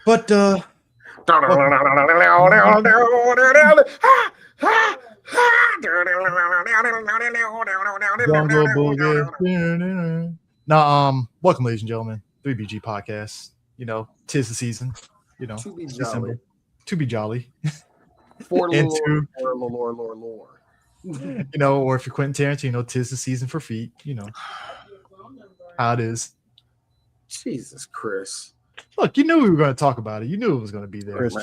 But Jungle Boogie. Now, welcome, ladies and gentlemen. 3BG Podcast. You know, 'tis the season. You know, To be it's jolly. December. To be jolly. For And lore. You know, or if you're Quentin Tarantino, 'tis the season for feet. You know how it is. Jesus, Chris. Look, you knew we were going to talk about it. You knew it was going to be there. Chris,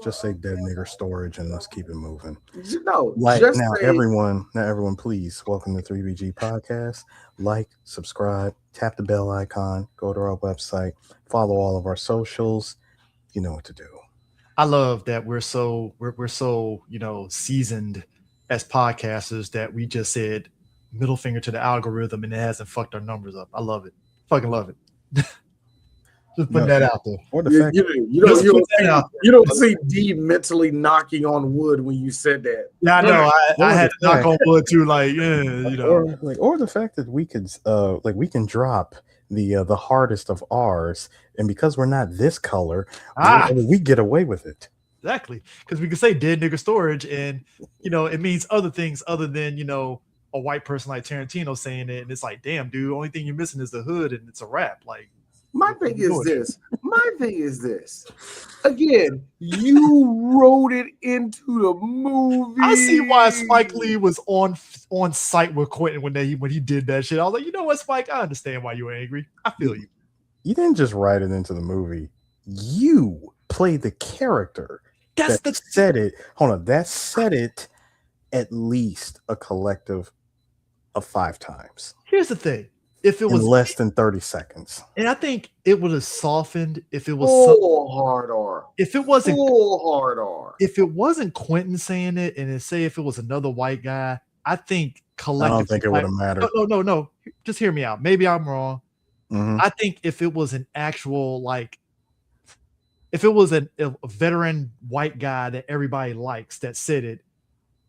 just say dead nigger storage and let's keep it moving. No, Everyone, please welcome to 3BG Podcast. Like, subscribe, tap the bell icon, go to our website, follow all of our socials. You know what to do. I love that we're so seasoned as podcasters that we just said middle finger to the algorithm and it hasn't fucked our numbers up. I love it. Fucking love it. Just putting that out there. Or the fact you don't see D mentally knocking on wood when you said that. Yeah, I know. I had to knock on wood too, like, or the fact that we could we can drop the hardest of R's, and because we're not this color, we get away with it. Exactly, because we can say dead nigger storage, and it means other things other than a white person like Tarantino saying it, and it's like, damn, dude, only thing you're missing is the hood, and it's a rap. Like, my thing is this. Again, you wrote it into the movie. I see why Spike Lee was on site with Quentin when he did that shit. I was like, you know what, Spike? I understand why you were angry. I feel you. You didn't just write it into the movie. You played the character. That said it at least a collective of 5 times. Here's the thing. If it was less than 30 seconds. And I think it would have softened if it was hard R. If it wasn't hard R. If it wasn't Quentin saying it, and if it was another white guy, I think collectively. I don't think it would have mattered. No. Just hear me out. Maybe I'm wrong. Mm-hmm. I think if it was an actual if it was a veteran white guy that everybody likes that said it,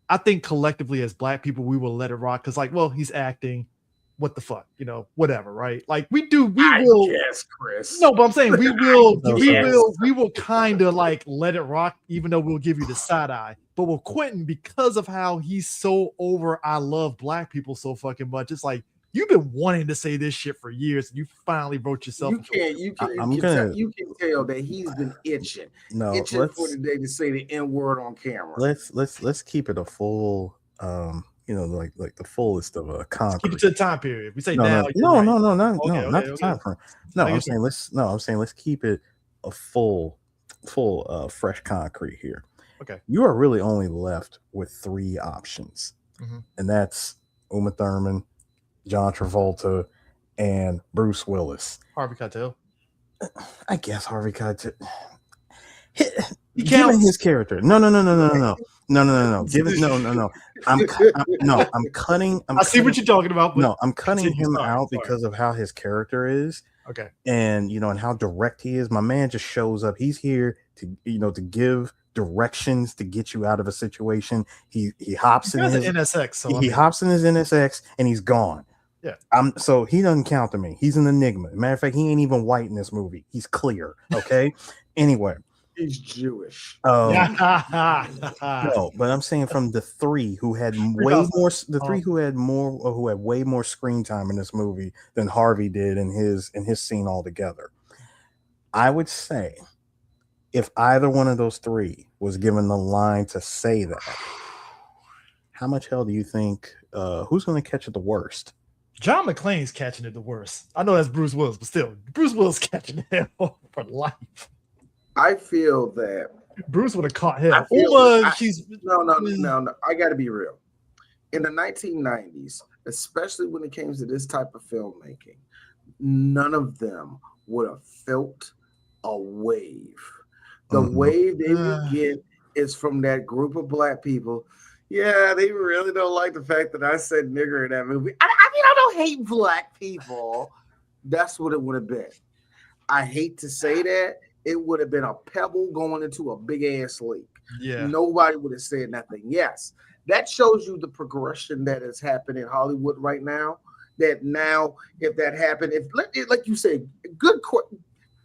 I think collectively as black people we will let it rock because he's acting. What the fuck, whatever, right? Like we will. Yes, Chris. No, but I'm saying we will kind of let it rock, even though we'll give you the side eye. But with Quentin, because of how he's so over, I love black people so fucking much. It's like you've been wanting to say this shit for years, and you finally wrote yourself. You can tell that he's been itching for the day to say the N word on camera. Let's keep it a full. Like the fullest of a concrete. Keep it to the time period. We say not the time frame. I'm saying let's keep it a full fresh concrete here. Okay. You are really only left with 3 options, and that's Uma Thurman, John Travolta, and Bruce Willis. Harvey Keitel. I guess Harvey Keitel. Given his character, no. I'm cutting. I see what you're talking about. No, I'm cutting him out because of how his character is. Okay. And and how direct he is. My man just shows up. He's here to give directions to get you out of a situation. He hops in his NSX. He hops in his NSX and he's gone. Yeah. So he doesn't count to me. He's an enigma. Matter of fact, he ain't even white in this movie. He's clear. Okay. Anyway. He's Jewish. No, but I'm saying from the 3 who had who had way more screen time in this movie than Harvey did in his scene altogether. I would say if either one of those 3 was given the line to say that, how much hell do you think who's going to catch it the worst? John McClane's catching it the worst. I know that's Bruce Willis, but still, Bruce Willis catching it for life. I feel that Bruce would have caught him. No. I got to be real. In the 1990s, especially when it came to this type of filmmaking, none of them would have felt a wave. The wave they would get is from that group of black people. Yeah, they really don't like the fact that I said nigger in that movie. I don't hate black people. That's what it would have been. I hate to say that. It would have been a pebble going into a big ass lake. Yeah. Nobody would have said nothing. Yes. That shows you the progression that has happened in Hollywood right now. That now, if that happened, like you say, good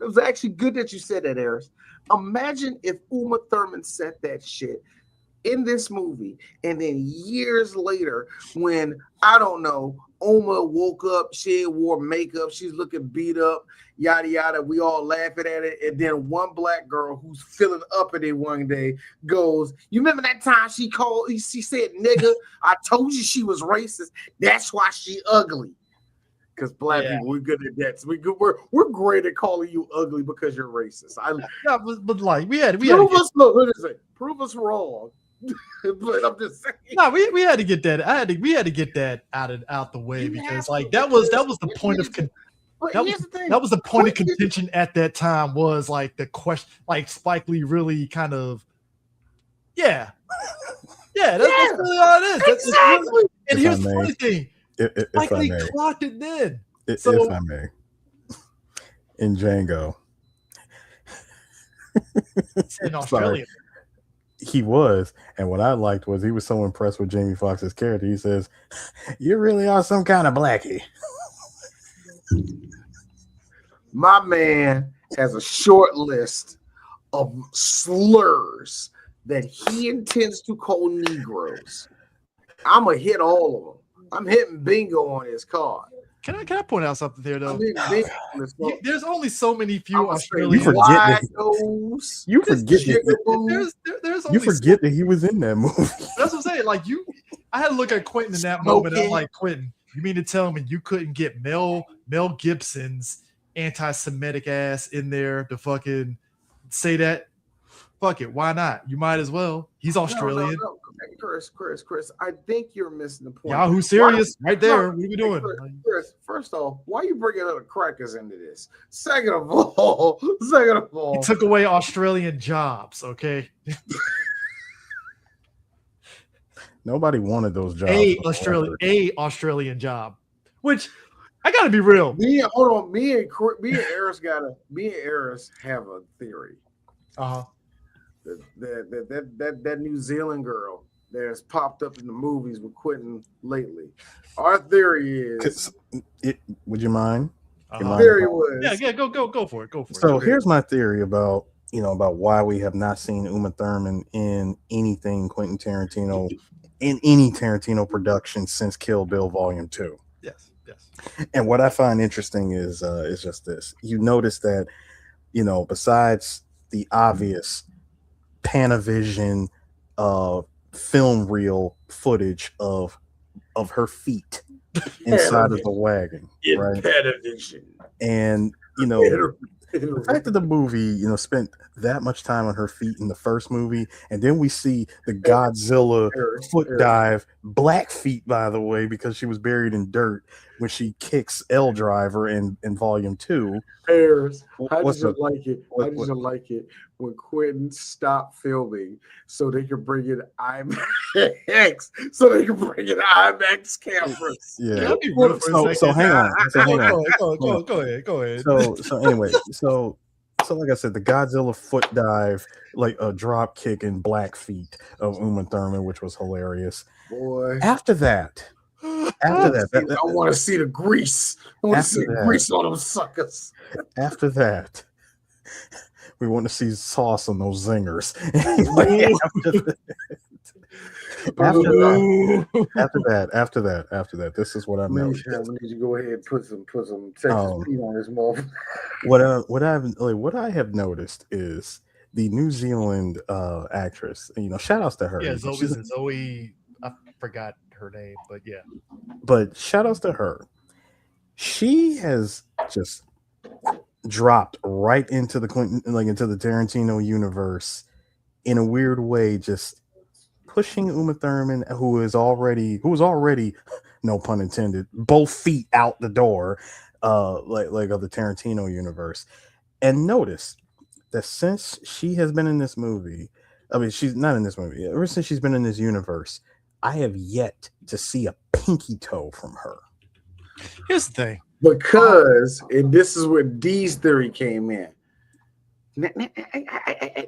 was actually good that you said that, Eris. Imagine if Uma Thurman said that shit in this movie, and then years later, when I don't know, Oma woke up, she wore makeup, she's looking beat up, yada yada. We all laughing at it, and then one black girl who's feeling uppity one day goes, "You remember that time she said nigga? I told you she was racist. That's why she ugly." Because black people, we're good at that. So we're great at calling you ugly because you're racist. But like we had prove us wrong. But I'm just saying. No, we had to get that. We had to get that out the way because like that was the point of that was the point of contention at that time was like the question, like Spike Lee really kind of that's really all it is. Exactly. And here's the funny thing. Spike Lee clocked it then. If I may, in Django, in Australia, he was, and what I liked was he was so impressed with Jamie Foxx's character. He says, "You really are some kind of blackie." My man has a short list of slurs that he intends to call Negroes. I'm gonna hit all of them. I'm hitting bingo on his card. Can I point out something there though? There's only so many few Australian. You forget that he was in that movie. That's what I'm saying. Like I had to look at Quentin in that moment. I'm like, Quentin, you mean to tell me you couldn't get Mel Gibson's anti-Semitic ass in there to fucking say that? Fuck it, why not? You might as well. He's Australian. No. Chris, I think you're missing the point. Yahoo serious right there. What are we doing? Chris, first off, why are you bringing other crackers into this? Second of all, he took away Australian jobs, okay? Nobody wanted those jobs. A Australian job, which I gotta be real. Me and Eris have a theory. That New Zealand girl that has popped up in the movies with Quentin lately. Our theory is. Would you mind? Theory was. Yeah. Go for it. So here's my theory about why we have not seen Uma Thurman in anything Quentin Tarantino in any Tarantino production since Kill Bill Volume 2. Yes. And what I find interesting is just this. You notice that, besides the obvious Panavision film reel footage of her feet inside of the wagon, right? Panavision. And the fact that the movie spent that much time on her feet in the first movie, and then we see the Godzilla foot dive, black feet by the way, because she was buried in dirt when she kicks L Driver in Volume 2. I just like it when Quentin stopped filming so they could bring in IMAX, cameras. Yeah. So hang on. Go ahead. So anyway, so like I said, the Godzilla foot dive, like a drop kick in black feet of Uma Thurman, which was hilarious. Boy. After that, I want to see the grease. I want to see the grease on those suckers. After that, we want to see sauce on those zingers. After that, this is what I noticed. I need to go ahead and put some Texas Pete on this motherfucker. What I have noticed is the New Zealand actress. Shout outs to her. Yeah, Zoe. I forgot her name, but yeah. But shout outs to her. She has just dropped right into the Tarantino universe in a weird way, just pushing Uma Thurman, who was already, no pun intended, both feet out the door, like of the Tarantino universe. And notice that since she has been in this movie, she's not in this movie. Ever since she's been in this universe, I have yet to see a pinky toe from her. Here's the thing. Because, and this is where Dee's theory came in. Look. I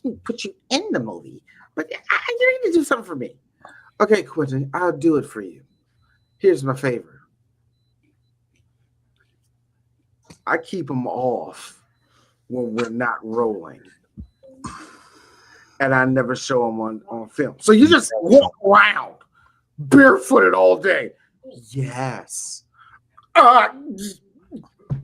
can put you in the movie, but you need to do something for me. Okay, Quentin, I'll do it for you. Here's my favor. I keep them off when we're not rolling. And I never show them on film. So you just walk around barefooted all day. Yes.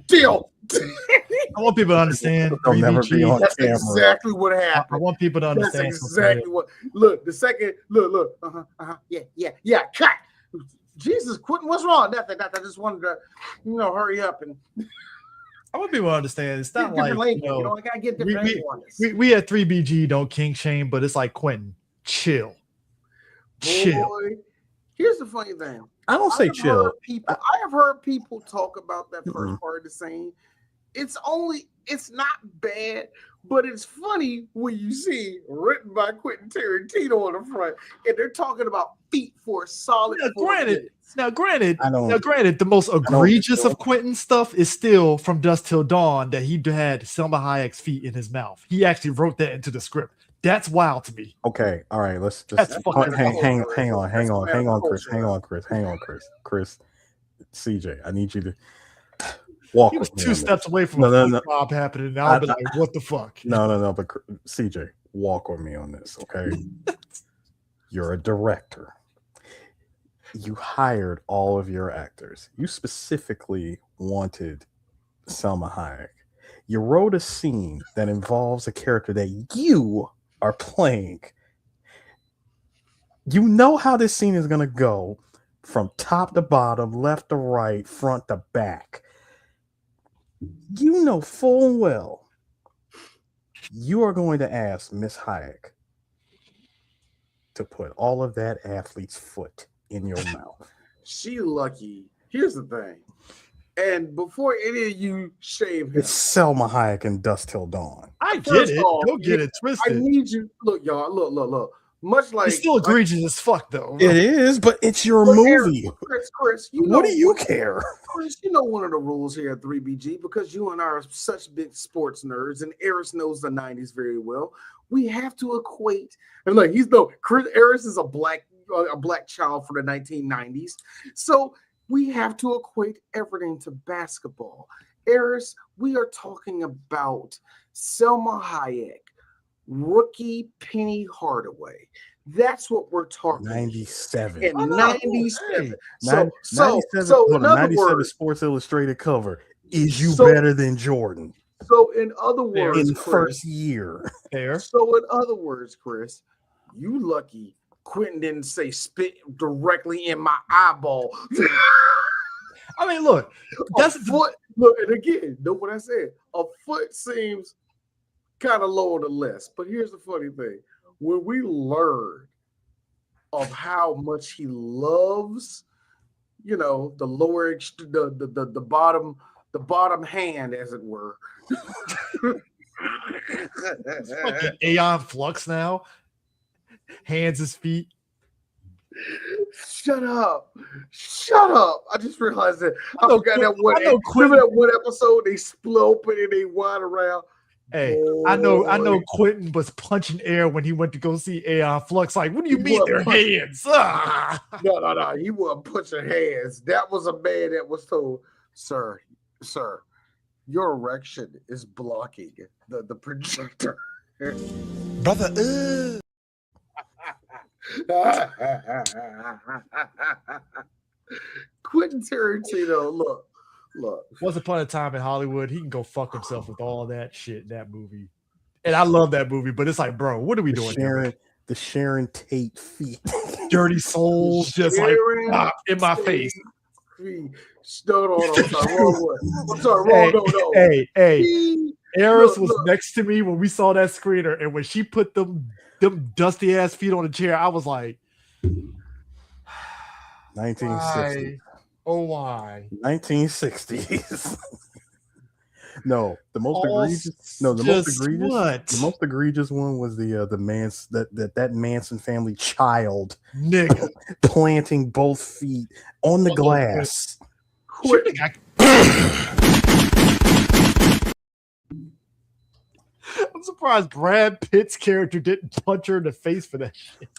Deal. I want people to understand. They'll never be on That's camera. exactly what happened. I want people to understand. That's exactly what. Look, the second. Look. Yeah. Cut. Jesus, Quentin, what's wrong? Nothing. I just wanted to, hurry up and. I want people to understand. It's not like I gotta get different we at 3BG don't king shame, but it's like Quentin, chill. Boy, here's the funny thing. I don't say chill. I have heard people talk about that first part of the scene. It's not bad, but it's funny when you see written by Quentin Tarantino on the front, and they're talking about feet for a solid. Now, granted, the most egregious of Quentin stuff is still From Dusk Till Dawn that he had Selma Hayek's feet in his mouth. He actually wrote that into the script. That's wild to me. Okay, all right. Let's just hang on, Chris. CJ, I need you to walk. He was with me 2 steps away from a job happening. Now I'll be like, what the fuck? No. But CJ, walk with me on this, okay? You're a director. You hired all of your actors. You specifically wanted Selma Hayek. You wrote a scene that involves a character that you are playing. You know how this scene is going to go from top to bottom, left to right, front to back. You know full well you are going to ask Miss Hayek to put all of that athlete's foot in your mouth. She lucky. Here's the thing. And before any of you shave him, it's Selma Hayek and Dusk Till Dawn. I get it. Don't get it twisted. I need you. Look, y'all. Look. Much like it's still egregious as fuck, though. It is, but it's your movie. Chris, what do you care? Chris, you know one of the rules here at 3BG, because you and I are such big sports nerds, and Eris knows the 90s very well. We have to equate, and look, Eris is a black child for the 1990s, so we have to equate everything to basketball. Eris, we are talking about Selma Hayek, rookie Penny Hardaway. That's what we're talking. 97. In 97. So 97 Sports Illustrated cover. Is you better than Jordan? So in other words, in first year. Fair. So in other words, Chris, you lucky Quentin didn't say spit directly in my eyeball. I mean, look, that's foot. Look, and again, know what I said? A foot seems kind of low on the list, but here's the funny thing: when we learn of how much he loves, the lower, the bottom hand, as it were. It's fucking Aeon Flux now. Hands his feet. Shut up. I just realized that. I forgot that one. Remember that one episode they split open and they wind around? Hey, I know Quentin was punching air when he went to go see Aeon Flux. Like, what do you mean their hands? Ah. No. He wasn't punching hands. That was a man that was told, sir, your erection is blocking the projector. Brother, Quentin Tarantino, look. Once upon a time in Hollywood, he can go fuck himself with all that shit in that movie. And I love that movie, but it's like, bro, what are we doing here? The Sharon Tate feet. Dirty souls just like in my face. No, I'm sorry, wrong one. I'm sorry, no. Hey. Eris was next to me when we saw that screener, and when she put them dusty ass feet on the chair, I was like, 1960s. Why? 1960s. The most egregious one was that Manson family child nigga planting both feet on the glass. I'm surprised Brad Pitt's character didn't punch her in the face for that shit.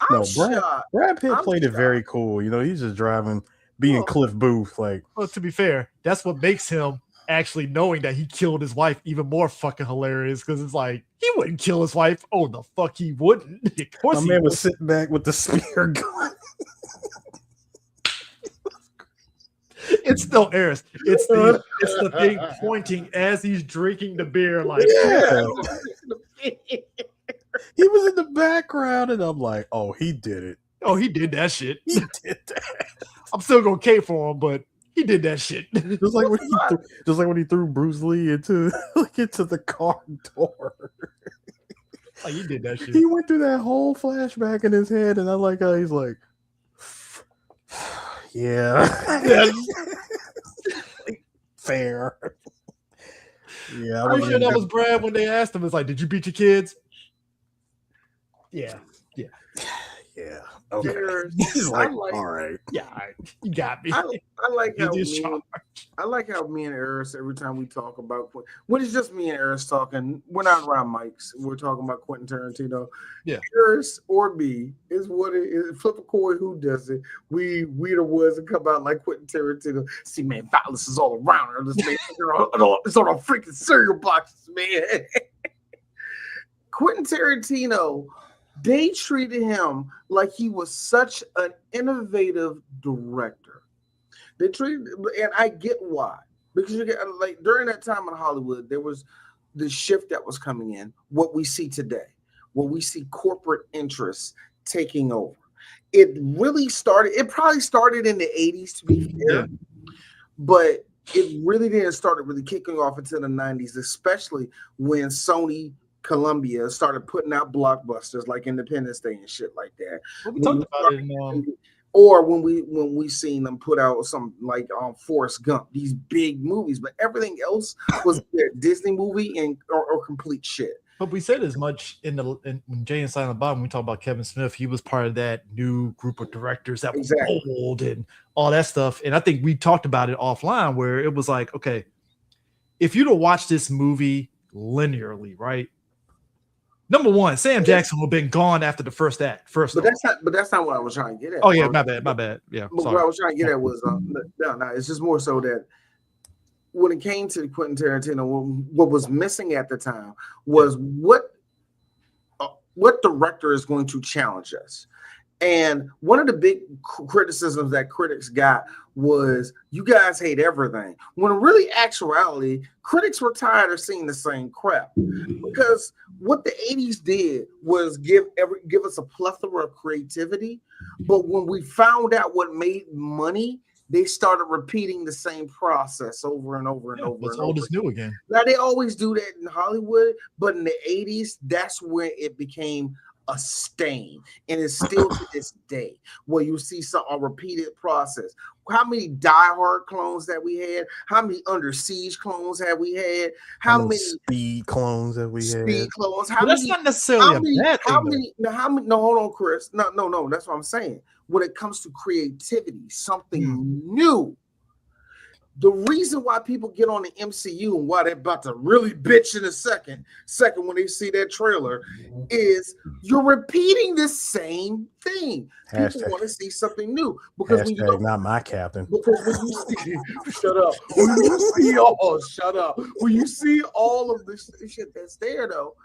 Brad Pitt played it very cool. He's just being Cliff Booth. Like, well, to be fair, that's what makes him actually knowing that he killed his wife even more fucking hilarious because it's like he wouldn't kill his wife. Oh, the fuck he wouldn't. Of course, my man was sitting back with the spear gun. It's still Eris. It's the thing pointing as he's drinking the beer, like yeah. He was in the background, and I'm like, oh, he did it. Oh, he did that shit. He did that. I'm still gonna cape for him, but he did that shit. Just like when he threw Bruce Lee into the car door. Like he did that shit. He went through that whole flashback in his head, and I like how he's like, yeah. Fair. Yeah, I'm sure that was Brad when they asked him. It's like, did you beat your kids? Yeah. Okay. He's like, all right. Yeah, you got me. I like how me and Eris, every time we talk about when it's just me and Eris talking, we're not around mics. We're talking about Quentin Tarantino. Yeah, Eris or me is what it is. Flip a coin, who does it? We the ones that come out like Quentin Tarantino. See, man, violence is all around her. This man, it's on our freaking cereal boxes, man. Quentin Tarantino. They treated him like he was such an innovative director. They treated, and I get why. Because you get like during that time in Hollywood, there was the shift that was coming in. What we see today, what we see corporate interests taking over. It really started. It probably started in the 80s, to be fair, but it really didn't start really kicking off until the 90s, especially when Sony. Columbia started putting out blockbusters like Independence Day and shit like that. Well, we talked about it or when we seen them put out some like Forrest Gump, these big movies, but everything else was their Disney movie and or complete shit. But we said as much in Jay and Silent Bob when we talked about Kevin Smith. He was part of that new group of directors that was old and all that stuff. And I think we talked about it offline where it was like, okay, if you'd have watched this movie linearly, right? Number one, Sam Jackson would have been gone after the first act. But that's not what I was trying to get at. Oh yeah, my bad. Yeah. But what I was trying to get at was no. It's just more so that when it came to Quentin Tarantino, what was missing at the time was what director is going to challenge us. And one of the big criticisms that critics got was you guys hate everything. When in really actuality, critics were tired of seeing the same crap. Because what the 80s did was give us a plethora of creativity. But when we found out what made money, they started repeating the same process over and over and over. What's old is new again. Now, they always do that in Hollywood, but in the 80s, that's where it became a stain, and it's still to this day where you see a repeated process. How many Die Hard clones that we had? How many Under Siege clones have we had? How many Speed clones have we had? Speed clones. That's not necessarily a bad thing. No, hold on, Chris. No. That's what I'm saying. When it comes to creativity, something new. The reason why people get on the MCU and why they're about to really bitch in a second when they see that trailer is you're repeating the same thing. People want to see something new because when you not my captain. Because when you see shut up. When you see all of this shit that's there though,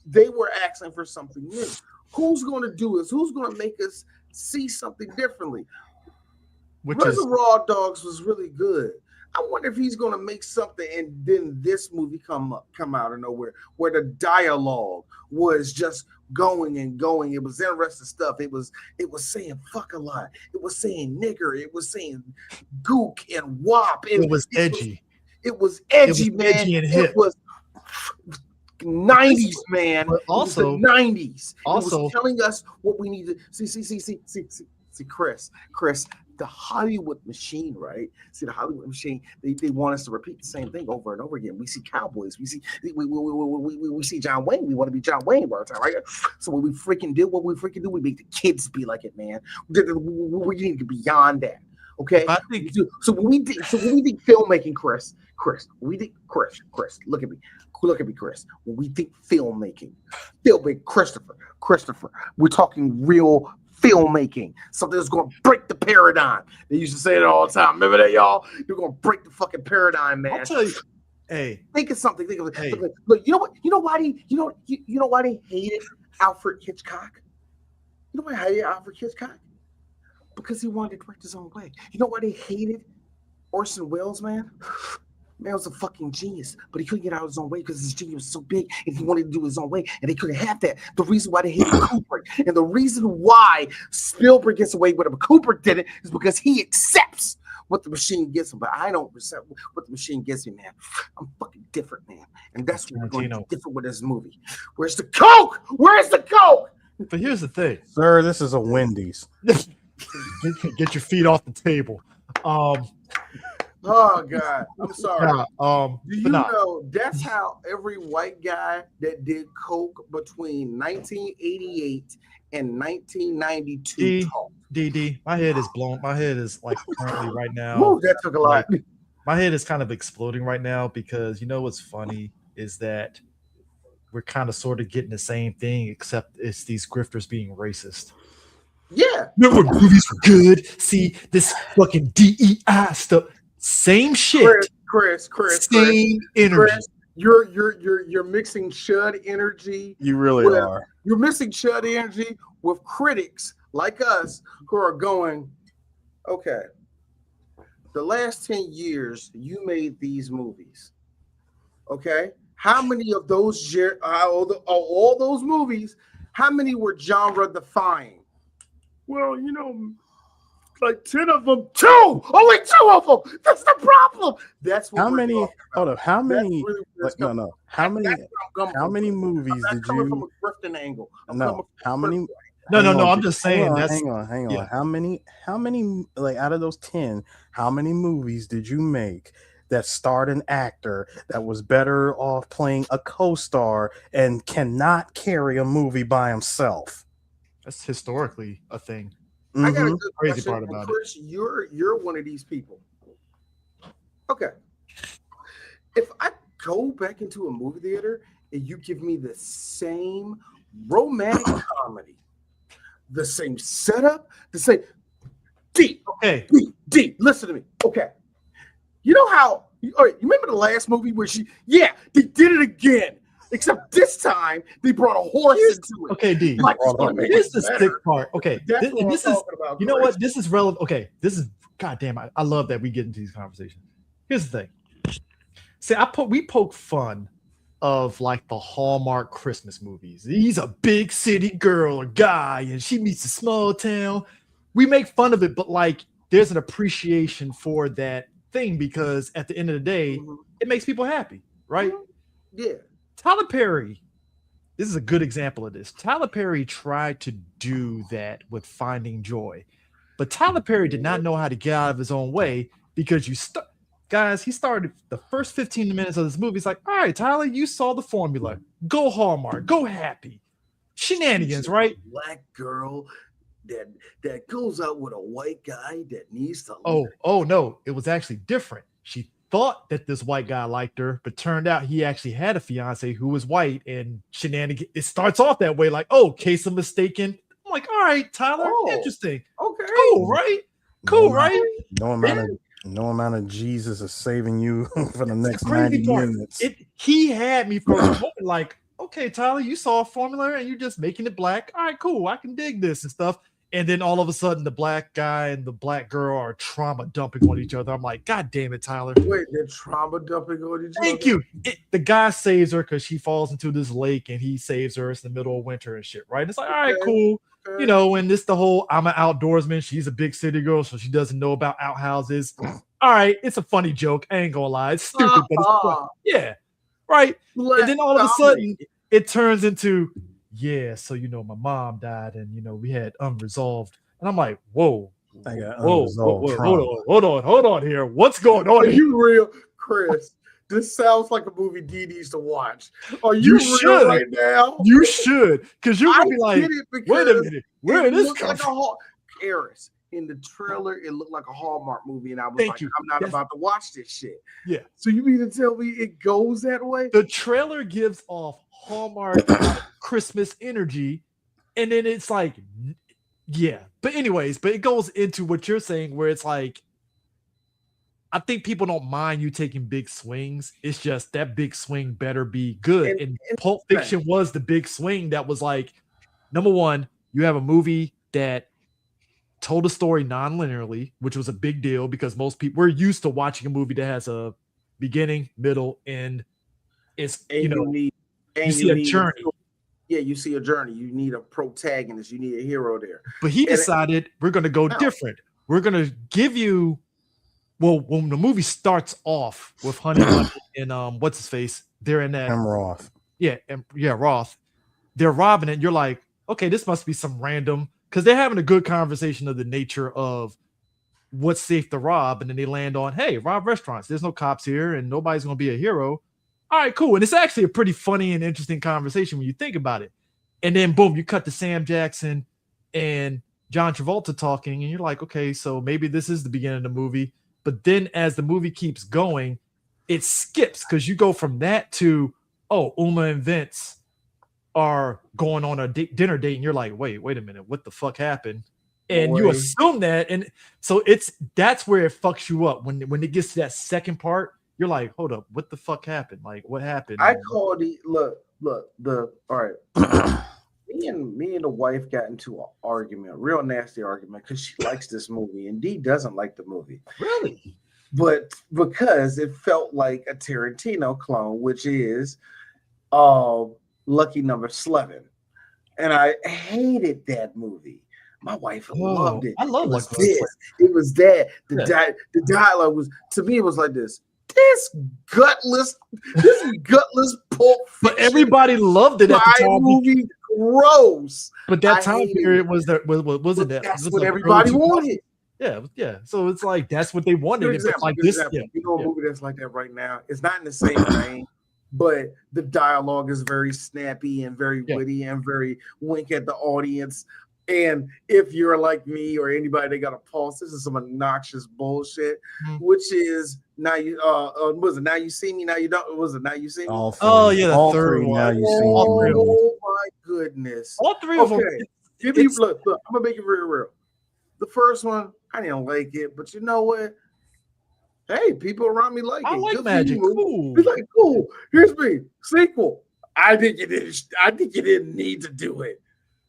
they were asking for something new. Who's going to do this? Who's going to make us see something differently? Reservoir Dogs was really good. I wonder if he's going to make something and then this movie come out of nowhere where the dialogue was just going and going. It was interesting stuff. It was saying fuck a lot. It was saying nigger. It was saying gook and wop. It was edgy. It was edgy, man. Edgy and hip. It was 90s, man. But also, it was the 90s. Also, it was telling us what we need to see, Chris. The Hollywood machine, right? See, the Hollywood machine, they want us to repeat the same thing over and over again. We see cowboys, we see John Wayne. We want to be John Wayne all the time, right? So what we freaking do, we make the kids be like it, man. We need to be beyond that. Okay. I think so. When we think filmmaking, Chris, look at me, Chris. When we think filmmaking, Christopher, we're talking real filmmaking. Something that's going to break the paradigm. They used to say it all the time. Remember that, y'all? You're going to break the fucking paradigm, man. I'll tell you. Hey, think of something. Think of it. Hey. Look, you know what? You know why they hated Alfred Hitchcock? You know why they hated Alfred Hitchcock? Because he wanted to direct his own way. You know why they hated Orson Welles, man? Man was a fucking genius, but he couldn't get out of his own way because his genius was so big and he wanted to do his own way, and they couldn't have that. The reason why they hated Kubrick and the reason why Spielberg gets away with it, but Kubrick did it, is because he accepts what the machine gives him. But I don't accept what the machine gives me, man. I'm fucking different, man. And that's what we're going to do different with this movie. Where's the Coke? Where's the Coke? But here's the thing. Sir, this is a Wendy's. Get your feet off the table. Oh God, I'm sorry. Do you know that's how every white guy that did coke between 1988 and 1992 talked? DD, my head is blown. My head is like currently right now. Woo, that took a lot. My head is kind of exploding right now because you know what's funny is that we're kind of sort of getting the same thing, except it's these grifters being racist. Yeah. Remember when movies were good? See this fucking DEI stuff. Same shit. Chris. Same energy. Chris, you're mixing Shud energy. You really are. You're mixing Shud energy with critics like us who are going, okay, the last 10 years you made these movies. Okay. How many of those all those movies, how many were genre defying? Well, you know, like 10 of them, only 2 of them. That's the problem. That's what how many? Hold up. How many? Really How many movies did you? From a grifting angle. No. How many? No. I'm just saying. Hang on. Yeah. How many? Like out of those 10, how many movies did you make that starred an actor that was better off playing a co-star and cannot carry a movie by himself? That's historically a thing. I got a good crazy question. part about Chris, you're one of these people. Okay. If I go back into a movie theater and you give me the same romantic comedy, the same setup, the same Okay. D, listen to me. Okay. You know how you remember the last movie where they did it again. Except this time they brought a horse into it. Okay, D. Like, here's the sick part. Okay, this is about, you know what? This is relevant. Okay, this is goddamn. I love that we get into these conversations. Here's the thing. See, we poke fun of like the Hallmark Christmas movies. He's a big city girl or guy, and she meets a small town. We make fun of it, but like there's an appreciation for that thing because at the end of the day, it makes people happy, right? Yeah. Tyler Perry, this is a good example of this. Tyler Perry tried to do that with Finding Joy, but Tyler Perry did not know how to get out of his own way because he started the first 15 minutes of this movie. He's like, all right, Tyler, you saw the formula. Go Hallmark, go happy. Shenanigans, right? Black girl that goes out with a white guy that needs to. Oh no, it was actually different. She thought that this white guy liked her, but turned out he actually had a fiance who was white, and shenanigans. It starts off that way, like, case of mistaken. I'm like, all right, Tyler, interesting. Okay, cool, right? Right? No amount of Jesus is saving you for the next 90 minutes. He had me for a moment, like, okay, Tyler, you saw a formula and you're just making it black. All right, cool. I can dig this and stuff. And then all of a sudden, the black guy and the black girl are trauma dumping on each other. I'm like, God damn it, Tyler. Wait, they're trauma dumping on each other? Thank you. The guy saves her because she falls into this lake and he saves her. It's in the middle of winter and shit, right? And it's like, all right, cool. Okay. You know, and this the whole, I'm an outdoorsman. She's a big city girl, so she doesn't know about outhouses. All right, it's a funny joke. I ain't gonna lie. It's stupid, but it's funny. Yeah, right? And then all of a sudden, it turns into, so you know, my mom died, and you know, we had unresolved, and I'm like, whoa, hold on here, what's going on? Are you real, Chris? This sounds like a movie D needs to watch. Are you real right now? You should, because you're gonna be like, wait a minute, where did this come from? Harris, in the trailer, it looked like a Hallmark movie, and I was I'm not about to watch this shit. Yeah. So you mean to tell me it goes that way? The trailer gives off Hallmark Christmas energy, and then it's like Yeah, but anyways, but it goes into what you're saying, where it's like, I think people don't mind you taking big swings. It's just that big swing better be good. And And Pulp Fiction was the big swing that was like, number one, you have a movie that told a story non-linearly, which was a big deal because most people, we're used to watching a movie that has a beginning, middle, end. It's, and you you know, need you see a journey. you see a journey. You need a protagonist. You need a hero there. But he And decided we're going to go different. We're going to give you, well, when the movie starts off with Honey Bunny and what's his face, they're in that Roth. Yeah, and Roth. They're robbing it. You're like, okay, this must be some random, because they're having a good conversation of the nature of what's safe to rob, and then they land on, hey, rob restaurants. There's no cops here, and nobody's gonna be a hero. All right, cool. And it's actually a pretty funny and interesting conversation when you think about it. And then boom, you cut to Sam Jackson and John Travolta talking, and you're like, okay, so maybe this is the beginning of the movie. But then as the movie keeps going, it skips because you go from that to, oh, Uma and Vince are going on a dinner date, and you're like, wait a minute, what the fuck happened? And you assume that, and so that's where it fucks you up when it gets to that second part. You're like, hold up, what the fuck happened? Like, what happened? I call all right. me and the wife got into an argument, a real nasty argument, because she likes this movie and Dee doesn't like the movie. Really? But because it felt like a Tarantino clone, which is Lucky Number 11. And I hated that movie. My wife loved it. I love Lucky Number 11. It was that. The dialogue was, to me, it was like this. This gutless Pulp Fiction. But everybody loved it at the time. Movie gross. But that time period was that? That's what everybody wanted. Yeah. So it's like that's what they wanted. Like this, you know, a movie that's like that right now. It's not in the same vein, but the dialogue is very snappy and very witty and very wink at the audience. And if you're like me or anybody that got a pulse, this is some obnoxious bullshit, which is now you was it Now You See Me, Now You Don't? Was it Now You See Me? All third one. Now You See Me. Oh my goodness! All three of them. Look, I'm gonna make it real real. The first one, I didn't like it, but you know what? Hey, people around me like it. I like magic. Cool. It's like cool. Here's me sequel. I think you didn't need to do it.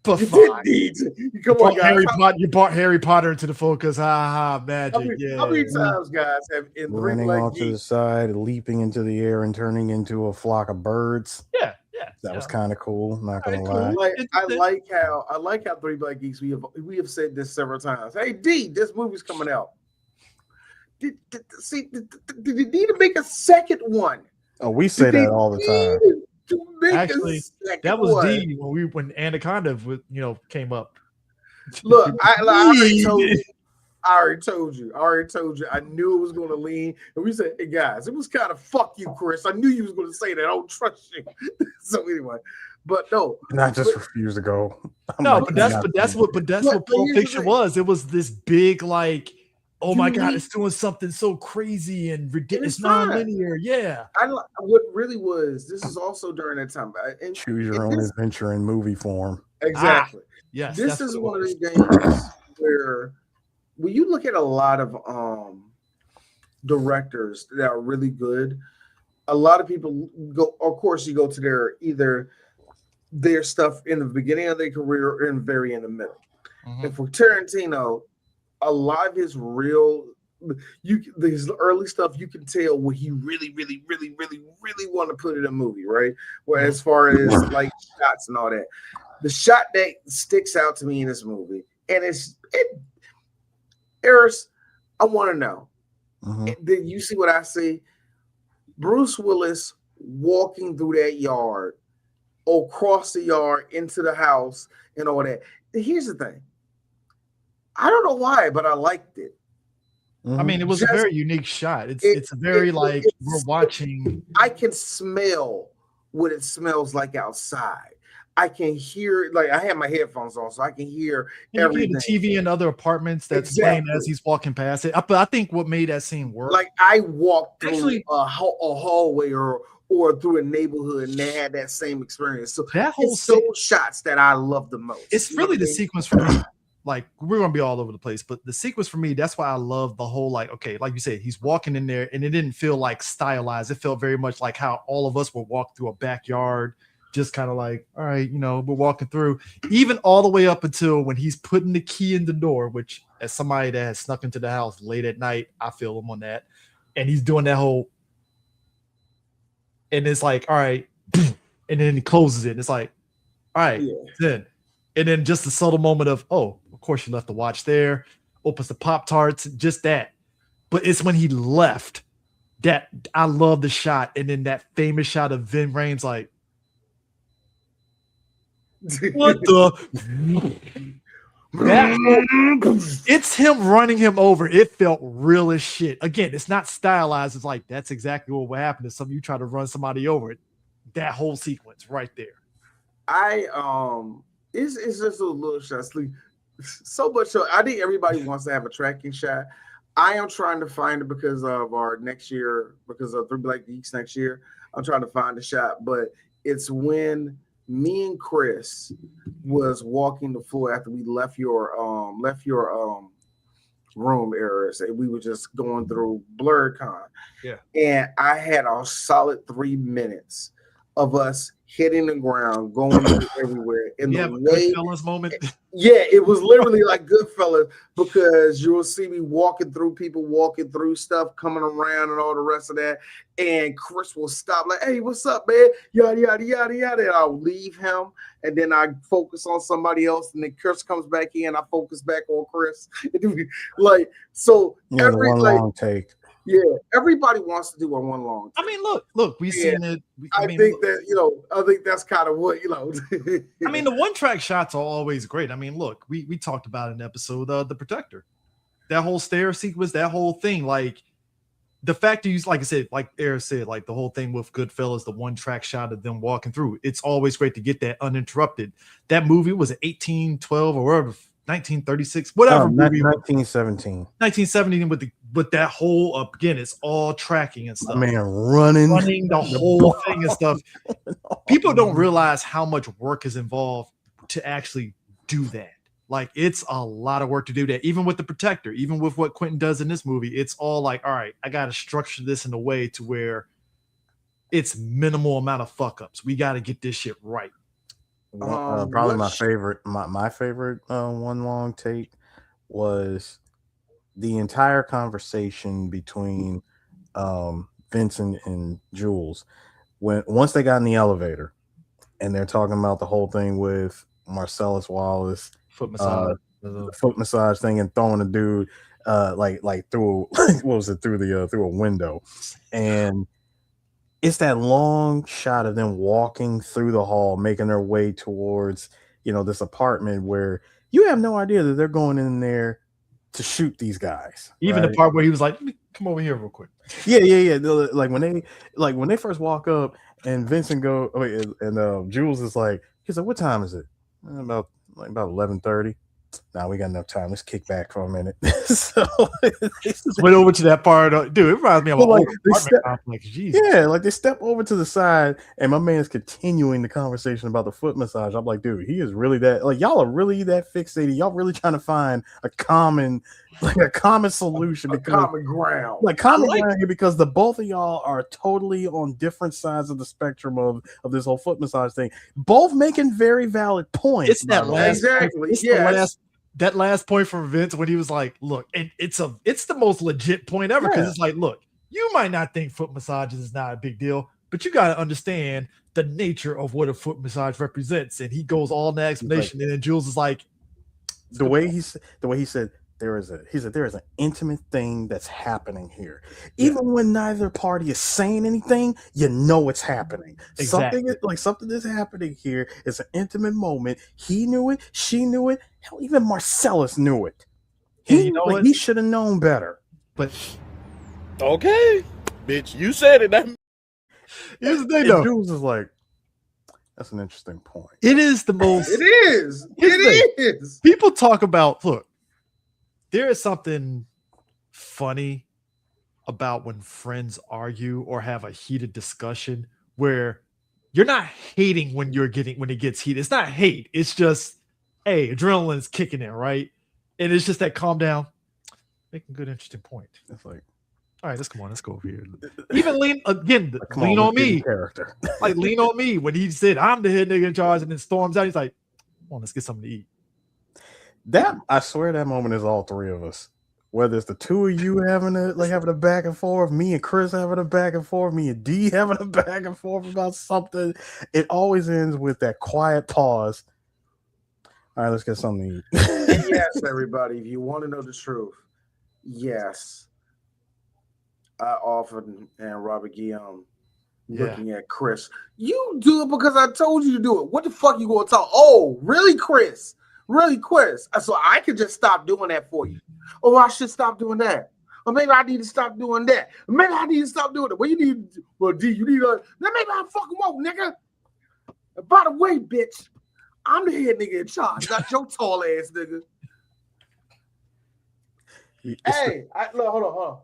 But you didn't need to. Come on, guys. You brought Harry Potter into the focus. Magic. How many times, guys, have in running off to the side, leaping into the air, and turning into a flock of birds? Yeah. That was kind of cool. Not gonna lie. I like how Three Black Geeks. We have said this several times. Hey, D, this movie's coming out. Did you need to make a second one? Oh, we say that all the time. Actually, that was D when Anaconda came up. Look, I already told you. I knew it was going to lean. And we said, hey, guys, it was kind of fuck you, Chris. I knew you was going to say that. I don't trust you. So anyway, but no. And I just refuse to go. But that's what Pulp Fiction was. It was this big, like, oh my God, it's doing something so crazy and ridiculous. It's non-linear. Yeah. What really was, this is also during that time. Choose your own adventure in movie form. Exactly. Yes. This is one of those games where when you look at a lot of directors that are really good, a lot of people go, of course, you go to their stuff in the beginning of their career and very in the middle. Mm-hmm. And for Tarantino, a lot of his his early stuff, you can tell what he really want to put in a movie, right? Well, as far as like shots and all that, the shot that sticks out to me in this movie, and Eris, I want to know, did you see what I see? Bruce Willis walking through that yard, or across the yard into the house, and all that. Here's the thing. I don't know why, but I liked it. I mean, it was a very unique shot. It's a very we're watching. I can smell what it smells like outside. I can hear, like, I have my headphones on, so I can hear everything. You hear the TV in other apartments that's playing as he's walking past it. But I think what made that scene work, like I walked through a hallway or through a neighborhood, and they had that same experience. So that whole those shots that I love the most. It's really the sequence for me. like we're gonna be all over the place, but the sequence for me, that's why I love the whole like, okay, like you said, he's walking in there and it didn't feel like stylized. It felt very much like how all of us would walk through a backyard, just kind of like, all right, we're walking through, even all the way up until when he's putting the key in the door, which as somebody that has snuck into the house late at night, I feel him on that. And he's doing that whole, and it's like, all right, and then he closes it. And it's like, all right, then. And then just the subtle moment of, oh, of course you left the watch there, opens the Pop-Tarts, just that. But it's when he left that I love the shot. And then that famous shot of Vin Rames like, what the? It's him running him over. It felt real as shit. Again, it's not stylized. It's like, that's exactly what would happen if some of you try to run somebody over. That whole sequence right there. It's just a little shot. So much so I think everybody wants to have a tracking shot. I am trying to find it because of our next year, because of 3 Black Geeks next year. I'm trying to find a shot, but it's when me and Chris was walking the floor after we left your room areas, and we were just going through BlurredCon. Yeah. And I had a solid 3 minutes of us hitting the ground, going everywhere. And the way, Goodfellas moment. Yeah, it was literally like Goodfellas, because you'll see me walking through people, walking through stuff, coming around and all the rest of that. And Chris will stop like, hey, what's up, man? Yada, yada, yada, yada. And I'll leave him. And then I focus on somebody else. And then Chris comes back in. I focus back on Chris. Like, so every long take. Yeah, everybody wants to do a one long take. I mean, look, we've seen it. I think that's kind of what, I mean, the one track shots are always great. I mean, look, we talked about an episode of The Protector. That whole stair sequence, that whole thing, like the fact that you, like I said, like Eric said, like the whole thing with Goodfellas, the one track shot of them walking through. It's always great to get that uninterrupted. That movie was 1812 or whatever, 1936, whatever movie. 1917. 1917 with that whole again, it's all tracking and stuff. Man, running the whole thing and stuff. People don't realize how much work is involved to actually do that. Like, it's a lot of work to do that. Even with The Protector, even with what Quentin does in this movie, it's all like, all right, I got to structure this in a way to where it's minimal amount of fuck ups. We got to get this shit right. Probably my favorite one long take was the entire conversation between Vincent and Jules once they got in the elevator and they're talking about the whole thing with Marcellus Wallace foot massage, the foot massage thing, and throwing a dude like through through a window. And it's that long shot of them walking through the hall, making their way towards, this apartment where you have no idea that they're going in there to shoot these guys. Even the part where he was like, come over here real quick. Yeah. Like when they first walk up and Vincent and Jules is like, he's like, what time is it? About 11:30. Now we got enough time. Let's kick back for a minute. So just went over to that part. Dude, it reminds me of like they step over to the side, and my man's continuing the conversation about the foot massage. I'm like, dude, he is really that. Like, y'all are really that fixated. Y'all really trying to find a common solution, common ground, ground here, because the both of y'all are totally on different sides of the spectrum of this whole foot massage thing. Both making very valid points. It's that last exactly. That last point from Vince when he was like, look, and it's the most legit point ever, because it's like, look, you might not think foot massages is not a big deal, but you got to understand the nature of what a foot massage represents. And he goes all in that explanation, and then Jules is like, the way he said there is an intimate thing that's happening here. Even when neither party is saying anything, it's happening. Exactly. Something is happening here. It's an intimate moment. He knew it. She knew it. Hell, even Marcellus knew it. He should have known better. But okay, bitch, you said it. Here's the thing, though. Jules is like, that's an interesting point. It is the most. It is. It is. People talk about, look, there is something funny about when friends argue or have a heated discussion where you're not hating when it gets heated. It's not hate. It's just, hey, adrenaline's kicking in, right? And it's just that calm down, making a good, interesting point. It's like, all right, let's go over here. Even lean lean on me. Character. Like lean on me when he said, I'm the head nigga in charge, and then storms out. He's like, come on, let's get something to eat. That I swear that moment is all three of us. Whether it's the two of you having a back and forth, me and Chris having a back and forth, me and D having a back and forth about something, it always ends with that quiet pause. All right, let's get something to eat. Yes, everybody, if you want to know the truth, yes, I offered and Robert Guillaume looking at Chris. You do it because I told you to do it. What the fuck you gonna talk? Oh, really, Chris? Really, Chris? So I could just stop doing that for you. Or I should stop doing that. Or maybe I need to stop doing that. Maybe I need to stop doing it. Well, you need, well, D, you need to, then maybe I fucking won't, nigga. And by the way, bitch, I'm the head nigga in charge, not your tall ass nigga. Hey, look, hold on.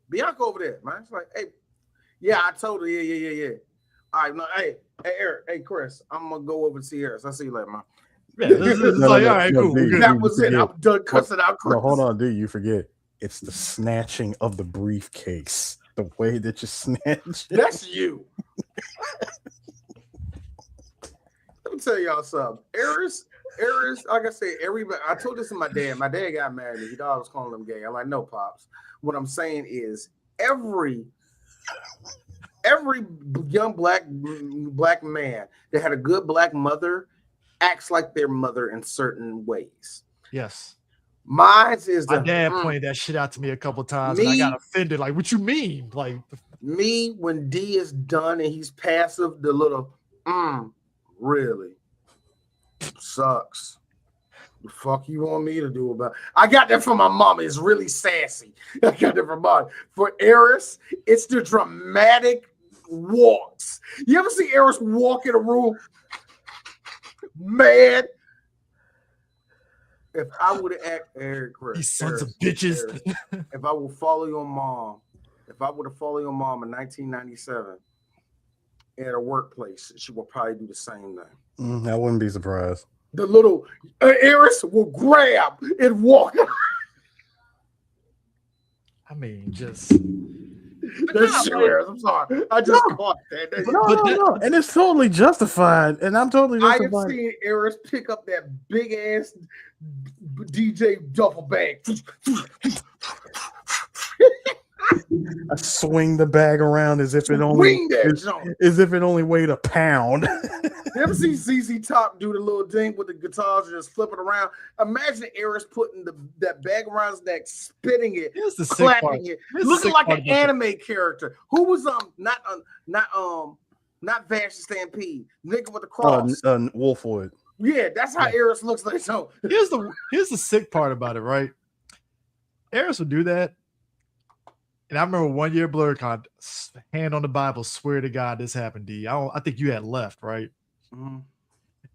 Bianca over there, man. It's like, hey, yeah, I told her, yeah. All right, no, hey, Eric, hey, Chris, I'm gonna go over to see Eric. I'll see you later, man. Yeah, this is all right, cool. That was it. I'm done cussing out Chris. No, hold on, dude. You forget. It's the snatching of the briefcase. The way that you snatch. That's you. Let me tell y'all something. Eris, like I said, everybody. I told this to my dad. My dad got mad at me. He thought I was calling him gay. I'm like, no, pops. What I'm saying is, every young black man that had a good black mother acts like their mother in certain ways. Yes. Mine is my dad pointed that shit out to me a couple of times, and I got offended. Like, what you mean? Like me, when D is done and he's passive, the little really sucks. The fuck you want me to do about it? I got that from my mama. It's really sassy. I got that from mom. For Eris, it's the dramatic walks. You ever see Eris walk in a room? Man, if I would have acted Eric, these sons of bitches. If I would follow your mom, if I would have followed your mom in 1997 at a workplace, she would probably do the same thing. I wouldn't be surprised. The little Eris will grab and walk. I mean, just. That's Eris. I'm sorry. I just caught that. No. And it's totally justified. And I'm totally justified. I have seen Eris pick up that big ass DJ duffel bag. I swing the bag around as if it only weighed a pound. You ever see ZZ Top do the little thing with the guitars and just flip it around? Imagine Eris putting that bag around his neck, spinning it, clapping it, looking like an anime character. Who was not Vash Stampede, nigga with the cross, Wolfwood. Yeah, that's how Eris looks like. So here's the sick part about it, right? Eris would do that. And I remember 1 year BlurCon, hand on the Bible, swear to God this happened, D. I think you had left, right? Mm-hmm.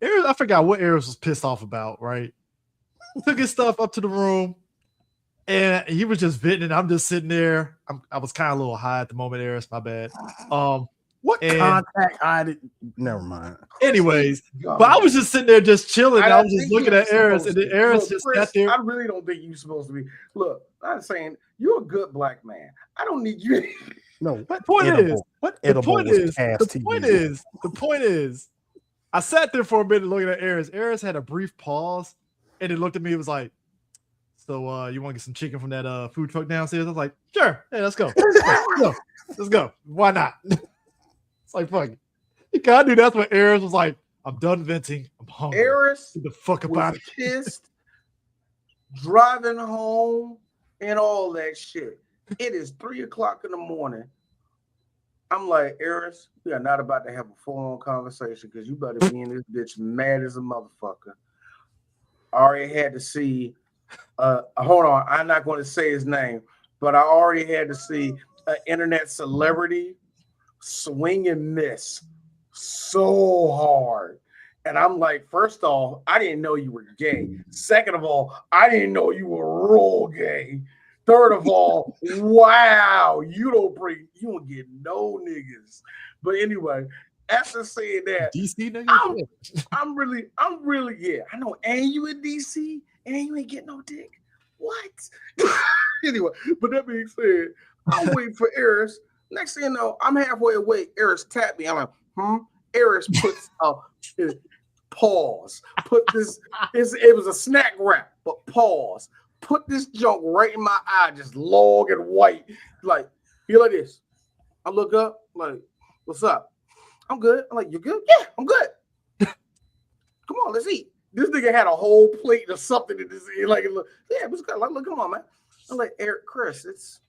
Eris, I forgot what Eris was pissed off about, right? Took his stuff up to the room, and he was just venting, and I'm just sitting there. I was kind of a little high at the moment, Eris, my bad. What contact I did? Never mind. Anyways, but I was just sitting there just chilling. I was just looking at Eris, and then Eris just sat there. I really don't think you're supposed to be. Look, I'm saying you're a good black man. I don't need you. No, the point is, I sat there for a minute looking at Eris. Eris had a brief pause, and it looked at me. It was like, "So, you want to get some chicken from that food truck downstairs?" I was like, "Sure, hey, let's go. Let's go. Why not?" It's like, fuck. You kind of knew that's what Eris was like. I'm done venting. I'm hungry. Eris get the fuck about it. Pissed, driving home, and all that shit. It is 3:00 in the morning. I'm like, Eris, we are not about to have a full-on conversation because you better be in this bitch mad as a motherfucker. I already had to see. Hold on, I'm not going to say his name, but I already had to see an internet celebrity swing and miss so hard. And I'm like, first off, I didn't know you were gay. Second of all, I didn't know you were real gay. Third of all, wow, you don't get no niggas. But anyway, after saying that, DC niggas? I'm really, yeah. I know, and you in DC, and you ain't getting no dick. what? Anyway, but that being said, I'm waiting for Eris. Next thing you know, I'm halfway away. Eris tapped me. I'm like, Eris puts pause. Put this. It was a snack wrap, but pause. Put this junk right in my eye, just long and white. Like, you like this. I look up, like, what's up? I'm good. I'm like, you good? Yeah, I'm good. Come on, let's eat. This nigga had a whole plate of something in this. Like, yeah, it was good. Like, look, come on, man. I'm like, Eris, it's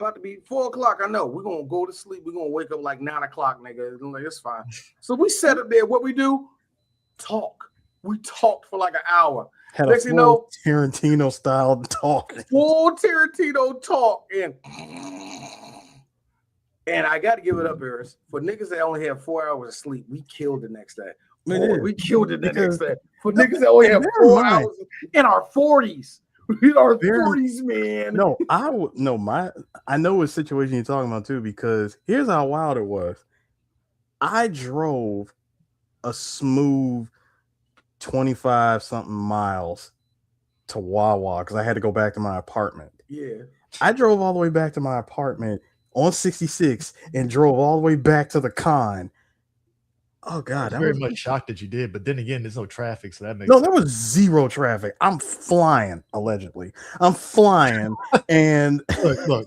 about to be 4 o'clock. I know. We're gonna go to sleep. We're gonna wake up like 9 o'clock, nigga. I'm like, it's fine. So we sat up there. What we do? Talk. We talked for like an hour. Had Next a you know, Tarantino style talk. Full Tarantino talk. And I got to give it up, Eris. For niggas that only have 4 hours of sleep, we killed the next day. We killed it the next day. For niggas that only have 4 hours in our 40s. In our 40s, man. No, I know what situation you're talking about too, because here's how wild it was. I drove a smooth 25 something miles to Wawa because I had to go back to my apartment. Yeah. I drove all the way back to my apartment on 66 and drove all the way back to the con. Oh God, I'm very much shocked that you did, but then again, there's no traffic, so that makes sense. There was zero traffic. I'm flying, allegedly. I'm flying, and look.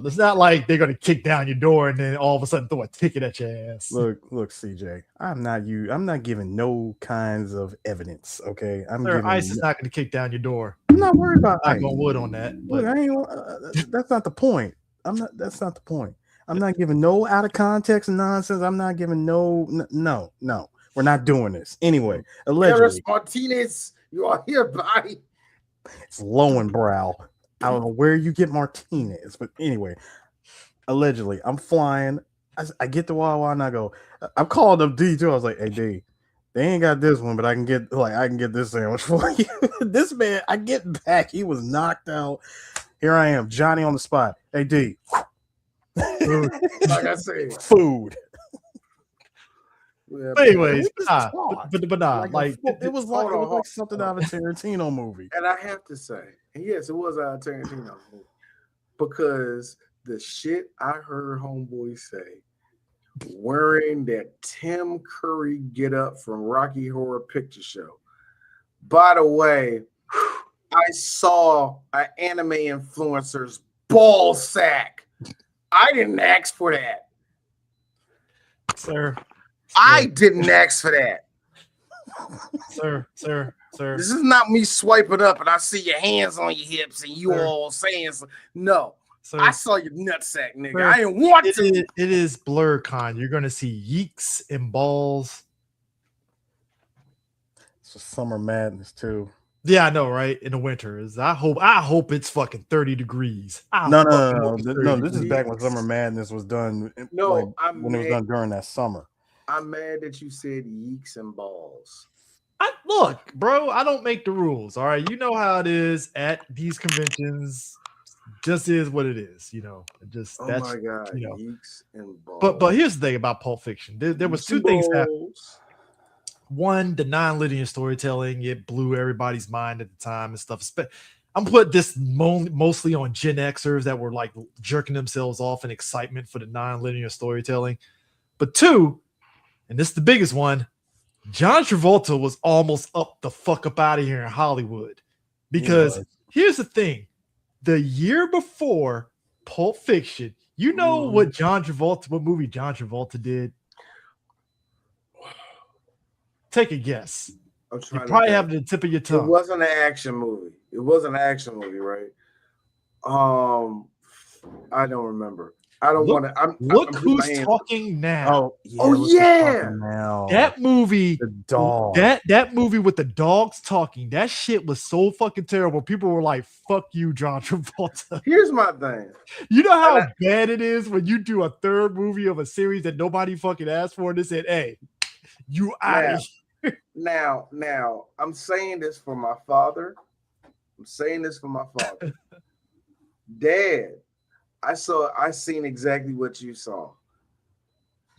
It's not like they're gonna kick down your door and then all of a sudden throw a ticket at your ass. Look, CJ. I'm not giving no kinds of evidence. Okay, ICE is not gonna kick down your door. I'm not worried about ICE. I'm going wood on that. But that's not the point. That's not the point. I'm not giving no out of context nonsense. I'm not giving no. We're not doing this. Anyway, allegedly. Eris Martinez, you are hereby. It's Lowenbrow. I don't know where you get Martinez, but anyway, allegedly, I'm flying. I get to Wawa and I go, I'm calling up D too. I was like, hey D, they ain't got this one, but I can get this sandwich for you. This man, I get back. He was knocked out. Here I am, Johnny on the spot. Hey D. Like I said, food. Yeah, but anyways, but like it was like something out of a Tarantino movie. And I have to say, yes, it was out of a Tarantino movie, because the shit I heard homeboy say wearing that Tim Curry get up from Rocky Horror Picture Show. By the way, I saw an anime influencer's ball sack. I didn't ask for that. Sir. I didn't ask for that. Sir. This is not me swiping up and I see your hands on your hips and you all saying no. Sir. I saw your nutsack, nigga. Sir, I didn't want to. It is BlurCon. You're gonna see yeeks and balls. It's a summer madness too. Yeah, I know, right? In the winter, I hope it's fucking 30 degrees. No. This is back when Summer Madness was done. No, when it was done during that summer. I'm mad that you said yeeks and balls. Look, bro, I don't make the rules. All right, you know how it is at these conventions. Just is what it is, you know. Just that's my God, you know. Yeeks and balls. But here's the thing about Pulp Fiction. There was two things happening. One, the non-linear storytelling, it blew everybody's mind at the time and stuff. I'm putting this mostly on Gen Xers that were like jerking themselves off in excitement for the non-linear storytelling. But two, and this is the biggest one, John Travolta was almost up the fuck up out of here in Hollywood. Because here's the thing. The year before Pulp Fiction, you know what movie John Travolta did? Take a guess. You probably have it at the tip of your tongue. It wasn't an action movie. Right? I don't remember. I don't want to. Look who's talking now. Oh yeah. That movie. The dog. That movie with the dogs talking. That shit was so fucking terrible. People were like, "Fuck you, John Travolta." Here's my thing. You know how bad it is when you do a third movie of a series that nobody fucking asked for, and they said, "Hey, you out of here." Now, I'm saying this for my father. Dad, I seen exactly what you saw.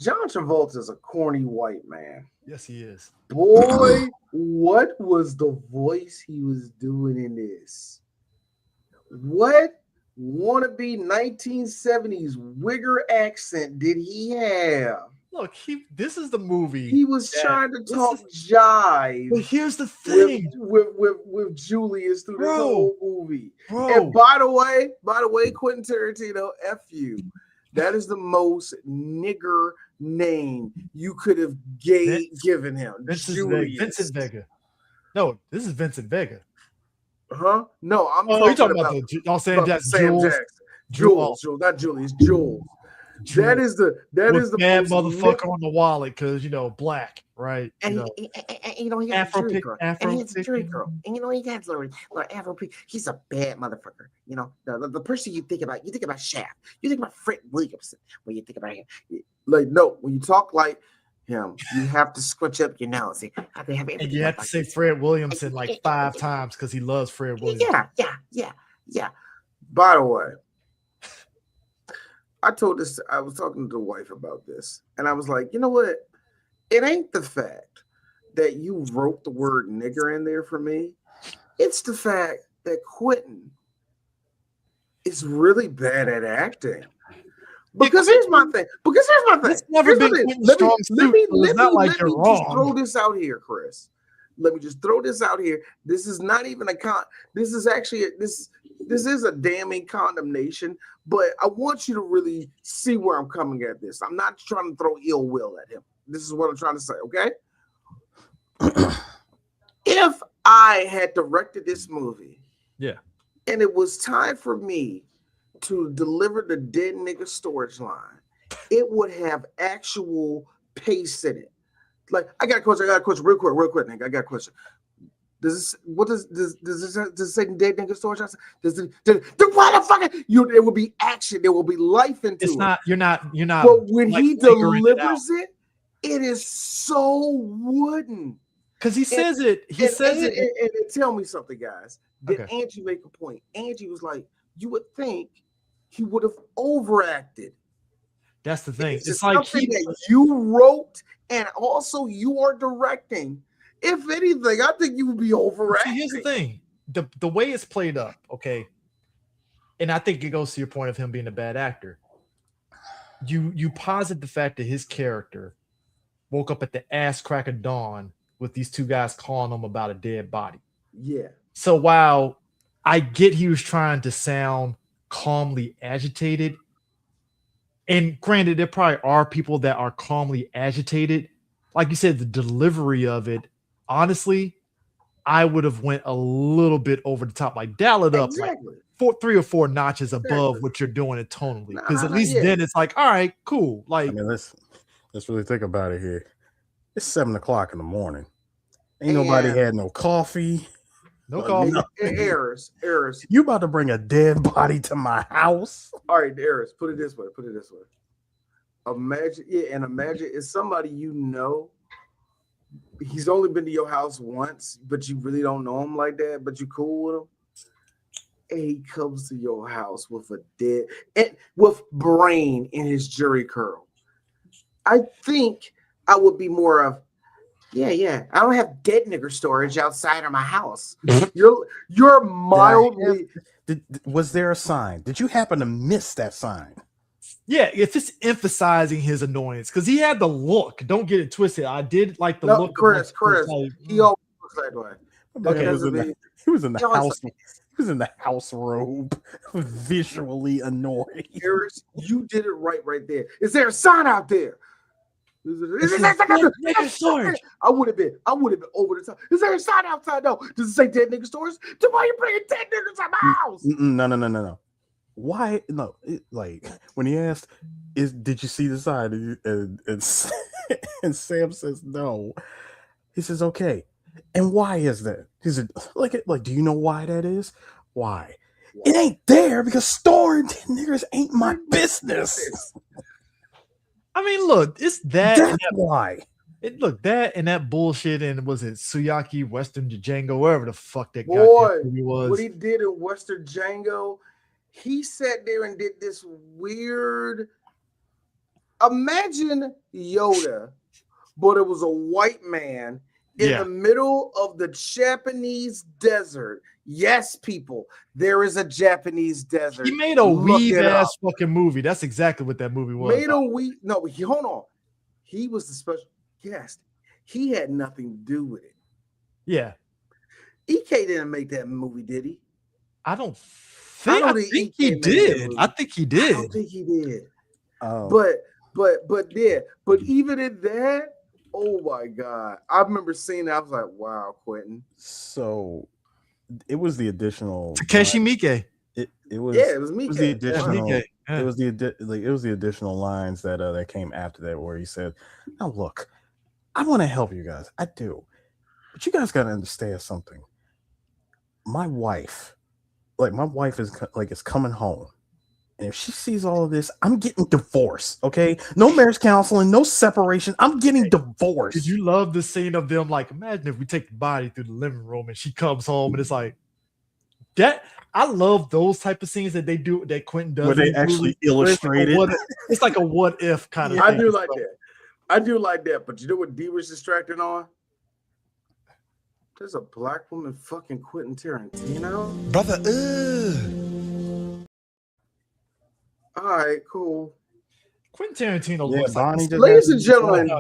John Travolta is a corny white man. Yes, he is. Boy, what was the voice he was doing in this? What wannabe 1970s wigger accent did he have? Look, this is the movie. He was trying to talk jive. But here's the thing with Julius through this whole movie. Bro. And by the way, Quentin Tarantino, F you. That is the most nigger name you could have given him. Vincent Vega. No, this is Vincent Vega. Huh? No, I'm talking about Sam Jackson. Jules, not Julius. Jules. That is the bad motherfucker on the wallet because black, right? And he got Afro a girl. And he's a jury girl. And he got Afro pick. He's a bad motherfucker. The person you think about Shaft. You think about Fred Williamson when you think about him. Like, no, when you talk like him, you have to scrunch up your nose. And you have to say Fred Williamson like 5 times because he loves Fred Williamson. Yeah. By the way, I was talking to the wife about this, and I was like, you know what? It ain't the fact that you wrote the word nigger in there for me. It's the fact that Quentin is really bad at acting. Because here's my thing. It's never been Quentin's strong suit. It's not like you're wrong. Just throw this out here, Chris. Let me just throw this out here. This is not even this is actually this is a damning condemnation, but I want you to really see where I'm coming at this. I'm not trying to throw ill will at him. This is what I'm trying to say, okay? If I had directed this movie, and it was time for me to deliver the dead nigga storage line, it would have actual pace in it. Like, I got a question real quick, nigga. I got a question. Does this say dead nigga storage line? Why the fuck? There will be action. There will be life into it. It's not. You're not. But when he delivers it, it is so wooden. Because he says it. He says it. And tell me something, guys. Did Angie make a point? Angie was like, you would think he would have overacted. That's the thing. It's like something that you wrote and also you are directing. If anything, I think you would be overacting. Here's the thing. The way it's played up, okay, and I think it goes to your point of him being a bad actor. You posit the fact that his character woke up at the ass crack of dawn with these 2 guys calling him about a dead body. Yeah. So while I get he was trying to sound calmly agitated, and granted, there probably are people that are calmly agitated. Like you said, the delivery of it, honestly, I would have went a little bit over the top, like dial it up like 3 or 4 notches above what you're doing it tonally. Because at least then it's like, all right, cool. Like, I mean, let's really think about it here. It's 7:00 in the morning. Ain't nobody had no coffee. No coffee. Errors. You about to bring a dead body to my house? All right, errors. Put it this way. Imagine it's somebody you know. He's only been to your house once, but you really don't know him like that, but you cool with him. And he comes to your house with with brain in his jury curl. I think I would be more of, I don't have dead nigger storage outside of my house. You're mildly. Was there a sign? Did you happen to miss that sign? Yeah, it's just emphasizing his annoyance because he had the look. Don't get it twisted. I did like the look. Chris. He always looks that way. Okay, he was in the house. He was in the house robe, visually annoyed. Harris, you did it right there. Is there a sign out there? I would have been over the top. Is there a sign outside? No. Does it say dead nigga stores? Then why are you bringing dead niggas to my house? No. Why? No. Like when he asked, did you see the sign? And Sam says no. He says okay. And why is that? He said, like, do you know why that is? Why? It ain't there because storing dead niggers ain't my business. I mean, look, it's that. That's why. That and that bullshit. And was it Suyaki, Western Django, wherever the fuck that guy was? What he did in Western Django, he sat there and did this weird. Imagine Yoda, but it was a white man in the middle of the Japanese desert. Yes, people, there is a Japanese desert. He made a weave ass fucking movie. That's exactly what that movie was. Hold on. He was the special guest. He had nothing to do with it. Yeah. EK didn't make that movie, did he? I think he did. I think he did. I don't think he did. But even in that, oh my God. I remember seeing that. I was like, wow, Quentin. So it was the additional Takeshi Miike. It was Miike. It was the additional it was the additional lines that came after that where he said, "Now look, I want to help you guys. I do. But you guys got to understand something. My wife is coming home. And if she sees all of this, I'm getting divorced. Okay, no marriage counseling, no separation. I'm getting divorced." Did you love the scene of them? Like, imagine if we take the body through the living room and she comes home and it's like that. I love those type of scenes that they do that Quentin does. Where they actually illustrate it. It's like a what if kind of thing. I do like that. I do like that. But you know what D was distracted on? There's a black woman fucking Quentin Tarantino. Brother, All right, cool. Quentin Tarantino looks like ladies and gentlemen,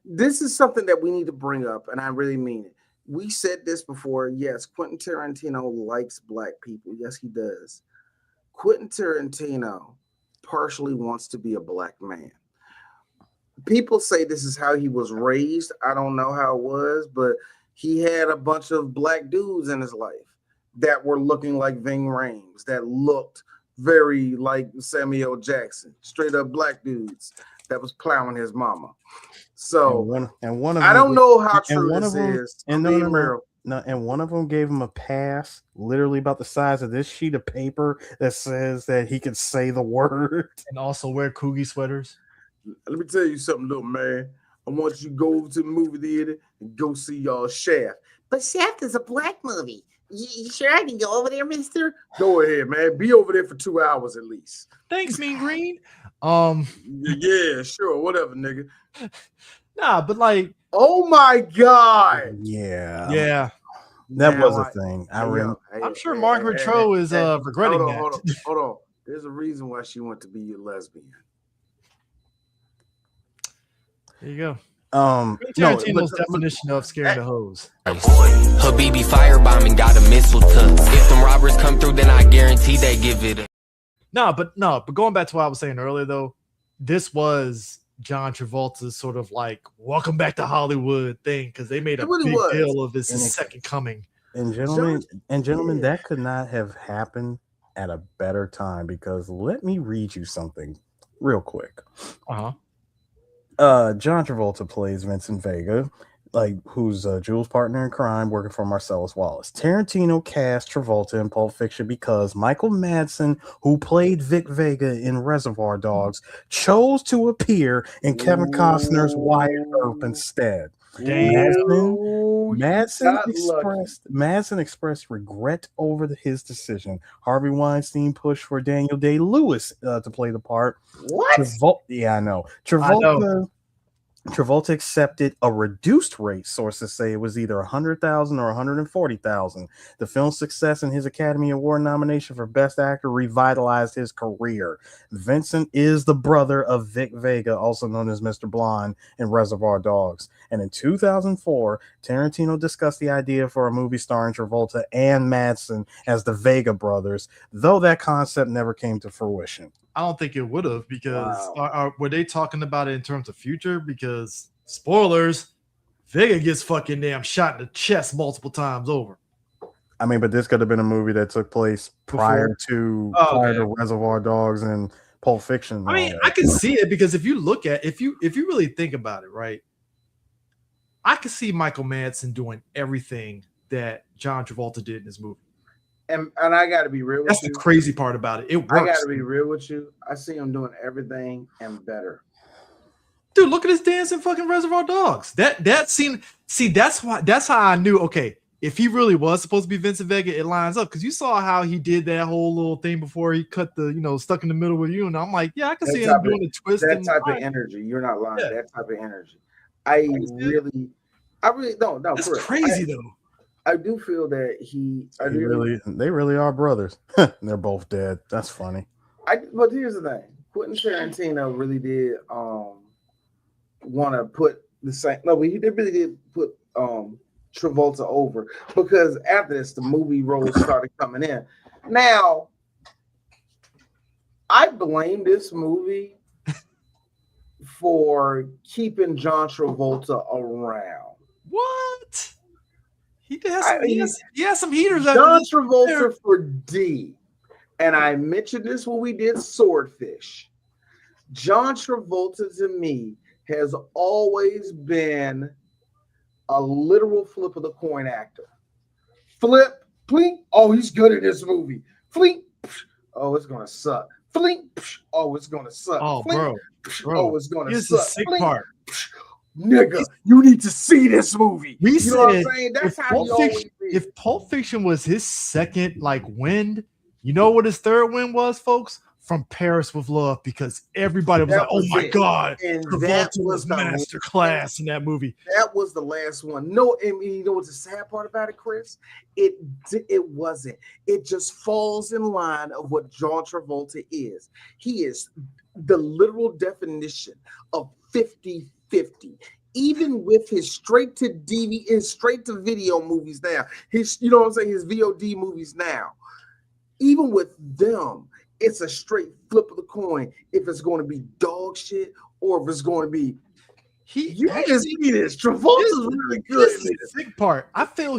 this is something that we need to bring up, and I really mean it. We said this before. Yes, Quentin Tarantino likes black people. Yes, he does. Quentin Tarantino partially wants to be a black man. People say this is how he was raised. I don't know how it was, but he had a bunch of black dudes in his life that were looking like Ving Rhames, that looked very like Samuel Jackson, straight up black dudes that was plowing his mama. So one of I don't know how true this is. And one of them gave him a pass, literally about the size of this sheet of paper that says that he could say the word and also wear Coogie sweaters. Let me tell you something, little man. I want you to go over to the movie theater and go see y'all Shaft. But Shaft is a black movie. You sure I can go over there, mister? Go ahead, man. Be over there for 2 hours at least. Thanks, Mean Green. Yeah, sure. Whatever, nigga. Nah, but like, oh my God. Yeah. That was a thing. I'm sure Margaret Cho is regretting that. Hold on. There's a reason why she went to be a lesbian. There you go. Tarantino's definition of scaring the hoes. Habibi firebombing got a missile tuck. If some robbers come through, then I guarantee they give it. But going back to what I was saying earlier, though, this was John Travolta's sort of like welcome back to Hollywood thing because they made a big deal of his second coming. And gentlemen, that could not have happened at a better time because let me read you something real quick. John Travolta plays Vincent Vega, who's Jules' partner in crime, working for Marcellus Wallace. Tarantino cast Travolta in Pulp Fiction because Michael Madsen, who played Vic Vega in Reservoir Dogs, chose to appear in Kevin Costner's Wyatt Earp instead. Madsen expressed regret over his decision. Harvey Weinstein pushed for Daniel Day-Lewis to play the part. What? I know. Travolta accepted a reduced rate. Sources say it was either $100,000 or $140,000. The film's success and his Academy Award nomination for Best Actor revitalized his career. Vincent is the brother of Vic Vega, also known as Mr. Blonde in Reservoir Dogs. And in 2004, Tarantino discussed the idea for a movie starring Travolta and Madsen as the Vega brothers, though that concept never came to fruition. I don't think it would have because were they talking about it in terms of future? Because spoilers, Vega gets fucking damn shot in the chest multiple times over. I mean, but this could have been a movie that took place prior to Reservoir Dogs and Pulp Fiction. I mean, I can see it because if you look at if you really think about it, right? I could see Michael Madsen doing everything that John Travolta did in his movie. And I got to be real with you. That's the crazy part about it. It works. I got to be real with you. I see him doing everything and better. Dude, look at his dance in fucking Reservoir Dogs. That scene. See, that's how I knew. Okay, if he really was supposed to be Vincent Vega, it lines up because you saw how he did that whole little thing before he cut the, stuck in the middle with you. And I'm like, yeah, I can see him doing a twist. That type of energy. You're not lying. Yeah. That type of energy. I really don't. No, that's crazy though. I do feel that they really are brothers. They're both dead. That's funny. But here's the thing: Quentin Tarantino really did want to put the same. No, but he really did put Travolta over, because after this, the movie roles started coming in. Now, I blame this movie for keeping John Travolta around. What? He has some heaters. John Travolta for D. And I mentioned this when we did Swordfish. John Travolta to me has always been a literal flip of the coin actor. Flip, plink, oh, he's good at this movie. Flink, oh, it's gonna suck. Flink, oh, it's gonna suck. Oh, Flink, bro, oh, it's gonna here's suck. the sick Flink, part. Nigga, you need to see this movie. We know what I'm saying? That's how he always is. If Pulp Fiction was his second win, you know what his third win was, folks? From Paris with Love, because everybody was like, "Oh my god!" And Travolta was master class in that movie. That was the last one. No, and you know what's the sad part about it, Chris? It wasn't. It just falls in line of what John Travolta is. He is the literal definition of 50-50. Even with his straight to DVD and straight to video movies now, his his VOD movies now, even with them, it's a straight flip of the coin if it's going to be dog shit or if it's going to be. You can see this. Travolta's really good. This is the sick part. I feel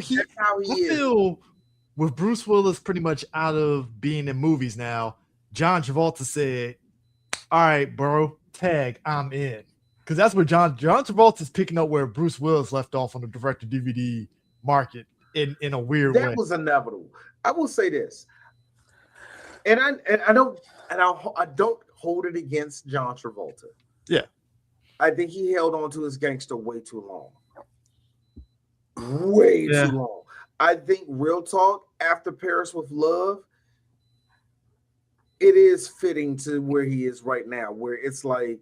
with Bruce Willis pretty much out of being in movies now, John Travolta said, "All right, bro, tag, I'm in." Because that's where John Travolta's picking up where Bruce Willis left off on the direct-to-DVD market in a weird way. That was inevitable. I will say this. And I don't hold it against John Travolta. Yeah. I think he held on to his gangster way too long. Way too long. I think real talk, after Paris with Love, it is fitting to where he is right now, where it's like,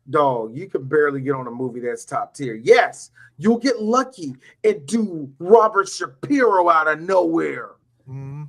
dog, you could barely get on a movie that's top tier. Yes, you'll get lucky and do Robert Shapiro out of nowhere. Mm-hmm.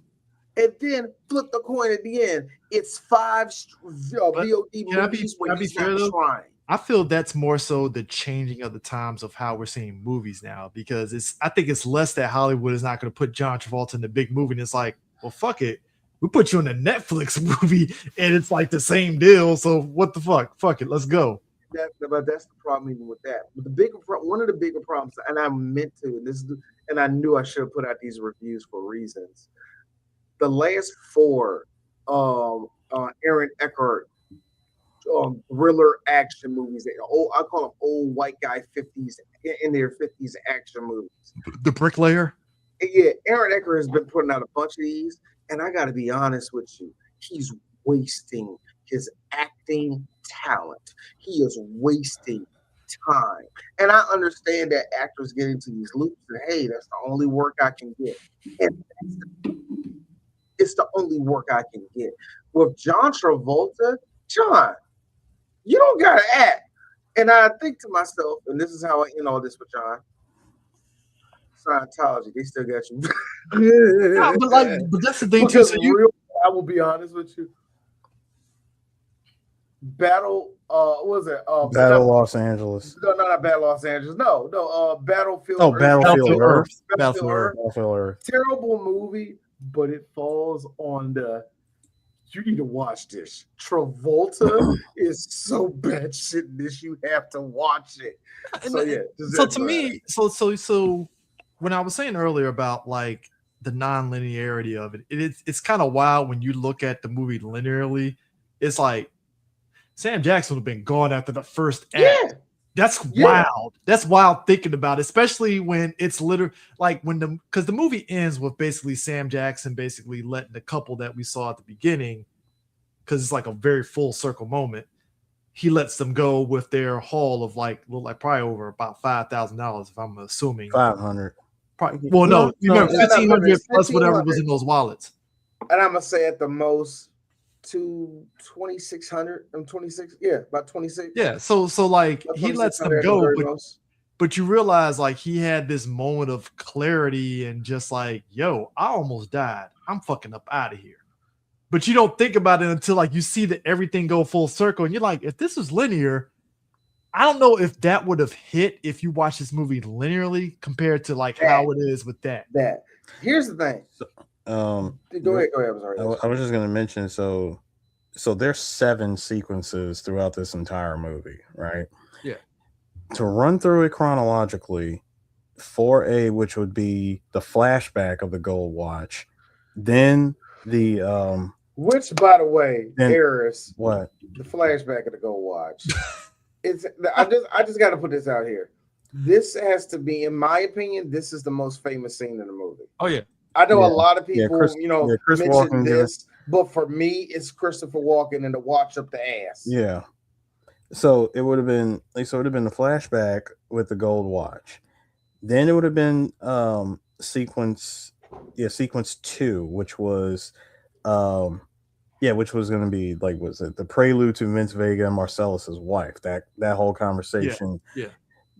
And then flip the coin at the end. It's 5 VOD movies where he's not trying. I feel that's more so the changing of the times of how we're seeing movies now, because I think it's less that Hollywood is not going to put John Travolta in the big movie, and it's like, well, fuck it. We put you in a Netflix movie, and it's like the same deal. So what the fuck? Fuck it. Let's go. That's the problem even with that. But one of the bigger problems, and I meant to, and I knew I should have put out these reviews for reasons. The last 4 Aaron Eckhart thriller action movies, I call them old white guy 50s in their 50s action movies. The Bricklayer? Yeah, Aaron Eckhart has been putting out a bunch of these, and I got to be honest with you, he's wasting his acting talent. He is wasting time. And I understand that actors get into these loops and, hey, that's the only work I can get. And it's the only work I can get. With John Travolta, John, you don't got to act. And I think to myself, and this is how I end all this with John, Scientology, they still got you. Yeah, but that's the thing too. So I will be honest with you. Battle, what was it? Battle Los Angeles. No, not Battle Los Angeles. No, Battlefield. Oh, Battlefield Earth. Battlefield Earth. Terrible movie, but it falls on the. You need to watch this. Travolta is so bad shit in this. You have to watch it. So yeah. So to me, so when I was saying earlier about like the non-linearity of it, it's kind of wild when you look at the movie linearly. It's like Sam Jackson would have been gone after the first act. Yeah. That's wild. That's wild thinking about it, especially when it's literally like because the movie ends with basically Sam Jackson basically letting the couple that we saw at the beginning, because it's like a very full circle moment. He lets them go with their haul of like probably over about $5,000, if I'm assuming. 500. Probably, well, no, you remember 1,500 plus whatever was in 1,500. those wallets. And I'm gonna say at the most to 2,600. I'm 26. Yeah, about 26. Yeah, so like About he lets 2,600 them at the go, very but most. you realize like he had this moment of clarity and just like, yo, I almost died. I'm fucking up out of here. But you don't think about it until like you see that everything go full circle, and you're like, if this was linear, I don't know if that would have hit if you watch this movie linearly compared to like how it is with that. Here's the thing. Go ahead. I'm sorry. I was just going to mention, so there's 7 sequences throughout this entire movie, right? Yeah. To run through it chronologically, 4A, which would be the flashback of the gold watch, then the which, by the way, then, Eris, what? The flashback of the gold watch. I just got to put this out here. This has to be, in my opinion, this is the most famous scene in the movie. Oh yeah. I know a lot of people, Chris mention Walken this, but for me, it's Christopher Walken and the watch up the ass. Yeah. So it would have been the flashback with the gold watch. Then it would have been sequence 2, which was which was going to be like, was it the prelude to Vince Vega and Marcellus's wife? That whole conversation. Yeah.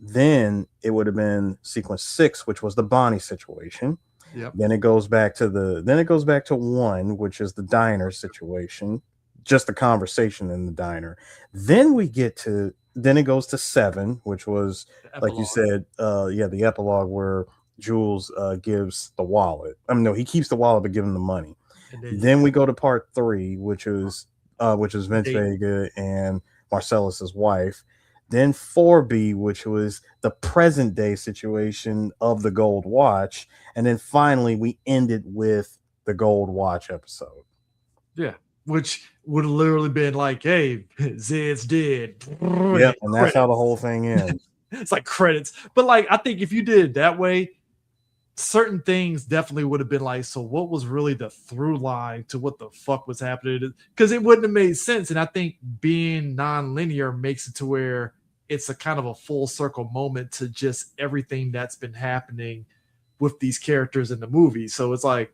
Then it would have been sequence 6, which was the Bonnie situation. Yep. Then it goes back to 1, which is the diner situation, just the conversation in the diner. Then it goes to 7, which was, like you said, the epilogue where Jules gives the wallet. No, he keeps the wallet but gives him the money. Then we go to part 3, which is Vince Vega and Marcellus's wife. Then 4B, which was the present day situation of the gold watch. And then finally we ended with the gold watch episode. Yeah. Which would have literally been like, hey, Zed's dead. Yep, and that's how the whole thing ends. It's like credits. But like, I think if you did it that way, certain things definitely would have been like, so what was really the through line to what the fuck was happening? Because it wouldn't have made sense. And I think being non-linear makes it to where it's a kind of a full circle moment to just everything that's been happening with these characters in the movie. So it's like,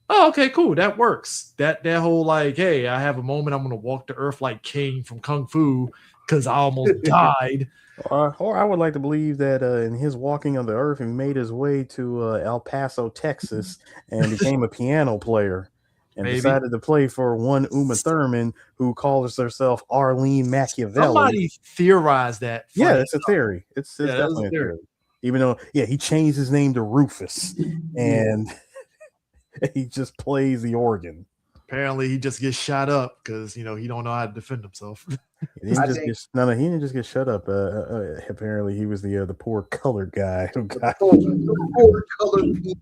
oh, okay, cool. That works. That whole like, hey, I have a moment. I'm going to walk the earth like King from Kung Fu because I almost died. Or I would like to believe that in his walking on the earth, he made his way to El Paso, Texas, and became a piano player and decided to play for one Uma Thurman, who calls herself Arlene Machiavelli. Somebody theorized that. Yeah, it's a theory. It's definitely a theory. Even though, he changed his name to Rufus, and he just plays the organ. Apparently, he just gets shot up because he don't know how to defend himself. He didn't just get shut up. Apparently, he was the poor colored guy who got the poor colored people.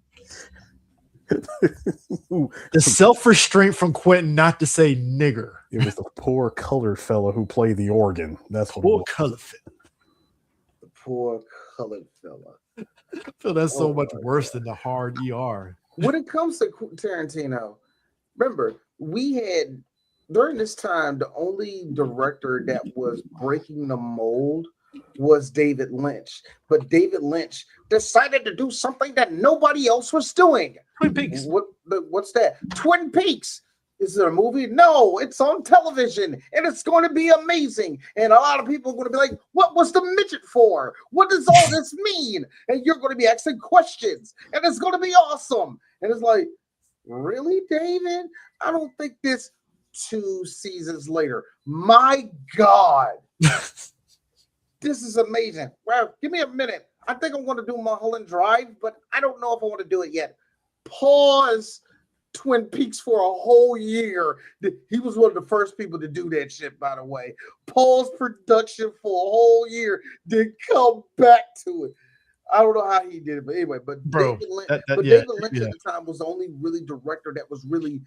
The self-restraint from Quentin not to say nigger. It was the poor colored fellow who played the organ. That's what poor colored fella. The poor colored fella. I feel that's so much worse than the hard ER. When it comes to Tarantino, remember, we had during this time the only director that was breaking the mold was David Lynch. But David Lynch decided to do something that nobody else was doing. Twin Peaks. What's that? Twin Peaks. Is it a movie? No, it's on television and it's going to be amazing. And a lot of people are going to be like, what was the midget for? What does all this mean? And you're going to be asking questions and it's going to be awesome. And it's like, really, David? I don't think this 2 seasons later. My God. This is amazing. Well, give me a minute. I think I'm going to do Mulholland Drive, but I don't know if I want to do it yet. Pause Twin Peaks for a whole year. He was one of the first people to do that shit, by the way. Pause production for a whole year, then come back to it. I don't know how he did it, but anyway. But David Lynch, David Lynch at the time was the only really director that was really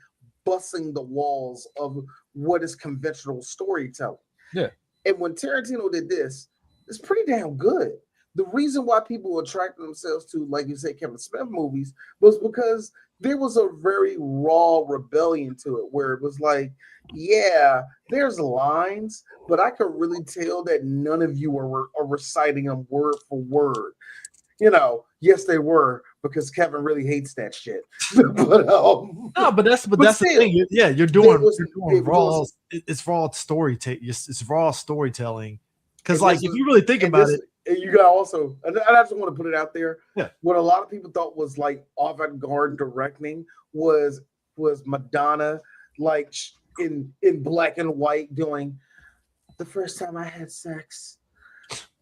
busting the walls of what is conventional storytelling. Yeah. And when Tarantino did this, it's pretty damn good. The reason why people attracted themselves to, like you said, Kevin Smith movies was because there was a very raw rebellion to it where it was like, yeah, there's lines, but I could really tell that none of you are reciting them word for word. Yes, they were, because Kevin really hates that shit. but No, but that's the still, thing. Yeah, you're doing it raw. was- It's raw storytelling. It's raw storytelling. Because and like this if is- you really think and about this- it, and you got also, and I just want to put it out there. Yeah. What a lot of people thought was like avant-garde directing was Madonna, like in black and white, doing the first time I had sex,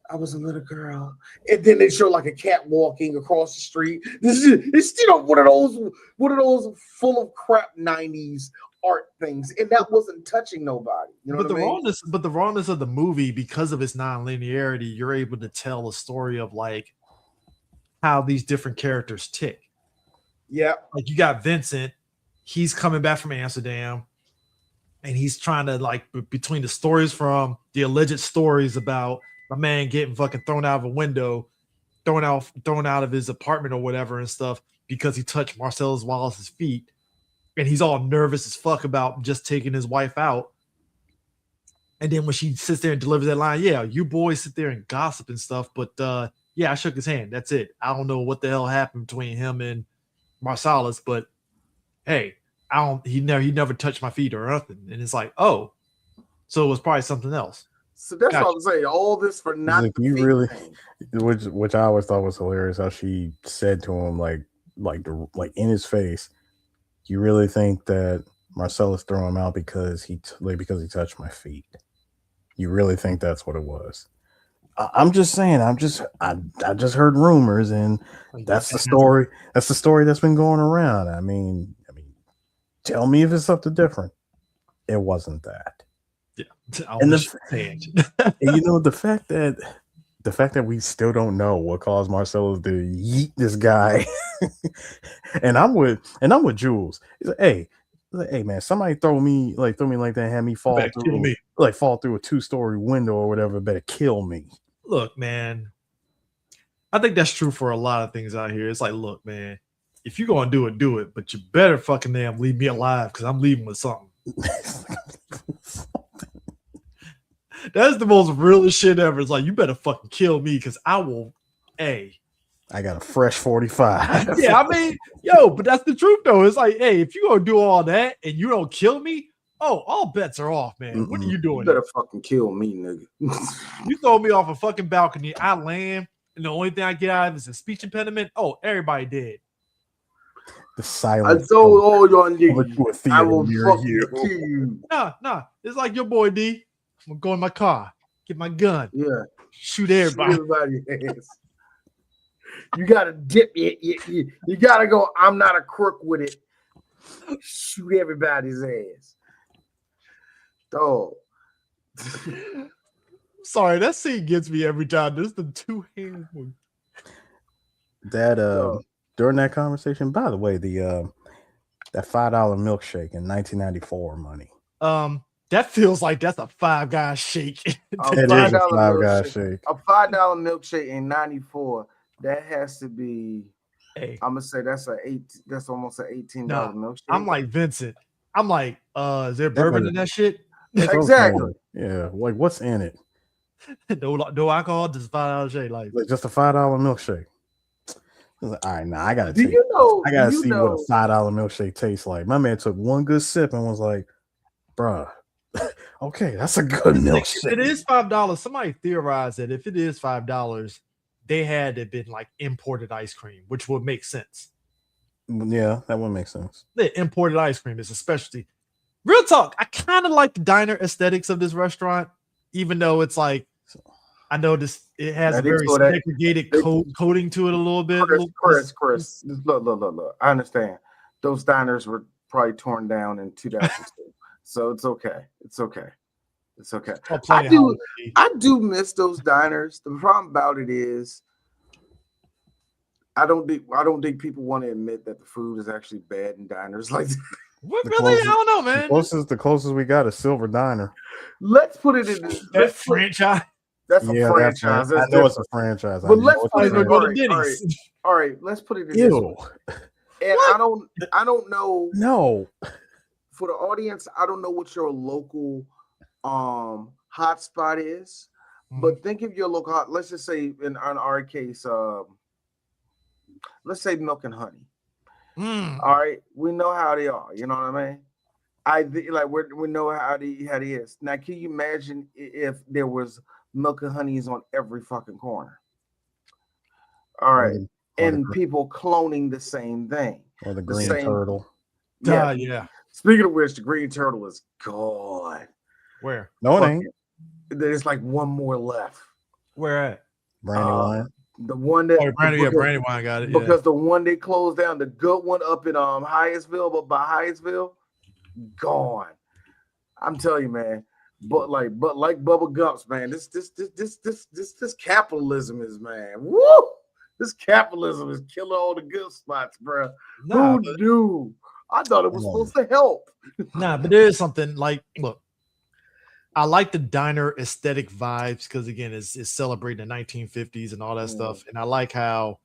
I was a little girl, and then they show like a cat walking across the street. It's one of those full of crap '90s art things, and that wasn't touching nobody. You know but what I mean? the rawness of the movie, because of its non-linearity, you're able to tell a story of like how these different characters tick. Yeah, like you got Vincent, he's coming back from Amsterdam, and he's trying to like between the stories from the alleged stories about my man getting fucking thrown out of a window, thrown out of his apartment or whatever and stuff because he touched Marcellus Wallace's feet, and he's all nervous as fuck about just taking his wife out. And then when she sits there and delivers that line, yeah, you boys sit there and gossip and stuff, but yeah, I shook his hand. That's it. I don't know what the hell happened between him and Marcellus, but hey, he never touched my feet or nothing. And it's like, oh, so it was probably something else. So that's what I'm saying. All this for not like, you really, which I always thought was hilarious. How she said to him, like in his face, "You really think that Marcellus threw him out because he touched my feet? You really think that's what it was?" I'm just saying. I just heard rumors, and that's the story. That's the story that's been going around. I mean, tell me if it's something different. It wasn't that. Yeah, and the fact that we still don't know what caused Marcellus to yeet this guy, and I'm with Jules. He's like, hey man, somebody throw me like that, and have me fall through a 2-story window or whatever. Better kill me. Look, man, I think that's true for a lot of things out here. It's like, look, man, if you're gonna do it, but you better fucking damn leave me alive, because I'm leaving with something. That's the most realest shit ever. It's like, you better fucking kill me, because I will. I got a fresh 45. Yeah, I mean, but that's the truth though. It's like, hey, if you gonna do all that and you don't kill me, all bets are off, man. What are you doing? You better fucking kill me, nigga. You throw me off a fucking balcony, I land, and the only thing I get out of it is a speech impediment. Oh, everybody dead. The silence. I told all y'all niggas, I will fucking kill you. Nah. It's like your boy D. I'm gonna go in my car, get my gun. Yeah. Shoot everybody. You gotta dip it. You gotta go, I'm not a crook with it. Shoot everybody's ass. Dog. Sorry, that scene gets me every time. There's the two hands. That during that conversation, by the way, the that $5 milkshake in 1994 money. That feels like that's a Five Guys shake. It is a Five Guys shake. A $5 milkshake in 94. That has to be. Hey, I'm gonna say that's almost an $18 milkshake. I'm like Vincent. I'm like, is there bourbon in that shit? Exactly. Okay. Yeah, like what's in it? No alcohol, just $5 shake, like just a $5 milkshake. Like, all right, now I gotta see what a $5 milkshake tastes like. My man took one good sip and was like, bruh, okay, that's a good milkshake. It is $5. Somebody theorized that if it is $5, they had to have been like imported ice cream, which would make sense. Yeah, that would make sense. The imported ice cream is a specialty. Real talk, I kind of like the diner aesthetics of this restaurant, even though it's like, I know it has a very segregated coating to it a little bit. Chris, look. I understand. Those diners were probably torn down in 2002. So it's okay. I do miss those diners. The problem about it is I don't think people want to admit that the food is actually bad in diners like that. What really? I don't know, man. The closest we got is Silver Diner. Let's put it in that franchise. That's a franchise. I know it's a franchise. But let's put it in. All right. Let's put it in. Ew. And I don't know. No. For the audience, I don't know what your local hotspot is, but think of your local let's just say in our case, let's say Milk and Honey. Mm. All right, we know how they are. You know what I mean? We know how he is. Now, can you imagine if there was Milk and Honeys on every fucking corner? All right, and people cloning the same thing. Or the green turtle. Yeah. Yeah. Speaking of which, the green turtle is gone. Where? No, it ain't. There's like one more left. Where at? Brandywine. The one that Brandywine got it. Because the one they closed down, the good one up in Hyattsville, but by Hyattsville, gone. I'm telling you, man. But like Bubba Gumps, man. This capitalism is, man. Woo! This capitalism is killing all the good spots, bro. Who knew? I thought it was supposed to help. Nah, but there is something like, look, I like the diner aesthetic vibes because, again, it's celebrating the 1950s and all that stuff. And I like how,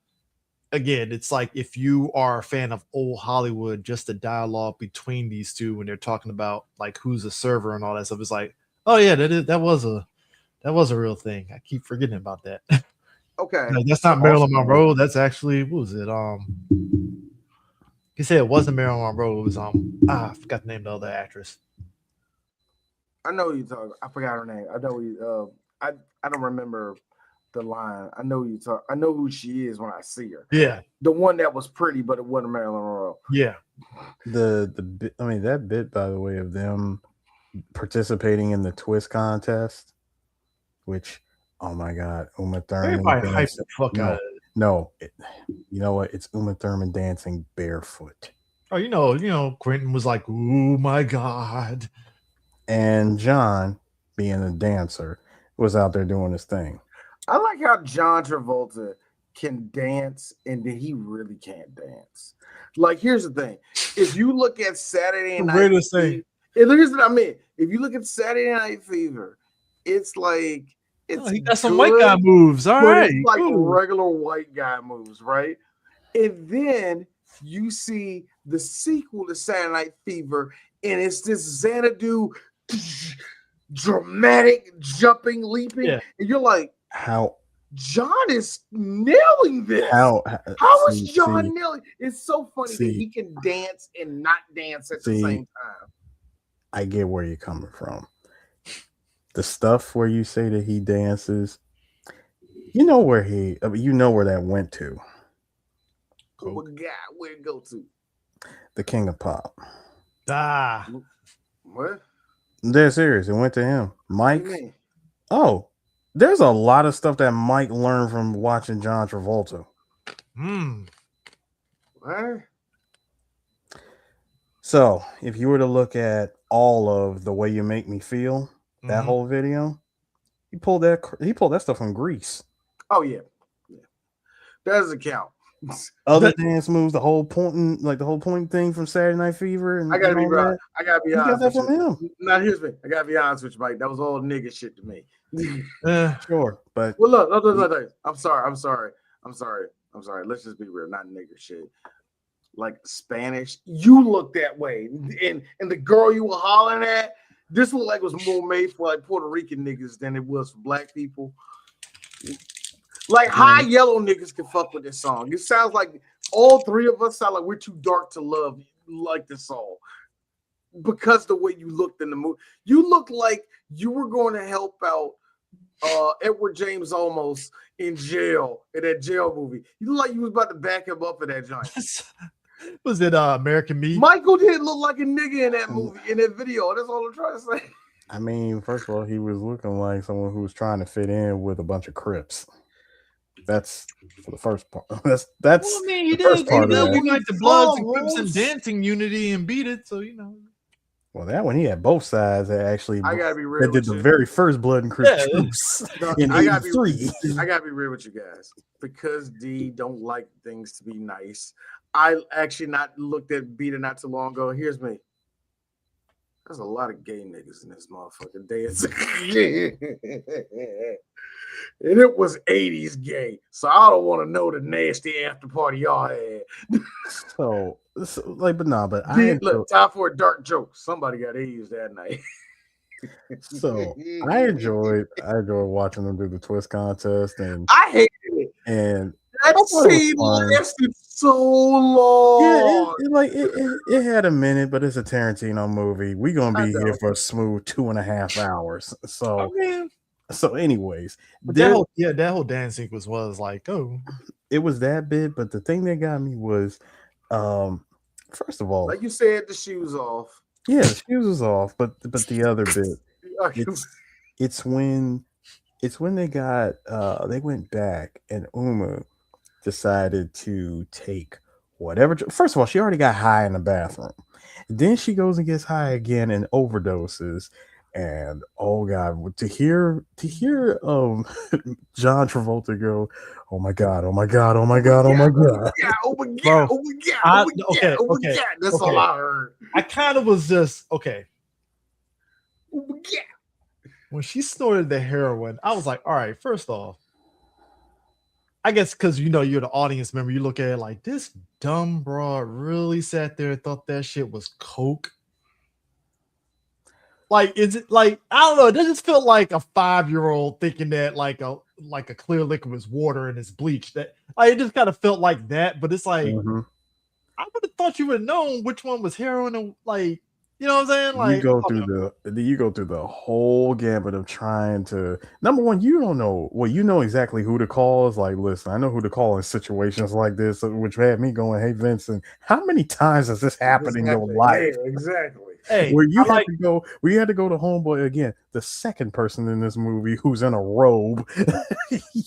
again, it's like if you are a fan of old Hollywood, just the dialogue between these two when they're talking about like who's a server and all that stuff, it's like, oh yeah, that was a real thing. I keep forgetting about that. Okay, no, that's not Marilyn Monroe. That's actually, what was it? He said it wasn't Marilyn Monroe. It was I forgot the name of the other actress. I know you talking. I forgot her name. I know you. I don't remember the line. I know you talk. I know who she is when I see her. Yeah, the one that was pretty, but it wasn't Marilyn Monroe. Yeah, that bit, by the way, of them participating in the twist contest, which, oh my God, Uma Thurman. Everybody hyped the fuck out of it. No, you know what? It's Uma Thurman dancing barefoot. Oh, you know, Quentin was like, "Oh my God." And John, being a dancer, was out there doing his thing. I like how John Travolta can dance, and then he really can't dance. Like, here's the thing: if you look at Saturday Night Fever, here's what I mean. If you look at Saturday Night Fever, it's like he got some white guy moves. All right, it's like regular white guy moves, right? And then you see the sequel to Saturday Night Fever, and it's this Xanadu dramatic jumping, leaping, and you're like, how John is nailing this. How is John nailing? It's so funny that he can dance and not dance at the same time. I get where you're coming from. The stuff where you say that he dances, you know where that went to. Where'd it go to? The King of Pop. What? They're serious. It went to him. Mike. Oh, there's a lot of stuff that Mike learned from watching John Travolta. What? So, if you were to look at all of The Way You Make Me Feel, that whole video, he pulled that stuff from Grease. Oh yeah. That doesn't count. Other dance moves, the whole pointing thing from Saturday Night Fever. And I gotta be right. I gotta be honest. Got that from him. Now here's me. I gotta be honest with you, Mike. That was all nigga shit to me. Sure, but well, look. I'm sorry. Let's just be real. Not nigga shit. Like Spanish, you look that way, and the girl you were hollering at, this looked like it was more made for like Puerto Rican niggas than it was for black people. Like high yellow niggas can fuck with this song. It sounds like all three of us sound like we're too dark to love like this song. Because the way you looked in the movie, you looked like you were going to help out Edward James Olmos in jail in that jail movie. You look like you was about to back him up in that joint. Was it American Me? Michael didn't look like a nigga in that movie, in that video. That's all I'm trying to say. I mean, first of all, he was looking like someone who was trying to fit in with a bunch of Crips. That's for the first part. That's well, I mean, he did like the Bloods and Crips and dancing unity and beat it, so you know. Well, that one he had both sides that actually. I gotta be real. That did the very first Blood and Crips troops in '83. I gotta be real with you guys because D don't like things to be nice. I actually not looked at Beat It not too long ago. Here's me. There's a lot of gay niggas in this motherfucking dance. And it was 80s gay. So I don't want to know the nasty after party y'all had. So time for a dark joke. Somebody got AIDS that night. So I enjoyed watching them do the twist contest, and I hated it. And That scene lasted so long. It had a minute, but it's a Tarantino movie. We're gonna be here for a smooth 2.5 hours. So, anyways, that whole dance sequence was like, oh, it was that bit. But the thing that got me was, first of all, like you said, the shoes off. Yeah, the shoes was off, but the other bit, it's when they went back and Uma decided to take whatever. First of all, she already got high in the bathroom. Then she goes and gets high again and overdoses. And oh god, to hear John Travolta go, oh my god, oh my god, oh my god, oh my god, yeah, oh my god, oh my god, oh my god. That's all I heard. I kind of was just okay. Oh my god. When she snorted the heroin, I was like, all right, first off, I guess because you're the audience member, you look at it like this dumb broad really sat there and thought that shit was coke. Like, is it like, I don't know, it just felt like a 5-year-old thinking that like a clear liquid was water and it's bleach. That like it just kind of felt like that, but it's like I would have thought you would have known which one was heroin and like, you know what I'm saying? Like you go through the whole gambit of trying to, number one, you don't know. Well, you know exactly who to call. It's like, listen, I know who to call in situations like this, which had me going, hey Vincent, how many times has this happened in your life? Yeah, exactly. Hey, where you had to go to homeboy again, the second person in this movie who's in a robe.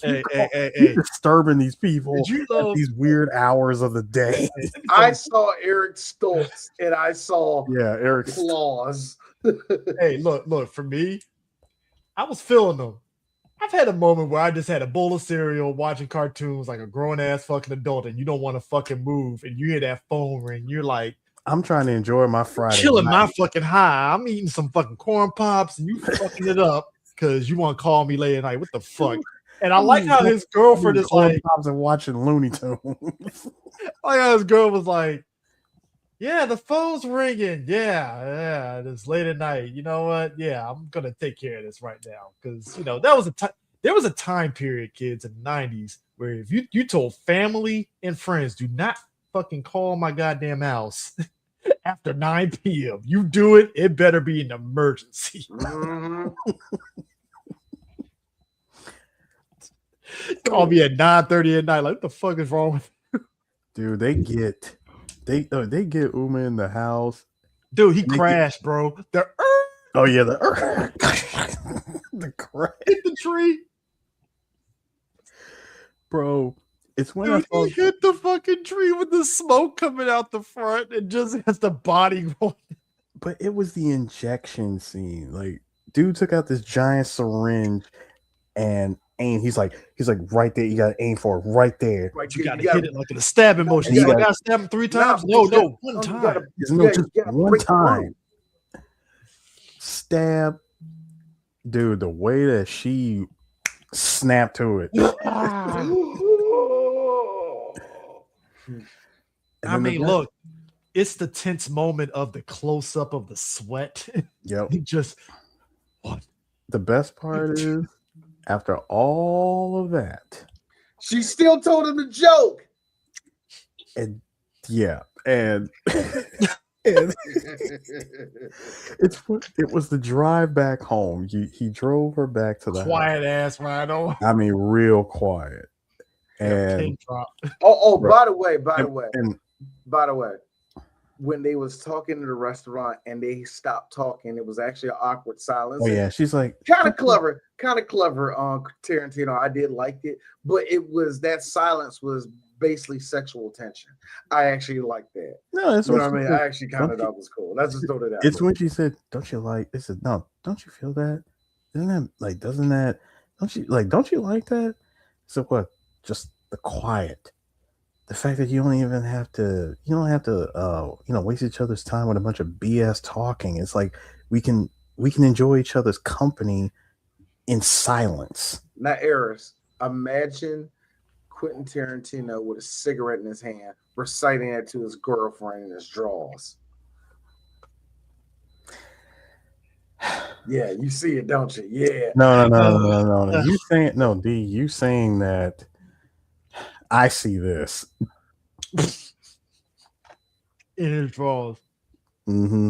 You're disturbing these people at these weird hours of the day. I saw Eric Stoltz and I saw Eric Claus. Hey, look, for me, I was feeling them. I've had a moment where I just had a bowl of cereal watching cartoons like a grown ass fucking adult, and you don't want to fucking move, and you hear that phone ring, you're like, I'm trying to enjoy my Friday. Killing my fucking high. I'm eating some fucking corn pops and you fucking it up because you want to call me late at night. What the fuck? And I like how his girlfriend is like pops and watching Looney Tunes. I like how his girl was like, yeah, the phone's ringing. Yeah, it's late at night. You know what? Yeah, I'm gonna take care of this right now because there was a time period, kids, in the 90s where if you told family and friends, do not fucking call my goddamn house after 9 p.m. You do it, it better be an emergency. Call me at 9:30 at night. Like, what the fuck is wrong with you? Dude, they get Uma in the house. Dude, he crashed, bro. The crash hit the tree. Bro, it's when he hit the fucking tree with the smoke coming out the front and just has the body going. But it was the injection scene. Like, dude took out this giant syringe and aim. He's like right there. You gotta aim for it right there. Right, you gotta hit it like in a stabbing motion. You gotta stab him 3 times. No, one time. Just one time. Stab. Dude, the way that she snapped to it. I mean, look, it's the tense moment of the close up of the sweat. Yep. What? The best part is, after all of that, she still told him the joke. And it was the drive back home. He drove her back to the quiet house. Ass ride on. I mean, real quiet. And by the way, when they was talking in the restaurant and they stopped talking, it was actually an awkward silence. Oh yeah, she's like kind of clever, Tarantino. I did like it, but it was that silence was basically sexual tension. I actually liked that. No, that's what I mean. I actually kind of thought it was cool. Let's just throw it out. It's when she said, "Don't you like?" This is no. Don't you feel that? Don't you like that? So what? Just the quiet, the fact that you don't have to waste each other's time with a bunch of BS talking. It's like we can enjoy each other's company in silence. Now, Eris, imagine Quentin Tarantino with a cigarette in his hand, reciting it to his girlfriend in his drawers. Yeah, you see it, don't you? Yeah. No. You saying that? I see this. In his drawers. Mm-hmm.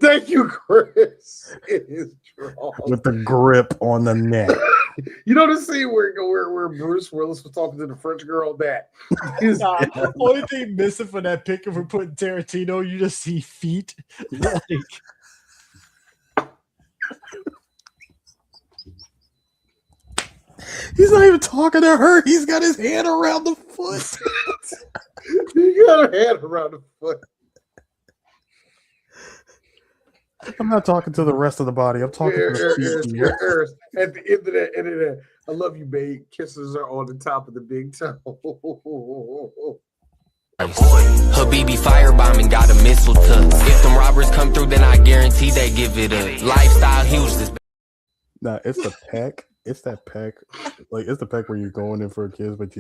Thank you, Chris. It is drawn. With the grip on the neck. You know the scene where Bruce Willis was talking to the French girl? That is only thing missing from that picture for putting Tarantino, you just see feet. Like, he's not even talking to her. He's got his hand around the foot. You got her hand around the foot. I'm not talking to the rest of the body. I'm talking to the feet here. At the end of that, I love you, babe. Kisses are on the top of the big toe. Habibi firebombing got a missile tuck. If them robbers come through, then I guarantee they give it a lifestyle huge. This Nah, it's the peck. It's that peck. Like it's the peck where you're going in for a kiss, but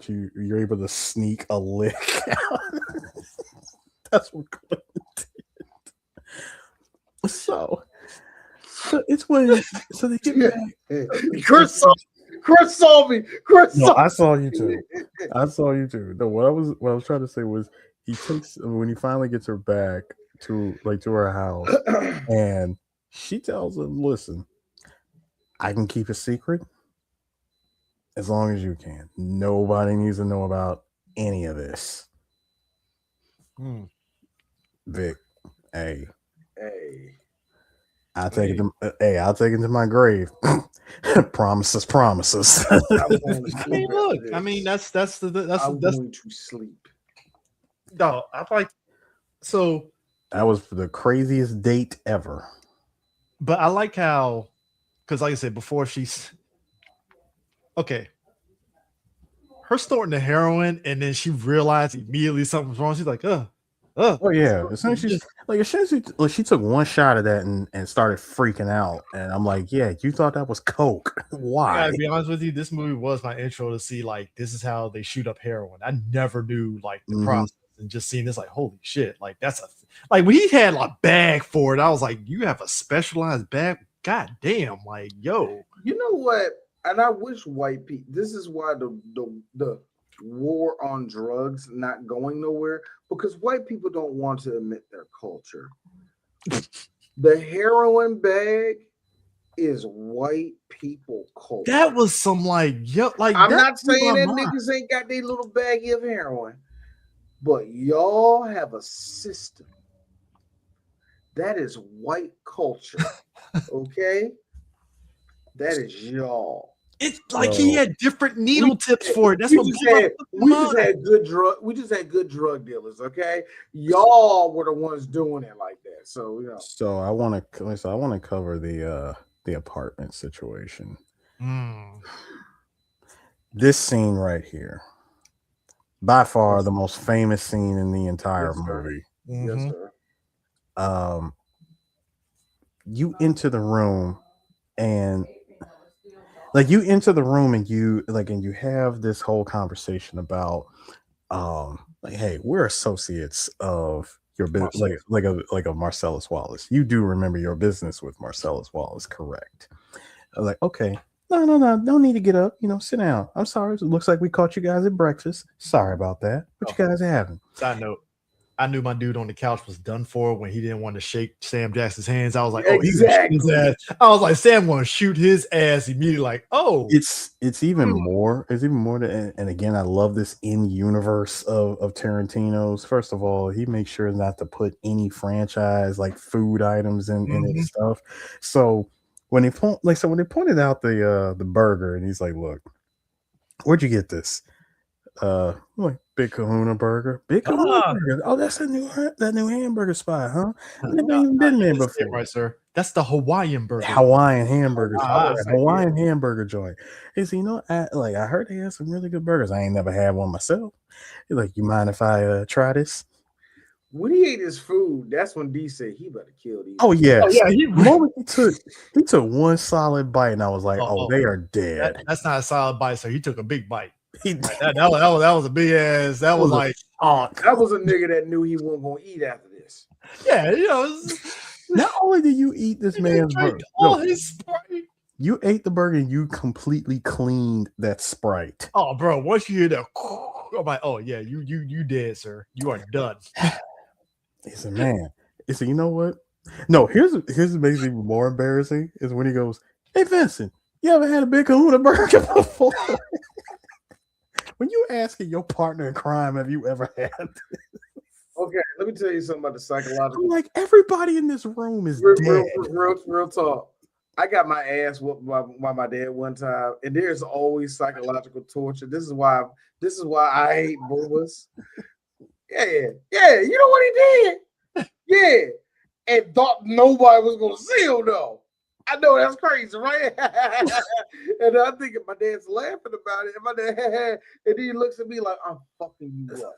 you're able to sneak a lick out. That's what Clint did. So it's when they get back. Chris saw me. I saw you too. No, what I was trying to say was he takes when he finally gets her back to her house, and she tells him, "Listen, I can keep a secret as long as you can. Nobody needs to know about any of this." Vic, hey. I'll take it to my grave. Promises. I mean, look. I mean, that's I'm going to sleep. No, I like so. That was the craziest date ever. But I like how, because like I said before, she's okay. Her snorting the heroin, and then she realized immediately something's wrong. She's like, Oh yeah, as soon as she took one shot of that and started freaking out, and I'm like, yeah, you thought that was coke? Why? To be honest with you, this movie was my intro to see like this is how they shoot up heroin. I never knew like the process, and just seeing this like holy shit, like that's like when he had a bag for it, I was like, you have a specialized bag? God damn, like yo, you know what? And I wish white people. This is why the war on drugs not going nowhere, because white people don't want to admit their culture. The heroin bag is white people culture. That was some like I'm not saying that niggas ain't got their little baggie of heroin, but y'all have a system that is white culture. Okay, that is y'all. It's like he had different needle tips for it. That's we what just had good drug. We just had good drug dealers. Okay, y'all were the ones doing it like that. So you know. So I want to cover the apartment situation. This scene right here, by far the most famous scene in the entire movie. Yes, sir. You enter the room and. Like you enter the room and you have this whole conversation about hey, we're associates of your business, like a Marcellus Wallace. You do remember your business with Marcellus Wallace, correct? I was like, okay, no need to get up, sit down. I'm sorry, it looks like we caught you guys at breakfast. Sorry about that. What you guys having? Side note, I knew my dude on the couch was done for when he didn't want to shake Sam Jackson's hands. I was like, exactly. He's ass. I was like, Sam going to shoot his ass immediately. Like, oh, it's even more. It's even more. And again, I love this in universe of Tarantino's. First of all, he makes sure not to put any franchise like food items in his stuff. So when they pointed out the burger, and he's like, look, where'd you get this? Like Big Kahuna Burger. Big Kahuna Burger. Oh, that's that new hamburger spot, huh? I've never even been there before. Right, sir. That's the Hawaiian burger. Hawaiian hamburgers. Hawaiian hamburger joint. He said, I heard they have some really good burgers. I ain't never had one myself. He's like, you mind if I try this? When he ate his food, that's when D said he better kill these. Oh yeah. He took one solid bite, and I was like, they are dead. That's not a solid bite, sir. He took a big bite. That was a big ass. That was like, that was a nigga that knew he wasn't gonna eat after this. Yeah, not only did you eat this man's burger, his Sprite. You ate the burger and you completely cleaned that Sprite. Oh, bro, once you hear that, I'm like, oh yeah, you dead, sir. You are done. He said, man. He said, you know what? No, here's what makes it even more embarrassing is when he goes, hey Vincent, you ever had a big kahuna burger before? When you asking your partner in crime, have you ever had this? Okay, let me tell you something about the psychological. I'm like, everybody in this room is dead. Real talk. I got my ass whooped by my dad one time, and there's always psychological torture. This is why I hate boomers. Yeah, you know what he did? Yeah, and thought nobody was gonna see him though. I know that's crazy, right? And I think my dad's laughing about it, and my dad, and he looks at me like, I'm fucking you up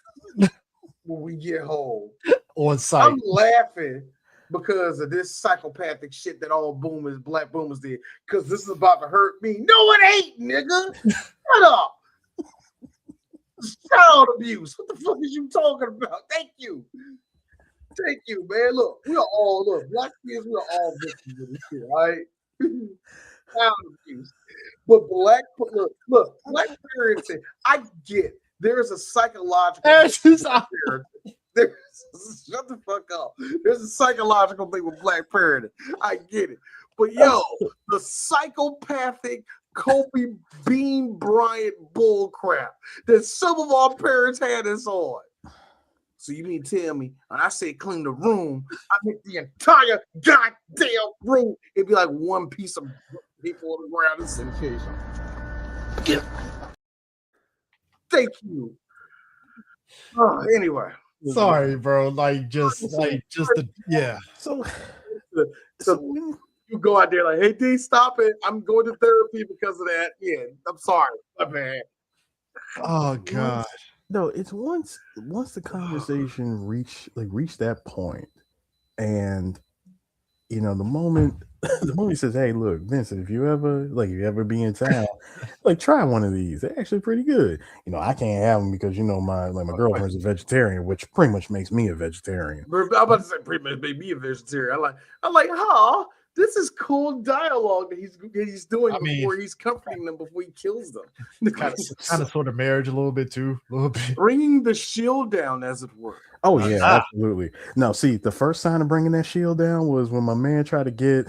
when we get home. On site. I'm laughing because of this psychopathic shit that all black boomers did, because this is about to hurt me. No, it ain't, nigga. Shut up. Child abuse. What the fuck is you talking about? Thank you, man. Look, black kids, we are all victims of this shit, right? Child abuse. But black parenting, I get there's a psychological shut the fuck up. There's a psychological thing with black parenting. I get it. But yo, the psychopathic Kobe Bean Bryant bullcrap that some of our parents had us on. So you mean tell me when I say clean the room, I make the entire goddamn room, it'd be like one piece of people on the ground in syndication. Thank you. Anyway. Sorry, bro. Yeah. So you go out there like, hey D, stop it. I'm going to therapy because of that. Yeah, I'm sorry. My bad. Oh God. No, it's once the conversation reached that point, and the moment he says, hey, look, Vincent, if you ever be in town, try one of these. They're actually pretty good. I can't have them because my girlfriend's a vegetarian, which pretty much makes me a vegetarian. I'm about to say pretty much make me a vegetarian. I'm like, this is cool dialogue that he's doing before he's comforting them before he kills them. kind of sort of marriage a little bit too, a little bit. Bringing the shield down, as it were. Oh yeah, absolutely. No, see, the first sign of bringing that shield down was when my man tried to get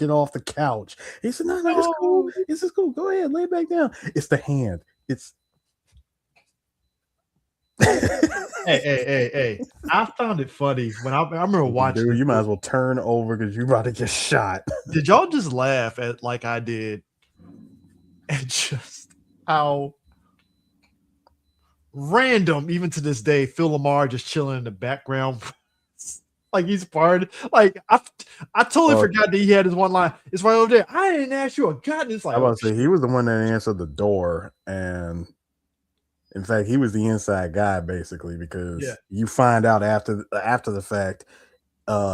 off the couch. He said, "No, it's cool. This is cool. Go ahead, lay back down." It's the hand. It's. Hey! I found it funny when I remember watching. Dude, you might as well turn over because you're about to get shot. Did y'all just laugh at like I did, and just how random, even to this day, Phil Lamar just chilling in the background, like he's part. Like I totally forgot that he had his one line. It's right over there. I didn't ask you a god. It's like I was about to say he was the one that answered the door, and in fact, he was the inside guy basically because you find out after the fact,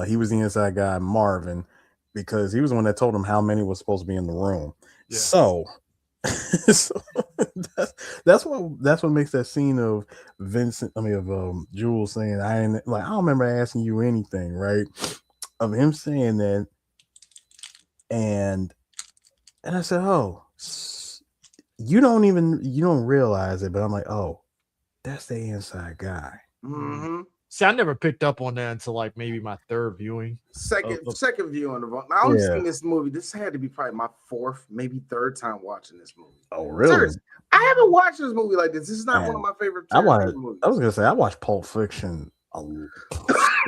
he was the inside guy, Marvin, because he was the one that told him how many was supposed to be in the room. Yeah. So that's what makes that scene of Jules saying I don't remember asking you anything, right? Of him saying that, and I said, oh, you don't realize it, but I'm like, oh, that's the inside guy. Mm-hmm. See, I never picked up on that until like maybe my third viewing. Second view on the phone. I only seen this movie. This had to be probably my fourth, maybe third time watching this movie. Oh, really? Seriously, I haven't watched this movie like this. This is not one of my favorite movies. I was gonna say I watched Pulp Fiction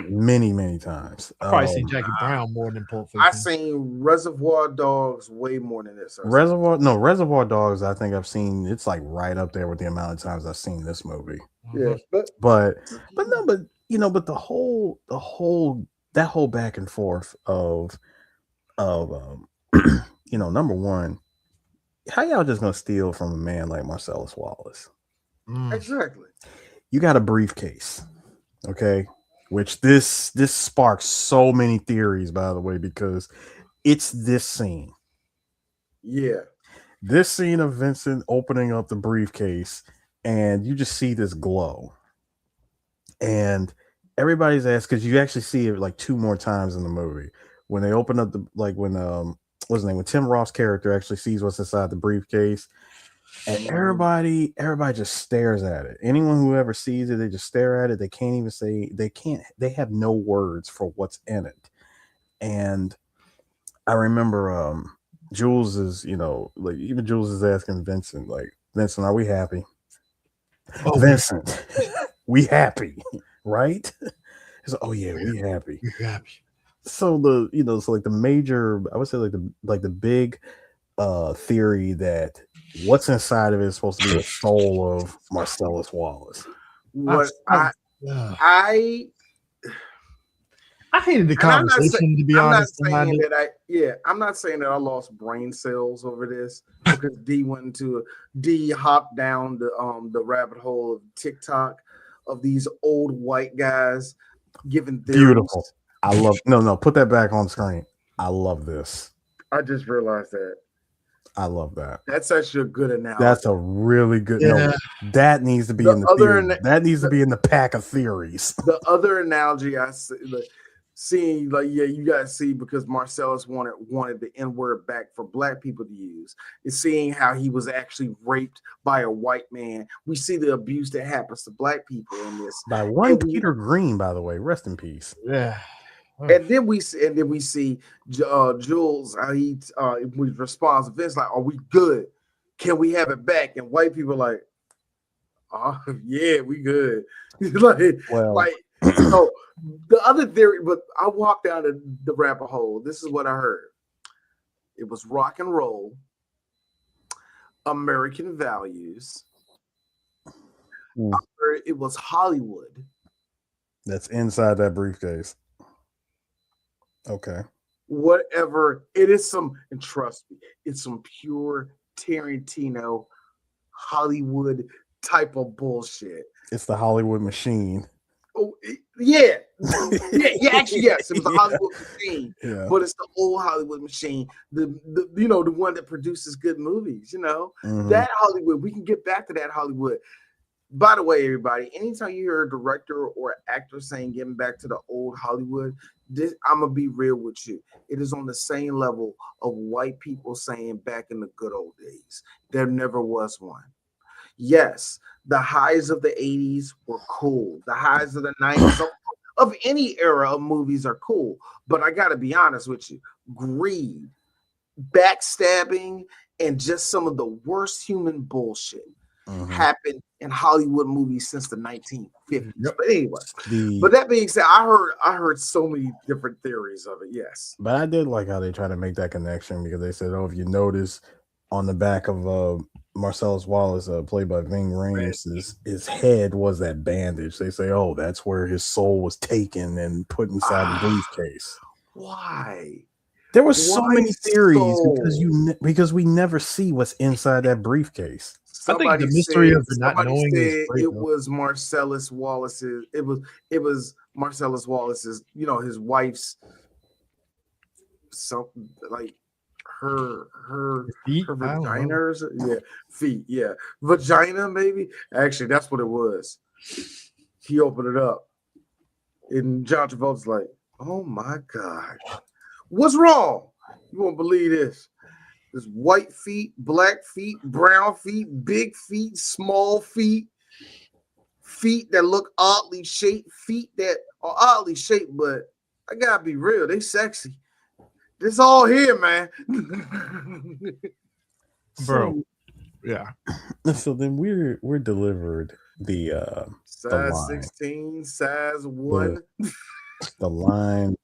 many times. I've probably seen Jackie Brown more than Pulp Fiction. I've seen Reservoir Dogs way more than this. Reservoir Dogs. I think I've seen. It's like right up there with the amount of times I've seen this movie. Yeah, but the whole back and forth of number one, how y'all just gonna steal from a man like Marcellus Wallace? Exactly. You got a briefcase, okay? Which this sparks so many theories, by the way, because it's this scene. Yeah. This scene of Vincent opening up the briefcase, and you just see this glow. And everybody's asked, because you actually see it like two more times in the movie. When they open up when Tim Roth's character actually sees what's inside the briefcase, And everybody just stares at it. Anyone who ever sees it, they just stare at it. They can't even say, they have no words for what's in it. And I remember Jules is, like even Jules is asking Vincent, like, Vincent, are we happy? Oh, Vincent, we happy, right? He's like, oh yeah, we happy. We're happy. So so like the major, I would say like the big theory that what's inside of it is supposed to be the soul of Marcellus Wallace. What I hated the conversation, to be honest. I'm not saying that I lost brain cells over this because D hopped down the rabbit hole of TikTok of these old white guys giving theories. Beautiful. I love no, put that back on screen. I love this. I just realized that. I love that. That's actually a good analogy. That's a really good. Yeah. No, that needs to be in the theory. That needs to be in the pack of theories. The other analogy I see, seeing, like, yeah, you guys see, because Marcellus wanted the N-word back for black people to use, is seeing how he was actually raped by a white man. We see the abuse that happens to black people in this. By one Peter Green, by the way. Rest in peace. Yeah. And then we see Jules, how he responds to Vince like, "Are we good? Can we have it back?" And white people are like, "Oh yeah, we good." So the other theory, but I walked down the rabbit hole. This is what I heard. It was rock and roll, American values. I heard it was Hollywood. That's inside that briefcase. Okay. Whatever it is, and trust me, it's some pure Tarantino Hollywood type of bullshit. It's the Hollywood machine. Oh yeah. Actually, yes, it was the Hollywood machine. Yeah. But it's the old Hollywood machine, the one that produces good movies. That Hollywood. We can get back to that Hollywood. By the way, everybody, anytime you hear a director or actor saying getting back to the old Hollywood, I'm going to be real with you. It is on the same level of white people saying back in the good old days. There never was one. Yes, the highs of the 80s were cool. The highs of the 90s of any era of movies are cool. But I got to be honest with you. Greed, backstabbing, and just some of the worst human bullshit happened in Hollywood movies since the 1950s. Yep. But anyway, but that being said, I heard so many different theories of it. Yes, but I did like how they try to make that connection, because they said, "Oh, if you notice on the back of Marcellus Wallace, played by Ving Rhames, his head was that bandage." They say, "Oh, that's where his soul was taken and put inside the briefcase." Why? There were so many theories because we never see what's inside that briefcase. Somebody I think the mystery of not knowing was Marcellus Wallace's. It was Marcellus Wallace's. His wife's. Something like her feet? Vagina. Feet. Yeah, vagina. Maybe actually that's what it was. He opened it up, and John Travolta's like, "Oh my God, what's wrong? You won't believe this." There's white feet, black feet, brown feet, big feet, small feet, feet that look oddly shaped, feet that are oddly shaped, but I gotta be real, they sexy. This all here, man. Bro. Yeah. So then we're delivered the size 16, size 1. The line.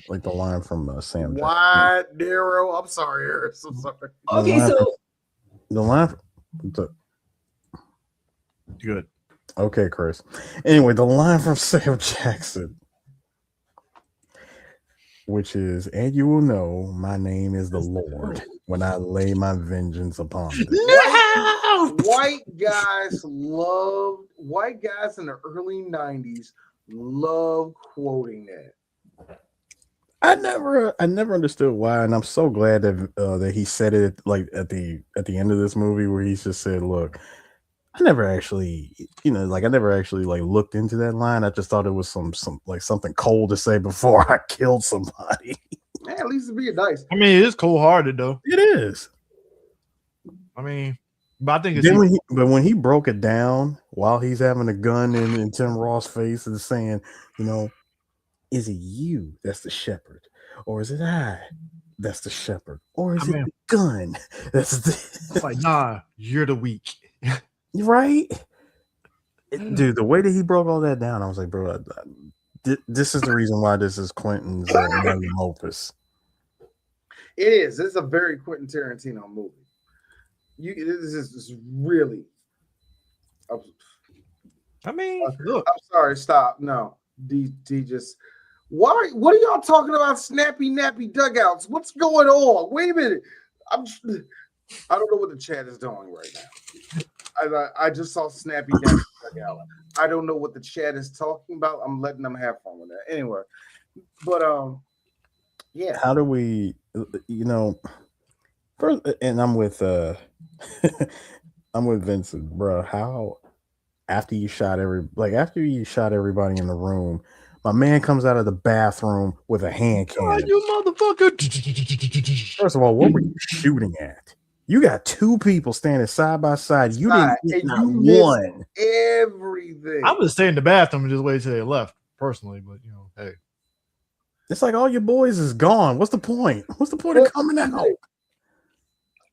Like the line from Sam. Wide, narrow. I'm sorry, Eric. So sorry. Okay, the line. Good. Okay, Chris. Anyway, the line from Sam Jackson, which is, "And you will know my name is the Lord when I lay my vengeance upon them." No! White guys in the early 90s love quoting that. I never understood why, and I'm so glad that he said it like at the end of this movie, where he just said, "Look, I never actually looked into that line. I just thought it was some like something cold to say before I killed somebody." Man, at least it's being nice. I mean, it is cold-hearted though. It is. I mean, But I think it's Then when he broke it down while he's having a gun in Tim Roth's face and saying, you know, is it you that's the shepherd, or is it I that's the shepherd, or is it the gun that's it's like, nah, you're the weak. right? Dude, the way that he broke all that down, I was like, bro, this is the reason why this is Quentin's magnum opus. It is. It's a very Quentin Tarantino movie. This is really. I mean, look. I'm sorry. Stop. No, D just. Why? What are y'all talking about? Snappy nappy dugouts. What's going on? Wait a minute. I don't know what the chat is doing right now. I just saw snappy nappy dugout. I don't know what the chat is talking about. I'm letting them have fun with that. Anyway, but yeah. How do we? You know, first, and I'm with I'm with Vincent, bro. How after you shot everybody in the room, my man comes out of the bathroom with a hand cannon. You motherfucker! First of all, what were you shooting at? You got two people standing side by side. You didn't hit not one. Everything. I would stay in the bathroom and just wait till they left, personally. But you know, hey, it's like all your boys is gone. What's the point? What's the point of coming out?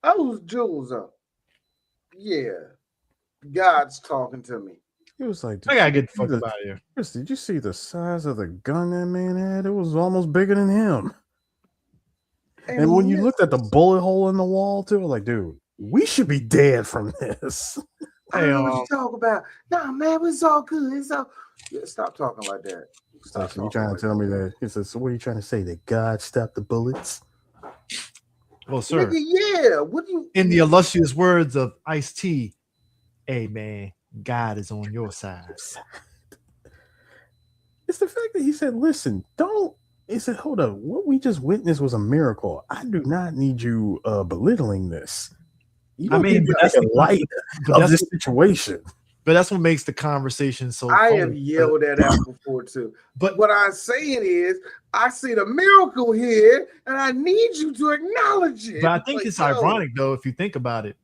I was Jules up. Yeah, God's talking to me. He was like, I gotta get the fuck out of here. Chris, did you see the size of the gun that man had? It was almost bigger than him. And when you looked at the bullet hole in the wall too, like, dude, we should be dead from this. I don't know what you talk about. Nah, man, it's all good. It's all. Yeah, stop talking like that. Stop. So you trying to tell me that? He says, so what are you trying to say? That God stopped the bullets? Well, sir. Nigga, yeah. What do you? In the illustrious words of Ice-T, hey man, God is on your side. It's the fact that he said, listen, don't. He said, hold up, what we just witnessed was a miracle. I do not need you belittling this. You don't need to make a light of this situation. But that's what makes the conversation so I funny. have yelled at that before too. But what I'm saying is, I see the miracle here, and I need you to acknowledge it. But I think it's ironic, though, if you think about it.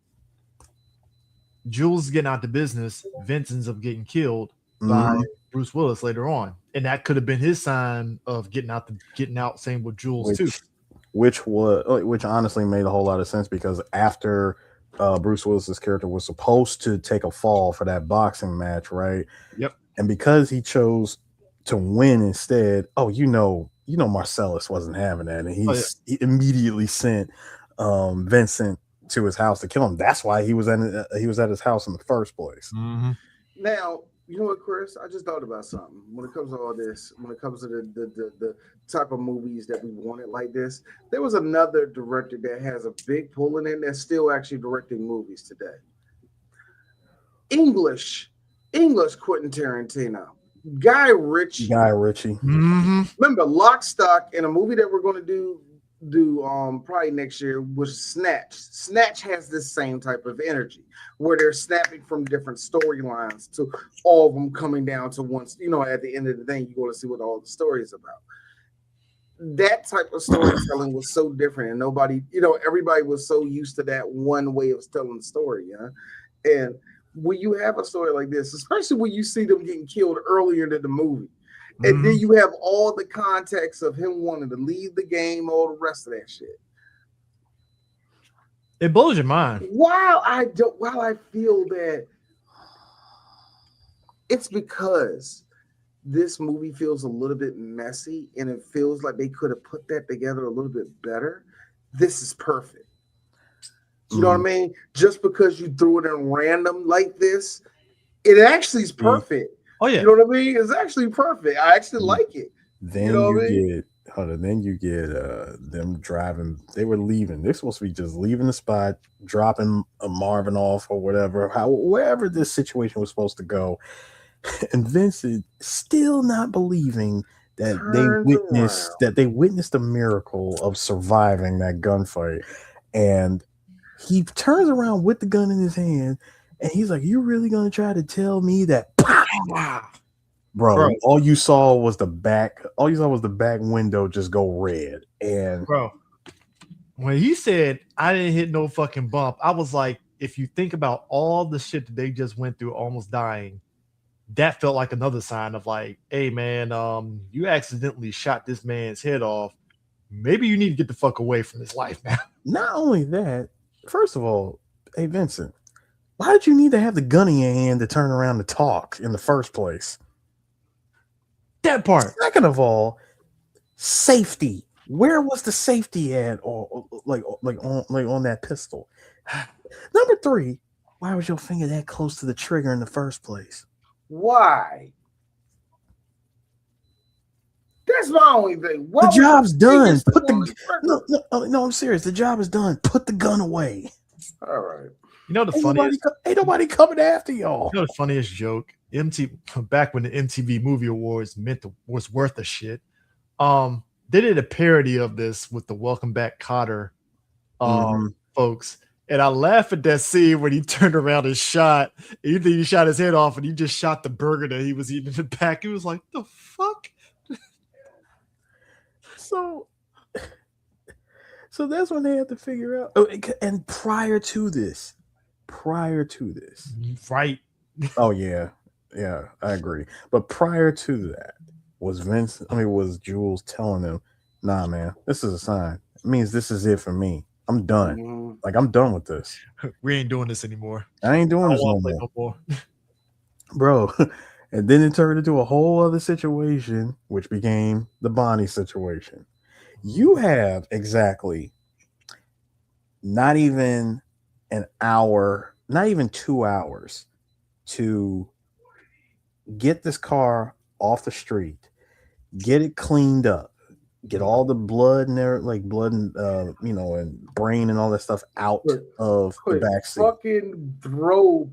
Jules is getting out the business. Vince ends up getting killed by Bruce Willis later on, and that could have been his sign of getting out. Same with Jules too, which honestly made a whole lot of sense because after Bruce Willis's character was supposed to take a fall for that boxing match, right? Yep. And because he chose to win instead, Marcellus wasn't having that, and he immediately sent Vincent to his house to kill him. That's why he was at his house in the first place. Mm-hmm. Now, you know what, Chris? I just thought about something. When it comes to all this, when it comes to the type of movies that we wanted like this, there was another director that has a big pull in it that's still actually directing movies today. English Quentin Tarantino. Guy Ritchie. Mm-hmm. Remember Lock, Stock, and a movie that we're going to do probably next year was Snatch. Snatch has this same type of energy where they're snapping from different storylines to all of them coming down to once, at the end of the day, you want to see what all the story is about. That type of storytelling was so different, and nobody, everybody was so used to that one way of telling the story. And when you have a story like this, especially when you see them getting killed earlier than the movie, and then you have all the context of him wanting to leave the game, all the rest of that shit. It blows your mind. While I feel that it's because this movie feels a little bit messy and it feels like they could have put that together a little bit better. This is perfect. You know what I mean? Just because you threw it in random like this, it actually is perfect. Oh yeah, you know what I mean? It's actually perfect. I actually like it. Then you get them driving. They were leaving. They're supposed to be just leaving the spot, dropping a Marvin off or whatever, wherever this situation was supposed to go. And Vincent still not believing that they witnessed a miracle of surviving that gunfight. And he turns around with the gun in his hand. And he's like, "You really gonna try to tell me that?" Bro, all you saw was the back. All you saw was the back window just go red. And bro, when he said I didn't hit no fucking bump, I was like, if you think about all the shit that they just went through, almost dying, that felt like another sign of like, hey man, you accidentally shot this man's head off. Maybe you need to get the fuck away from his life now. Not only that, first of all, hey Vincent, why did you need to have the gun in your hand to turn around to talk in the first place? That part. Second of all, safety. Where was the safety at, or on that pistol? Number 3, why was your finger that close to the trigger in the first place? Why? That's my only thing. The job's done. No, I'm serious. The job is done. Put the gun away. All right. You know the funniest? Ain't nobody coming after y'all. You know the funniest joke? Back when the MTV Movie Awards was worth a shit. They did a parody of this with the Welcome Back Kotter folks. And I laugh at that scene when he turned around and shot. You think he shot his head off and he just shot the burger that he was eating in the back. He was like, the fuck? So that's when they have to figure out. Oh, and prior to this. Right. Oh, yeah. Yeah, I agree. But prior to that, was Jules telling them, nah, man, this is a sign. It means this is it for me. I'm done. Mm-hmm. Like, I'm done with this. We ain't doing this anymore. I ain't doing this no more. Bro. And then it turned into a whole other situation, which became the Bonnie situation. You have exactly not even an hour, not even 2 hours to get this car off the street, get it cleaned up, get all the blood and there, like blood and and brain and all that stuff out of the backseat. Fucking throw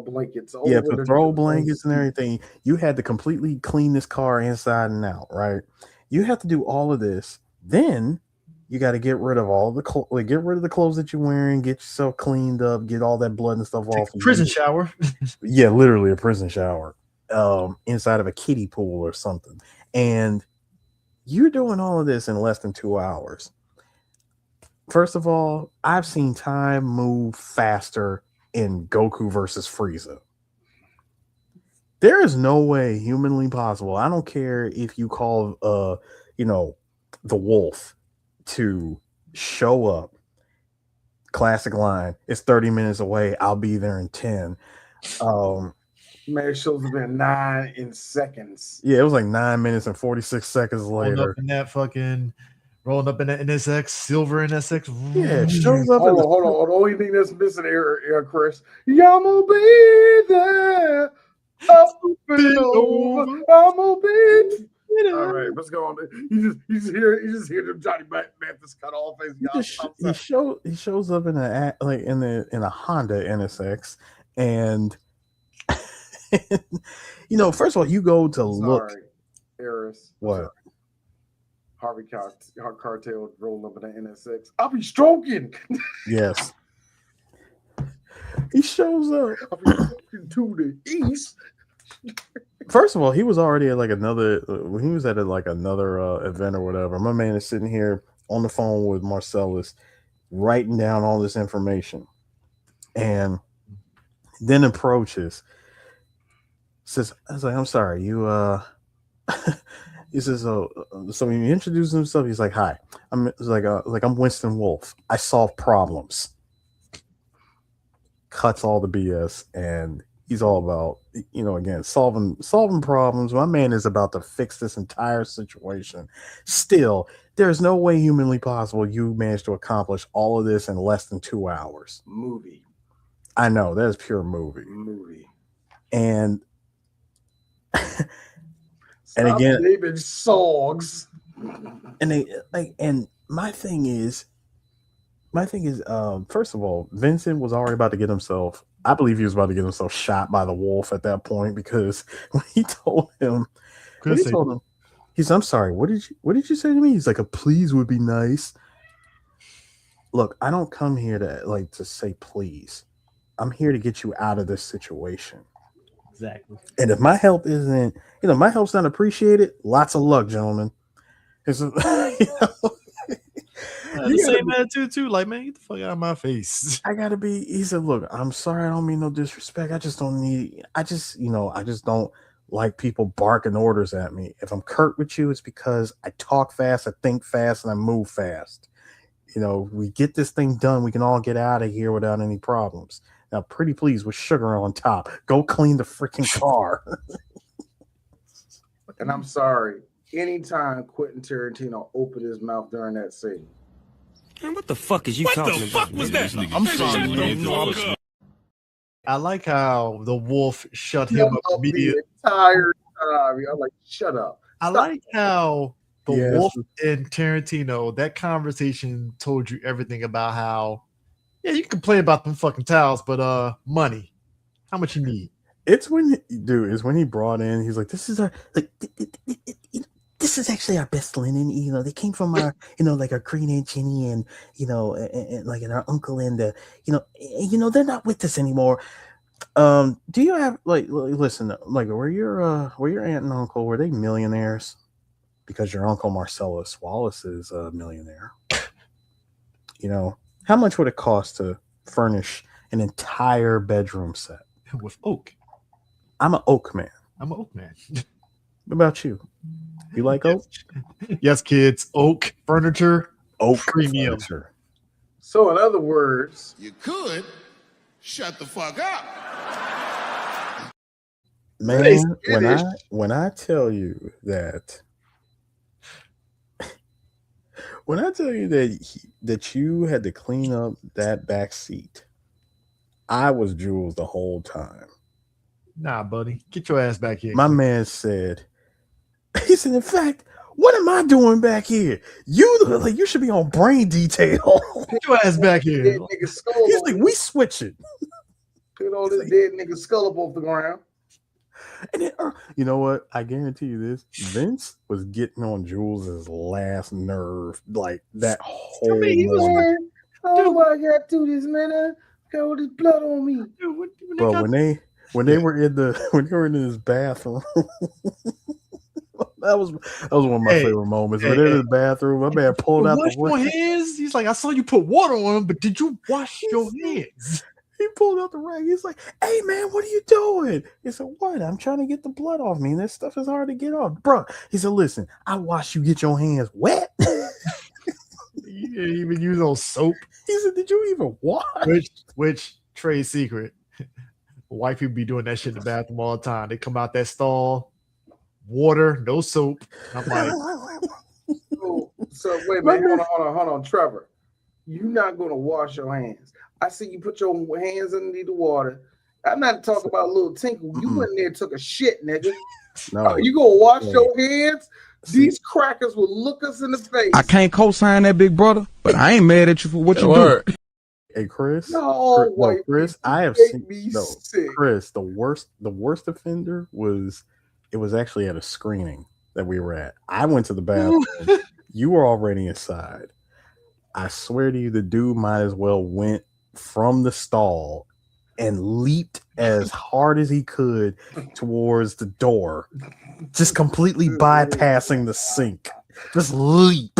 blankets. Yeah, put throw blankets and everything. You had to completely clean this car inside and out, right? You have to do all of this. Then you got to get rid of all the get rid of the clothes that you're wearing, get yourself cleaned up, get all that blood and stuff off. Prison shower. Yeah, literally a prison shower, inside of a kiddie pool or something. And you're doing all of this in less than 2 hours. First of all, I've seen time move faster in Goku versus Frieza. There is no way humanly possible. I don't care if you call the wolf to show up. Classic line. It's 30 minutes away. I'll be there in 10. Man, it shows up in 9 seconds. Yeah, it was like 9 minutes and 46 seconds later. Rolling up in that NSX, silver NSX. Yeah, it shows up. Hold on. The only thing that's missing here, Chris. Y'all be there. Up and over. I'm gonna be. All right, let's go on. You just hear them Johnny Mathis cut off his. He shows up in a Honda NSX, and first of all, you go to look. Harris. What? Harvey Cartel rolling up in an NSX. I'll be stroking. Yes. He shows up. I'll be stroking to the east. First of all, he was already at another event or whatever. My man is sitting here on the phone with Marcellus, writing down all this information, and then approaches. Says, "I was like, I'm sorry, you." He says, so he introduces himself. He's like, "Hi, I'm Winston Wolf. I solve problems." Cuts all the BS, and he's all about, again, solving problems. My man is about to fix this entire situation. Still, there's no way humanly possible you managed to accomplish all of this in less than 2 hours. Movie. I know, that is pure movie. And and again, naming songs. And they and my thing is, first of all, Vincent was already about to get himself. I believe he was about to get himself shot by the wolf at that point, because when he told him, he said, "I'm sorry, what did you say to me?" He's like, "A please would be nice." Look, I don't come here to say please. I'm here to get you out of this situation. Exactly. And if my help isn't, my help's not appreciated, lots of luck, gentlemen. had the same attitude too. Like, man, get the fuck out of my face. I gotta be. He said, "Look, I'm sorry. I don't mean no disrespect. I just don't need. I just don't like people barking orders at me. If I'm curt with you, it's because I talk fast, I think fast, and I move fast. We get this thing done. We can all get out of here without any problems. Now, pretty please, with sugar on top. Go clean the freaking car." And I'm sorry. Anytime Quentin Tarantino opened his mouth during that scene. Man, what the fuck is you talking about? was that? I'm sorry, man. I like how the wolf shut him up immediately. The entire time. I'm like, shut up. I like how the wolf and Tarantino, that conversation told you everything about how, yeah, you can complain about them fucking towels, but money, how much you need? It's when he brought in, he's like, this is this is actually our best linen. They came from our, like our Green Aunt Jenny and, and our uncle and, they're not with us anymore. Do you have listen, were your aunt and uncle, were they millionaires? Because your uncle Marcellus Wallace is a millionaire. How much would it cost to furnish an entire bedroom set with oak? I'm an oak man. What about you? You like oak? Yes, kids. Oak furniture. Oak premium furniture. So, in other words, you could shut the fuck up. Man, when I tell you that that you had to clean up that back seat, I was Jules the whole time. Nah, buddy, get your ass back here. My man said, he said, in fact, what am I doing back here? You should be on brain detail. Get your ass back here. He's like, we switching. Put all this dead nigga skull up off the ground. And then, you know what? I guarantee you this. Vince was getting on Jules's last nerve, like that whole morning. Oh, I got to this, man. I got all this blood on me. Bro, when they were in this bathroom, that was one of my favorite moments. When they're in the bathroom, my man pulled out the wash your hands. He's like, I saw you put water on them, but did you wash your hands? He pulled out the rag. He's like, "Hey man, what are you doing?" He said, "What? I'm trying to get the blood off me. That stuff is hard to get off, bro." He said, "Listen, I watched you get your hands wet." You didn't even use no soap. He said, "Did you even wash?" Which trade secret? White people be doing that shit in the bathroom all the time. They come out that stall, water, no soap. I'm like, so wait a minute, hold on, Trevor. You're not gonna wash your hands. I see you put your hands underneath the water. I'm not talking about a little tinkle. You went in there and took a shit, nigga. No, you gonna wash your hands? These crackers will look us in the face. I can't co-sign that, big brother, but I ain't mad at you for what you do. Hey, Chris. Chris, I have seen Chris. The worst offender was actually at a screening that we were at. I went to the bathroom. You were already inside. I swear to you, the dude might as well went from the stall and leaped as hard as he could towards the door, just completely bypassing the sink. Just leap.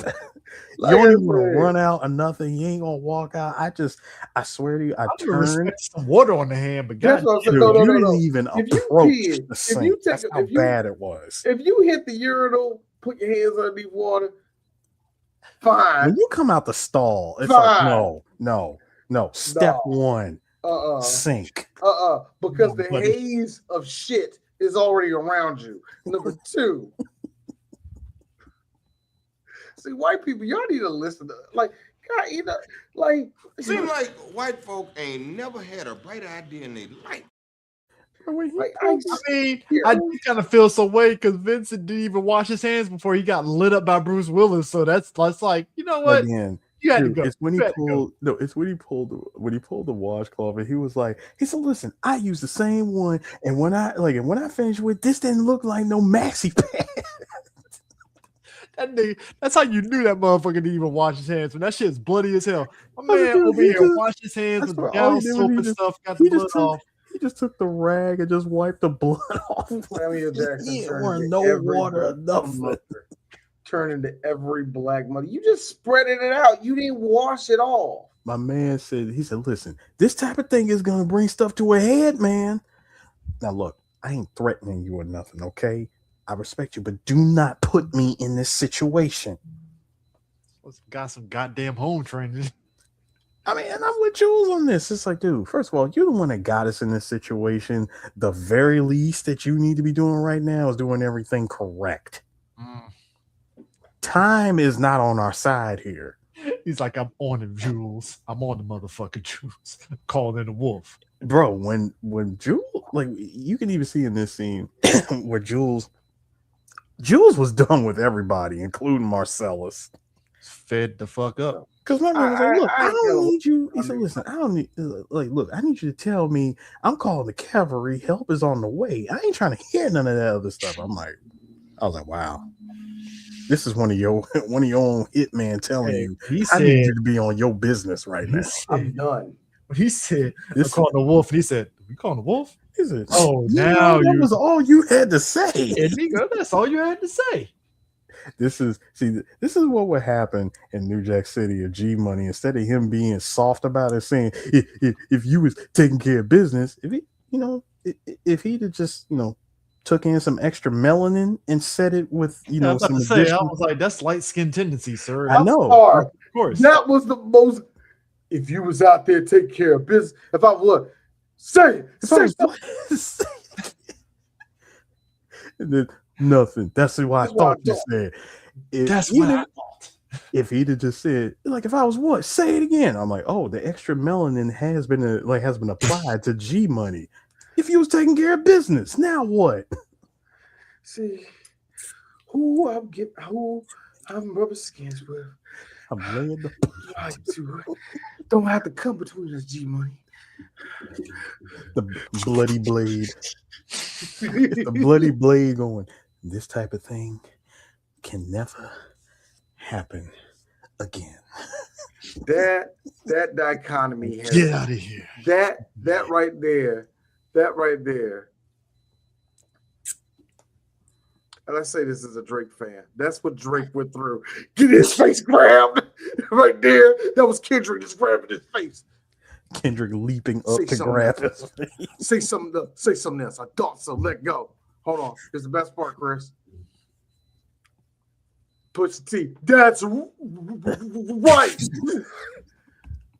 You don't even want to run out or nothing. You ain't gonna walk out. I swear to you, I turned some water on the hand, but God, you didn't even approach the sink. That's how bad it was. If you hit the urinal, put your hands underneath water. Fine. When you come out the stall, it's like no. Step one, sink. Because the haze of shit is already around you. Number two. See, white people, y'all need to listen to God, Seems like white folk ain't never had a bright idea in their life. I do kind of feel some way because Vincent didn't even wash his hands before he got lit up by Bruce Willis. So that's like, you know what? Again, you had to go. It's when he pulled the washcloth and he said, "Listen, I use the same one, and when I finish with this, didn't look like no maxi pad." That nigga, that's how you knew that motherfucker didn't even wash his hands. When that shit's bloody as hell. My man over here washed his hands with down soap and stuff, got the blood off. He just took the rag and just wiped the blood off. Samuel Jackson. There weren't no water or nothing. turn into every black mother. You just spreaded it out. You didn't wash it all. My man said, he said, listen, this type of thing is going to bring stuff to a head, man. Now, look, I ain't threatening you or nothing, okay? I respect you, but do not put me in this situation. Got some goddamn home training. I mean, and I'm with Jules on this. It's like, dude, first of all, you're the one that got us in this situation. The very least that you need to be doing right now is doing everything correct. Time is not on our side here. He's like, I'm on him, Jules. I'm on the motherfucking Jules. Calling in a wolf. Bro, when Jules, like, you can even see in this scene where Jules was done with everybody, including Marcellus. Fed the fuck up. Because my man was like, look, I don't need you. He said, listen, I don't need, like, look, I need you to tell me I'm calling the cavalry. Help is on the way. I ain't trying to hear none of that other stuff. I was like, wow. This is one of your own hitman telling you, I need you to be on your business right now. I'm done. He said, I'm calling the wolf. And he said, you calling the wolf? He said, oh, now that was all you had to say. That's all you had to say. This is what would happen in New Jack City or G Money. Instead of him being soft about it, saying if you was taking care of business, if he'd have just took in some extra melanin and said it with I was about to say, I was like, that's light skin tendency, sir. I know, of course. That was the most. If you was out there taking care of business, if I would say something. And then nothing. That's why I thought you said. That's what I thought. If he'd have just said, like, if I was what, say it again. I'm like, oh, the extra melanin has been applied to G Money. If you was taking care of business, now what? See, who I'm rubber skins with. I'm laying don't have to come between us, G Money. The bloody blade. The bloody blade going, this type of thing can never happen again. That dichotomy has, get out of here. That right there. And I say this as a Drake fan. That's what Drake went through. Get his face grabbed right there. That was Kendrick just grabbing his face. Kendrick leaping up to grab his face. Say something else. I thought so. Let go. Hold on. Here's the best part, Chris. Pusha T. That's right.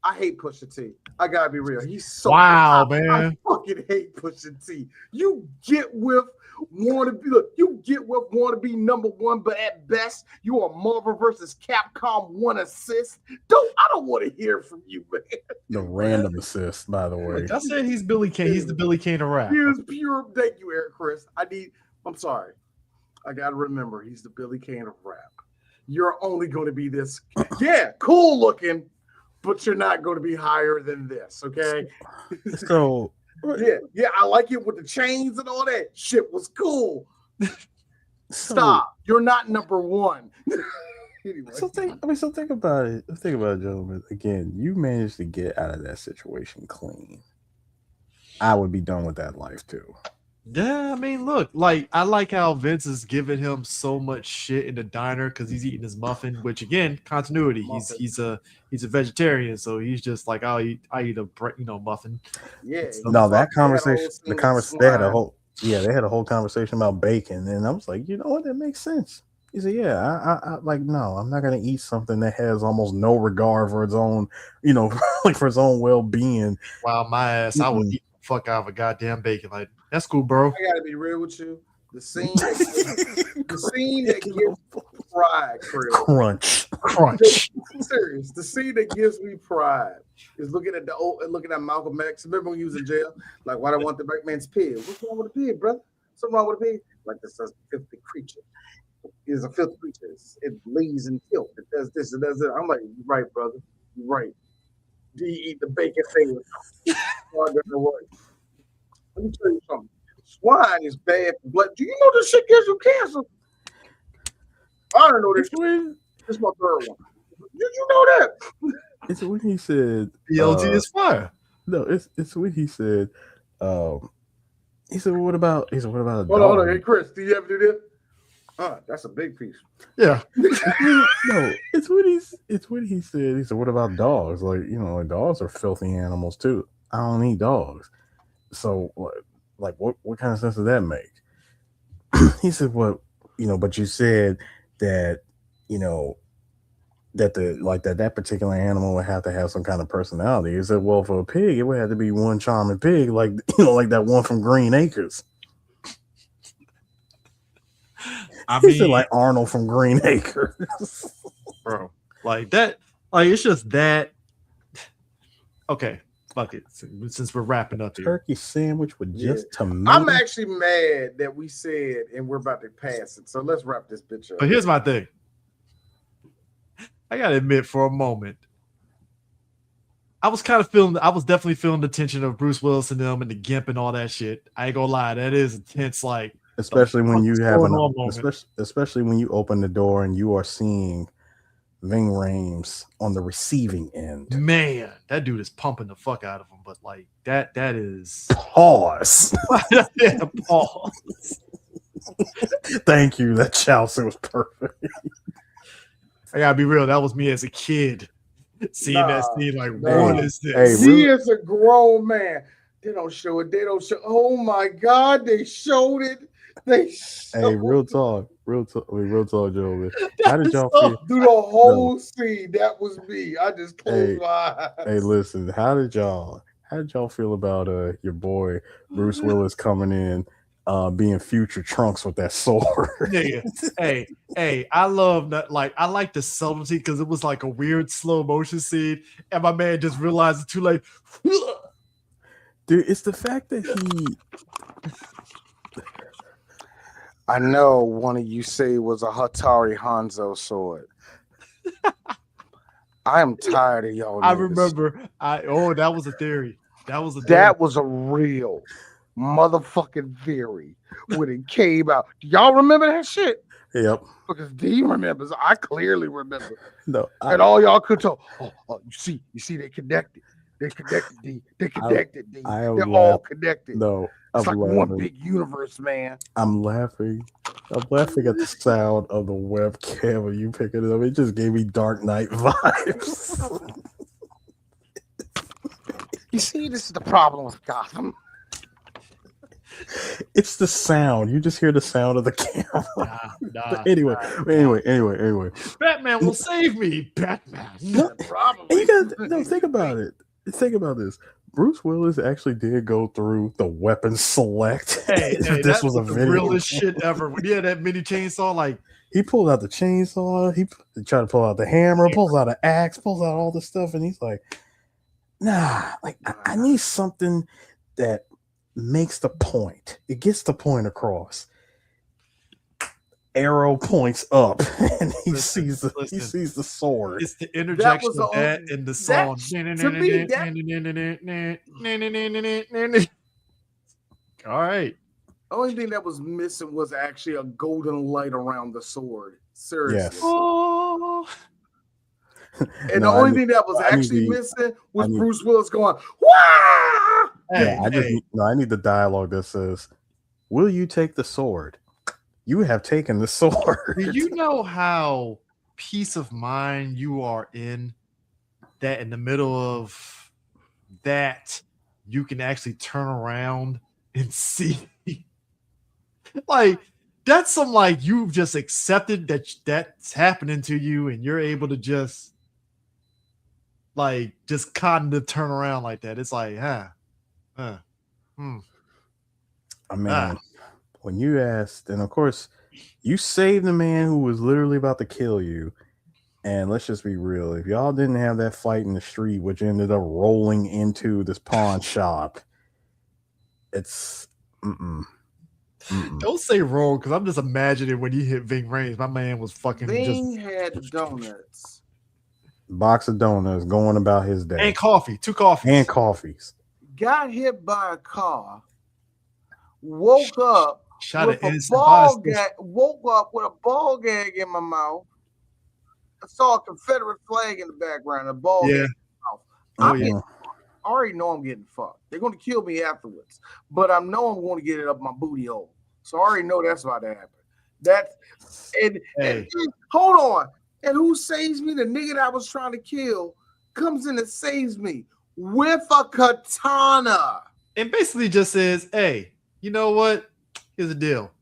I hate Pusha T. I gotta be real. He's so man. I fucking hate Pusha T. You get with want to be number one, but at best you are Marvel versus Capcom 1 assist. I don't want to hear from you, man. The random assist, by the way. I said he's Billy Kane. He's the Billy Kane of rap. He is pure. Thank you, Eric Chris. I'm sorry. I gotta remember he's the Billy Kane of rap. You're only going to be this, cool looking, but you're not going to be higher than this, okay? So yeah, I like it with the chains and all that. Shit was cool. Stop. You're not number one. Anyway. So think about it. Think about it, gentlemen. Again, you managed to get out of that situation clean. I would be done with that life too. Yeah, I mean, look, like I like how Vince is giving him so much shit in the diner because he's eating his muffin. Which again, continuity. He's a vegetarian, so he's just like, I eat a muffin. Yeah. No, that conversation. They had a whole conversation about bacon, and I was like, you know what, that makes sense. He said, yeah, I like, no, I'm not gonna eat something that has almost no regard for its own, like for its own well-being. Wow, my ass, I would eat the fuck out of a goddamn bacon. Like, that's cool, bro. I gotta be real with you. The scene that gives pride, crunch. Serious. The scene that gives me pride is looking at Malcolm X. Remember when he was in jail? Like, why do I want the black man's pig? What's wrong with a pig, brother? Something wrong with a pig? Like, this is a filthy creature. It is a filthy creature. It bleeds and filth. It does this. It does that. I'm like, you're right, brother. You're right. Do you eat the bacon thing? Let me tell you something. Swine is bad for blood. Do you know this shit gives you cancer? I don't know this. This is my third one. Did you know that? It's when he said BLT is fire. No, it's when he said. He said, "What about a dog?" Hold on. Hey, Chris, do you ever do this? That's a big piece. Yeah. No, it's what he said. He said, "What about dogs? Like, like dogs are filthy animals too. I don't eat dogs. So, what kind of sense does that make?" He said, "Well, but you said that, that particular animal would have to have some kind of personality." He said, "Well, for a pig, it would have to be one charming pig, like like that one from Green Acres." He said, like Arnold from Green Acres. Bro, like that, like it's just that. Okay, fuck it. Since we're wrapping up here, Turkey sandwich with just tomato. I'm actually mad that we said and we're about to pass it. So let's wrap this bitch up. But here's my thing. I gotta admit, for a moment, I was definitely feeling the tension of Bruce Willis and them and the Gimp and all that shit. I ain't gonna lie, that is intense. Like, especially when you have especially when you open the door and you are seeing Ving Rhames on the receiving end. Man, that dude is pumping the fuck out of him. But like that is pause. Yeah, pause. Thank you. That Chelsea was perfect. I gotta be real. That was me as a kid seeing that scene. Like, what is this? Hey, he is a grown man. They don't show it. Oh my God, they showed it. Hey, real talk, Joe. How did y'all feel through the whole scene? That was me. I just closed my eyes. Hey, listen. How did y'all feel about your boy Bruce Willis coming in, being future Trunks with that sword? Yeah. Hey, I love that. Like, I like the subtlety because it was like a weird slow motion scene, and my man just realized it's too late. Dude, it's the fact that he. I know one of you say it was a Hatari Hanzo sword. I am tired of y'all. I remember. That was a theory. That was a real motherfucking theory when it came out. Do y'all remember that shit? Yep. Because D remembers. I clearly remember. No. And all y'all could talk. Oh, you see, they connected. They connected, D. They connected, D. They're all connected. No. It's like one big universe, man. I'm laughing at the sound of the webcam when you pick it up. It just gave me Dark Knight vibes. You see, this is the problem with Gotham. It's the sound. You just hear the sound of the camera. Anyway. Batman will save me. Batman. No, think about it. Think about this. Bruce Willis actually did go through the weapon select. Hey, this was the realest shit ever. When he had that mini chainsaw, like he pulled out the chainsaw, he tried to pull out the hammer, pulls out an axe, pulls out all this stuff, and he's like, "Nah, like I need something that makes the point. It gets the point across." Arrow points up, and he sees the sword. It's the interjection of that in the song. All right. The only thing that was missing was actually a golden light around the sword. Seriously. Yes. Oh. And the only thing that was actually missing was Bruce Willis going, "Wah!" I need the dialogue that says, "Will you take the sword? You have taken the sword." Do you know how peace of mind you are in that in the middle of that you can actually turn around and see? Like, that's some, like, you've just accepted that's happening to you, and you're able to just kind of turn around like that. It's like, I mean, when you asked, and of course, you saved the man who was literally about to kill you. And let's just be real. If y'all didn't have that fight in the street, which ended up rolling into this pawn shop, it's Don't say roll, because I'm just imagining when he hit Ving Rhames, my man was fucking Ving had donuts. Box of donuts going about his day. And coffee. 2 coffees. And coffees. Got hit by a car. Woke up with a ball gag in my mouth. I saw a Confederate flag in the background, a ball gag in my mouth. I already know I'm getting fucked. They're going to kill me afterwards, but I know I'm going to get it up my booty hole. So I already know that's about to happen. That's and Hey. hold on. And who saves me? The nigga that I was trying to kill comes in and saves me with a katana. And basically just says, hey, you know what? Here's the deal.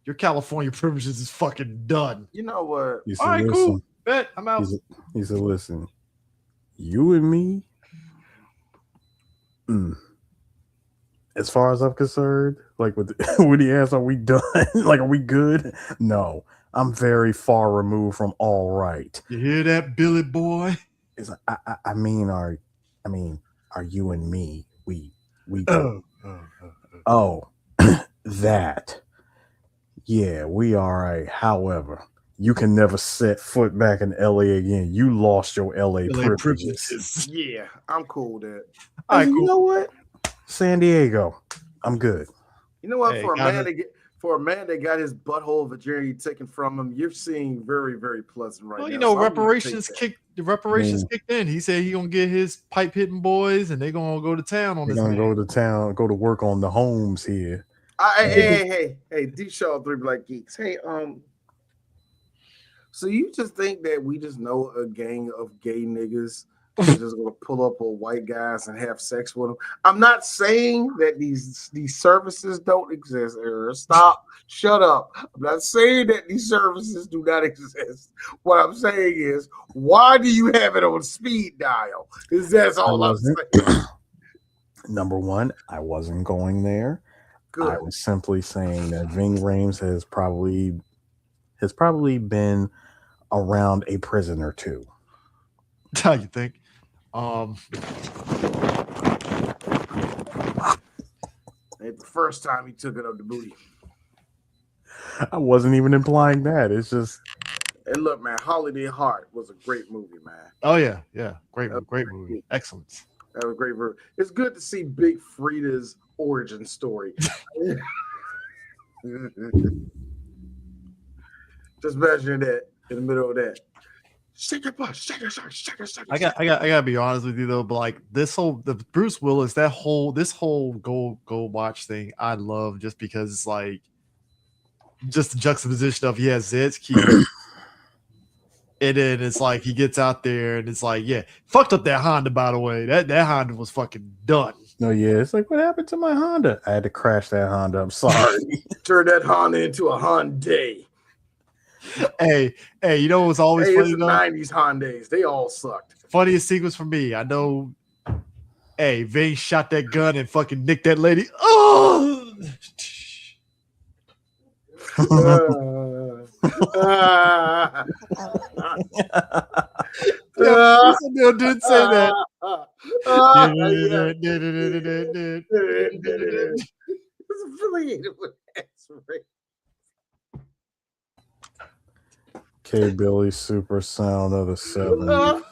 Your California privileges is fucking done. You know what? He All said, right, listen, cool. Bet I'm out. he said, listen, you and me, as far as I'm concerned, like when he asked, are we done? Like, are we good? No, I'm very far removed from all right. You hear that, Billy boy? It's like, I mean, are you and me? We that. Yeah, we are right. However, you can never set foot back in LA again. You lost your LA privileges. Yeah, I'm cool with that. All right, cool. You know what? San Diego, I'm good. You know what? Hey, For a man that got his butthole virginity taken from him, you're seeing very, very pleasant right well, now. you know, So I'm gonna reparations take that. kicked in. He said he gonna get his pipe hitting boys, and they gonna go to town on We're this. gonna go to town, go to work on the homes here. Hey, D Shaw 3 Black Geeks. Hey, so you just think that we just know a gang of gay niggas that's just gonna pull up on white guys and have sex with them? I'm not saying that these services don't exist. Stop, shut up. I'm not saying that these services do not exist. What I'm saying is, why do you have it on speed dial? Is that's all I'm saying. Number one, I wasn't going there. Good. I was simply saying that Ving Rhames has probably been around a prison or two. How you think? Ain't the first time he took it up the booty. I wasn't even implying that. It's just, and look, man, Holiday Heart was a great movie, man. Oh yeah, great movie, excellent. That was a great movie. It's good to see Big Frida's origin story. Just imagine that in the middle of that. Shake your butt, shake your. I gotta be honest with you though, but like the Bruce Willis, this whole go watch thing, I love just because it's like just the juxtaposition of he has Zed's key. And then it's like he gets out there and it's like, yeah, fucked up that Honda, by the way. That Honda was fucking done. no, yeah. It's like, what happened to my Honda? I had to crash that Honda. I'm sorry. Turn that Honda into a Hyundai. Hey, you know what was always funny it's though? 90s Hyundais. They all sucked. Funniest sequence for me. I know. Hey, Ving shot that gun and fucking nicked that lady. Oh. Neil did say that. It's affiliated with X-Ray. K Billy Super Sound of the 70s.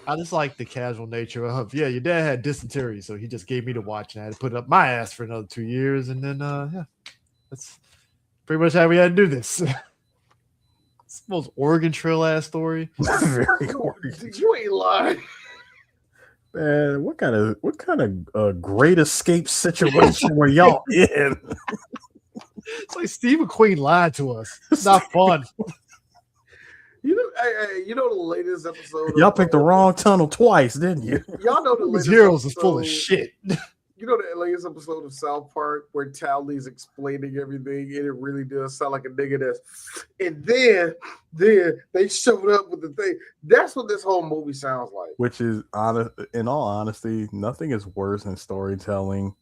I just like the casual nature of, yeah, your dad had dysentery, so he just gave me to watch, and I had to put it up my ass for another 2 years, and then yeah, that's pretty much how we had to do this. It's the most Oregon Trail ass story. Very Oregon. You ain't lying. Man, what kind of great escape situation were y'all in? It's like Steve McQueen lied to us. It's not fun. You know the latest episode. Y'all picked the wrong tunnel twice, didn't you? Y'all know the These latest heroes episode, is full of shit. You know the latest episode of South Park where Towley's explaining everything, and it really does sound like a nigga that's. And then they showed up with the thing. That's what this whole movie sounds like. Which is honest. In all honesty, nothing is worse in storytelling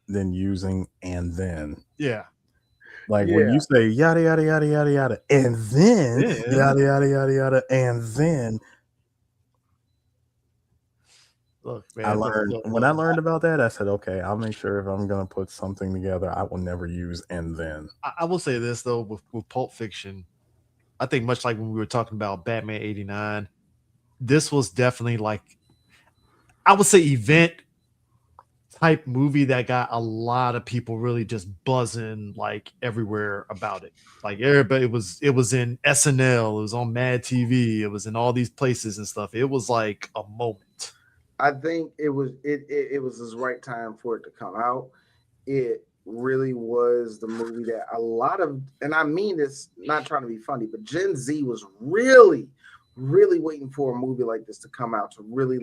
than using "and then." Yeah. Like when you say yada yada yada yada yada, and then yada yada yada yada, and then. Look, man. I learned about that, I said, okay, I'll make sure if I'm gonna put something together, I will never use "and then." I will say this though, with Pulp Fiction, I think much like when we were talking about Batman '89, this was definitely like, I would say, event type movie that got a lot of people really just buzzing like everywhere about it. Like everybody, it was in SNL, it was on Mad TV, it was in all these places and stuff. It was like a moment. I think it was his right time for it to come out. It really was the movie that a lot of, and I mean this not trying to be funny, but Gen Z was really, really waiting for a movie like this to come out to really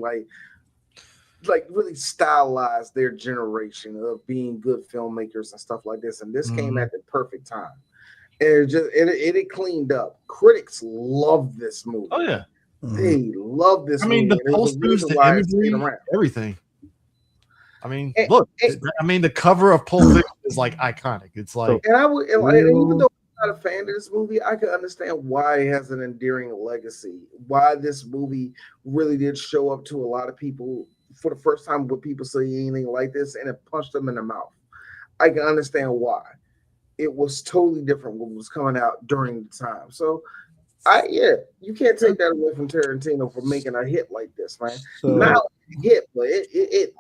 really stylize their generation of being good filmmakers and stuff like this. And this came at the perfect time. And it cleaned up. Critics love this movie. Oh yeah, they love this. I mean, movie. the posters, the imagery, everything. I mean, look. I mean, the cover of Pulp Fiction is like iconic. It's like, and I would, and even though I'm not a fan of this movie, I can understand why it has an endearing legacy. Why this movie really did show up to a lot of people for the first time when people say anything like this, and it punched them in the mouth. I can understand why. It was totally different what was coming out during the time. So, you can't take that away from Tarantino for making a hit like this, man. Not a hit, but it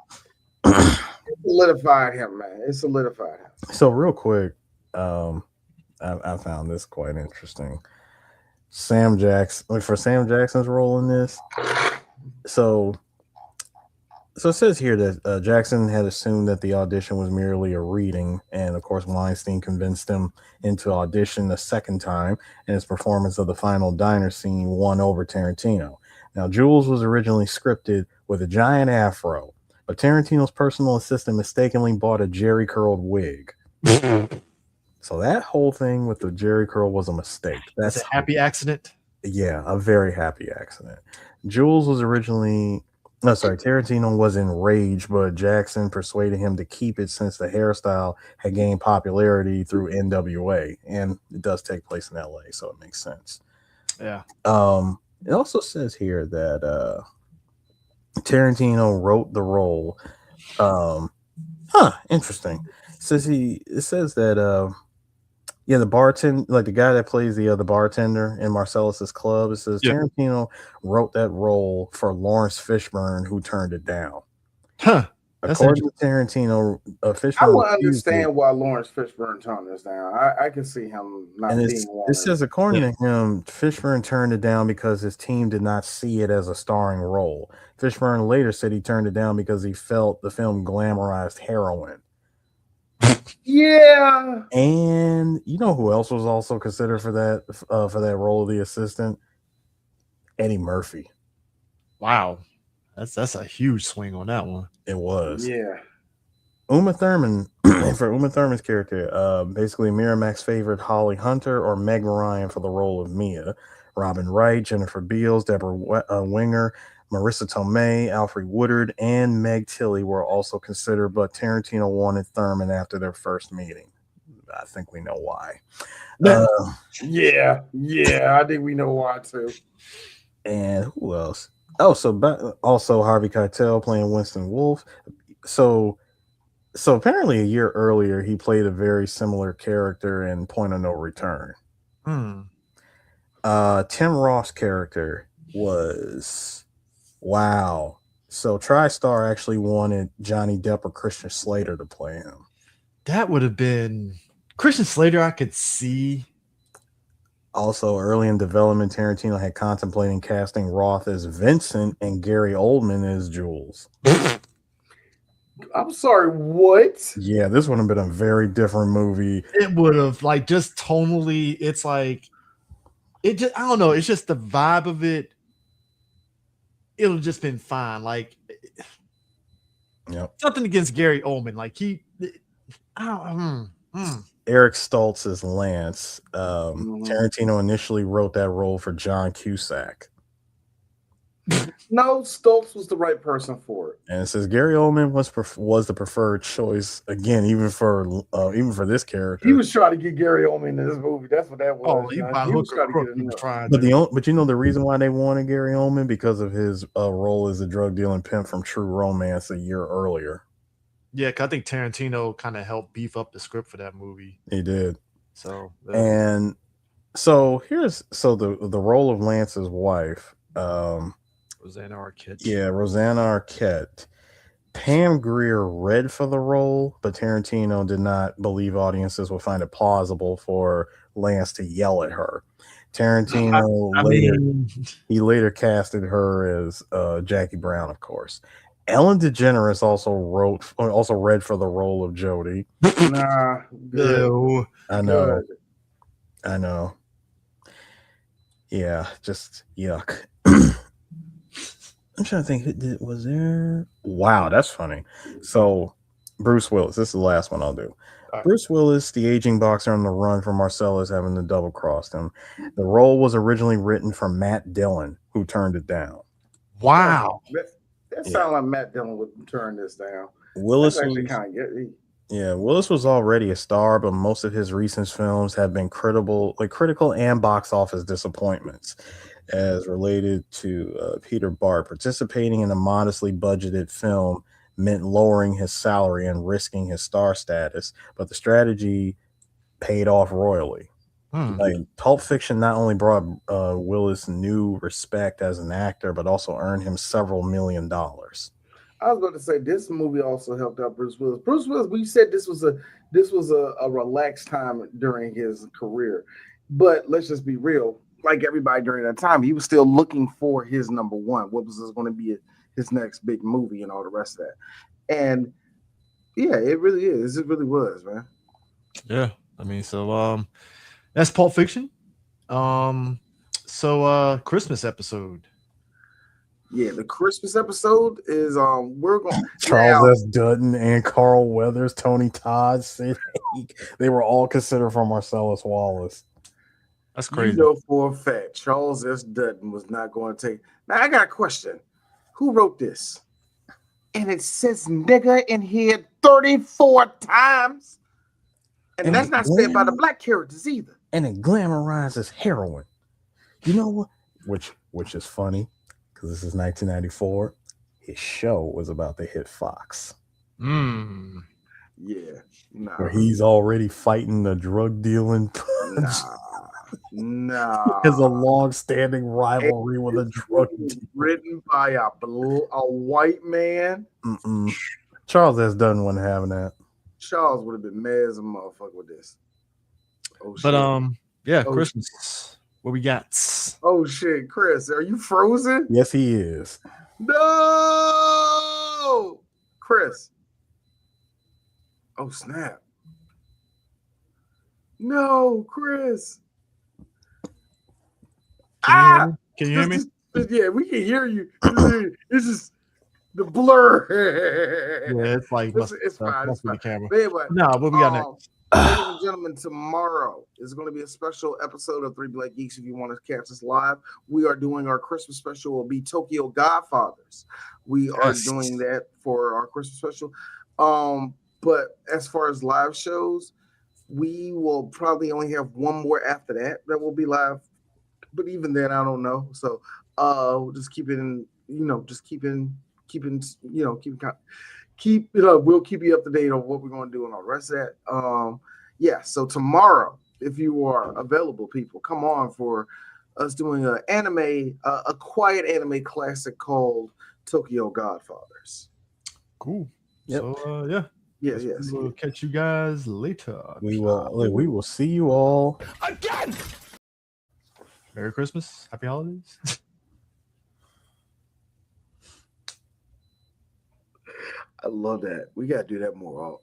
solidified him, man. It solidified him. So real quick, I found this quite interesting. Sam Jackson, for Sam Jackson's role in this. So it says here that Jackson had assumed that the audition was merely a reading, and of course Weinstein convinced him into audition a second time, and his performance of the final diner scene won over Tarantino. Now, Jules was originally scripted with a giant afro, but Tarantino's personal assistant mistakenly bought a jerry curled wig. So that whole thing with the jerry curl was a mistake. That's a happy accident. Yeah, a very happy accident. Jules was originally... Tarantino was enraged, but Jackson persuaded him to keep it since the hairstyle had gained popularity through NWA, and it does take place in LA, so it makes sense. Yeah. It also says here that Tarantino wrote the role. Interesting. It says that the bartender, like the guy that plays the bartender in Marcellus's club, it says Tarantino wrote that role for Lawrence Fishburne, who turned it down. According to Tarantino, Fishburne. I would understand why Lawrence Fishburne turned this down. I can see him not being one. It says, according to him, Fishburne turned it down because his team did not see it as a starring role. Fishburne later said he turned it down because he felt the film glamorized heroin. Yeah, and you know who else was also considered for that role of the assistant? Eddie Murphy. Wow, that's a huge swing on that one. It was. Yeah. Uma Thurman, for Uma Thurman's character, basically Miramax's favorite Holly Hunter or Meg Ryan for the role of Mia. Robin Wright, Jennifer Beals, Deborah Winger, Marissa Tomei, Alfred Woodard, and Meg Tilly were also considered, but Tarantino wanted Thurman after their first meeting. I think we know why. Yeah, I think we know why too. And who else? Also Harvey Keitel playing Winston Wolfe. So apparently a year earlier he played a very similar character in Point of No Return. Tim Roth's character was... Wow. So TriStar actually wanted Johnny Depp or Christian Slater to play him. That would have been Christian Slater. I could see. Also, early in development, Tarantino had contemplating casting Roth as Vincent and Gary Oldman as Jules. I'm sorry, what? Yeah, this would have been a very different movie. It would have, like, just tonally, it's like, it just, I don't know, it's just the vibe of it. It'll just been fine. Like, something against Gary Oldman. Like, Eric Stoltz as Lance. Tarantino initially wrote that role for John Cusack. No, Stoltz was the right person for it. And it says Gary Oldman was the preferred choice again, even for this character. He was trying to get Gary Oldman in this movie. That's what that was. Oh, he was trying to get him. But you know the reason why they wanted Gary Oldman? Because of his role as a drug dealing pimp from True Romance a year earlier. Yeah, I think Tarantino kind of helped beef up the script for that movie. He did. So and so the role of Lance's wife. Rosanna Arquette. Yeah, Rosanna Arquette. Pam Grier read for the role, but Tarantino did not believe audiences would find it plausible for Lance to yell at her. Tarantino later casted her as Jackie Brown, of course. Ellen DeGeneres also read for the role of Jodie. Nah, good. Ew. I know. Good. I know. Yeah, just yuck. I'm trying to think. Was there? Wow, that's funny. So, Bruce Willis. This is the last one I'll do. All right. Bruce Willis, the aging boxer on the run from Marcellus, having to double crossed him. The role was originally written for Matt Dillon, who turned it down. Wow. That sounds like Matt Dillon would turn this down. Willis That's actually was, kind of good. yeah, Willis was already a star, but most of his recent films have been critical and box office disappointments. As related to Peter Bart, participating in a modestly budgeted film meant lowering his salary and risking his star status, but the strategy paid off royally. Like Pulp Fiction not only brought Willis new respect as an actor, but also earned him several $1 million. I was going to say this movie also helped out Bruce Willis. Bruce Willis, we said this was a relaxed time during his career, but let's just be real. Like everybody during that time, he was still looking for his number one. What was going to be his next big movie and all the rest of that? And yeah, it really is. It really was, man. Yeah, I mean, so that's Pulp Fiction. So Christmas episode. Yeah, the Christmas episode is we're going Charles S. Dutton and Carl Weathers, Tony Todd, they were all considered for Marcellus Wallace. That's crazy. You know for a fact, Charles S. Dutton was not going to take. Now I got a question: who wrote this? And it says "nigga" in here 34 times, and that's not said by the black characters either. And it glamorizes heroin. You know what? Which is funny because this is 1994. His show was about to hit Fox. Yeah, where he's already fighting the drug dealing. Nah. Has a long-standing rivalry with a drug dealer. Written by a white man. Charles S. Dutton wasn't having that. Charles would have been mad as a motherfucker with this. Oh, but Christmas. Shit. What we got? Oh shit, Chris, are you frozen? Yes, he is. No, Chris. Oh snap. No, Chris. Can you hear me? Yeah, we can hear you. This is the blur. Yeah, it's like it's fine. It's fine. The camera. But anyway, no, what we got next? Ladies and gentlemen, tomorrow is going to be a special episode of 3 Black Geeks. If you want to catch us live, we are doing our Christmas special. Will be Tokyo Godfathers. We are doing that for our Christmas special. But as far as live shows, we will probably only have one more after that will be live. But even then, I don't know. So we'll just keep it in, we'll keep you up to date on what we're going to do and all the rest of that. So tomorrow, if you are available, people, come on for us doing a quiet anime classic called Tokyo Godfathers. Cool. Yep. So yes. We'll catch you guys later. We will see you all again. Merry Christmas. Happy holidays. I love that. We got to do that more.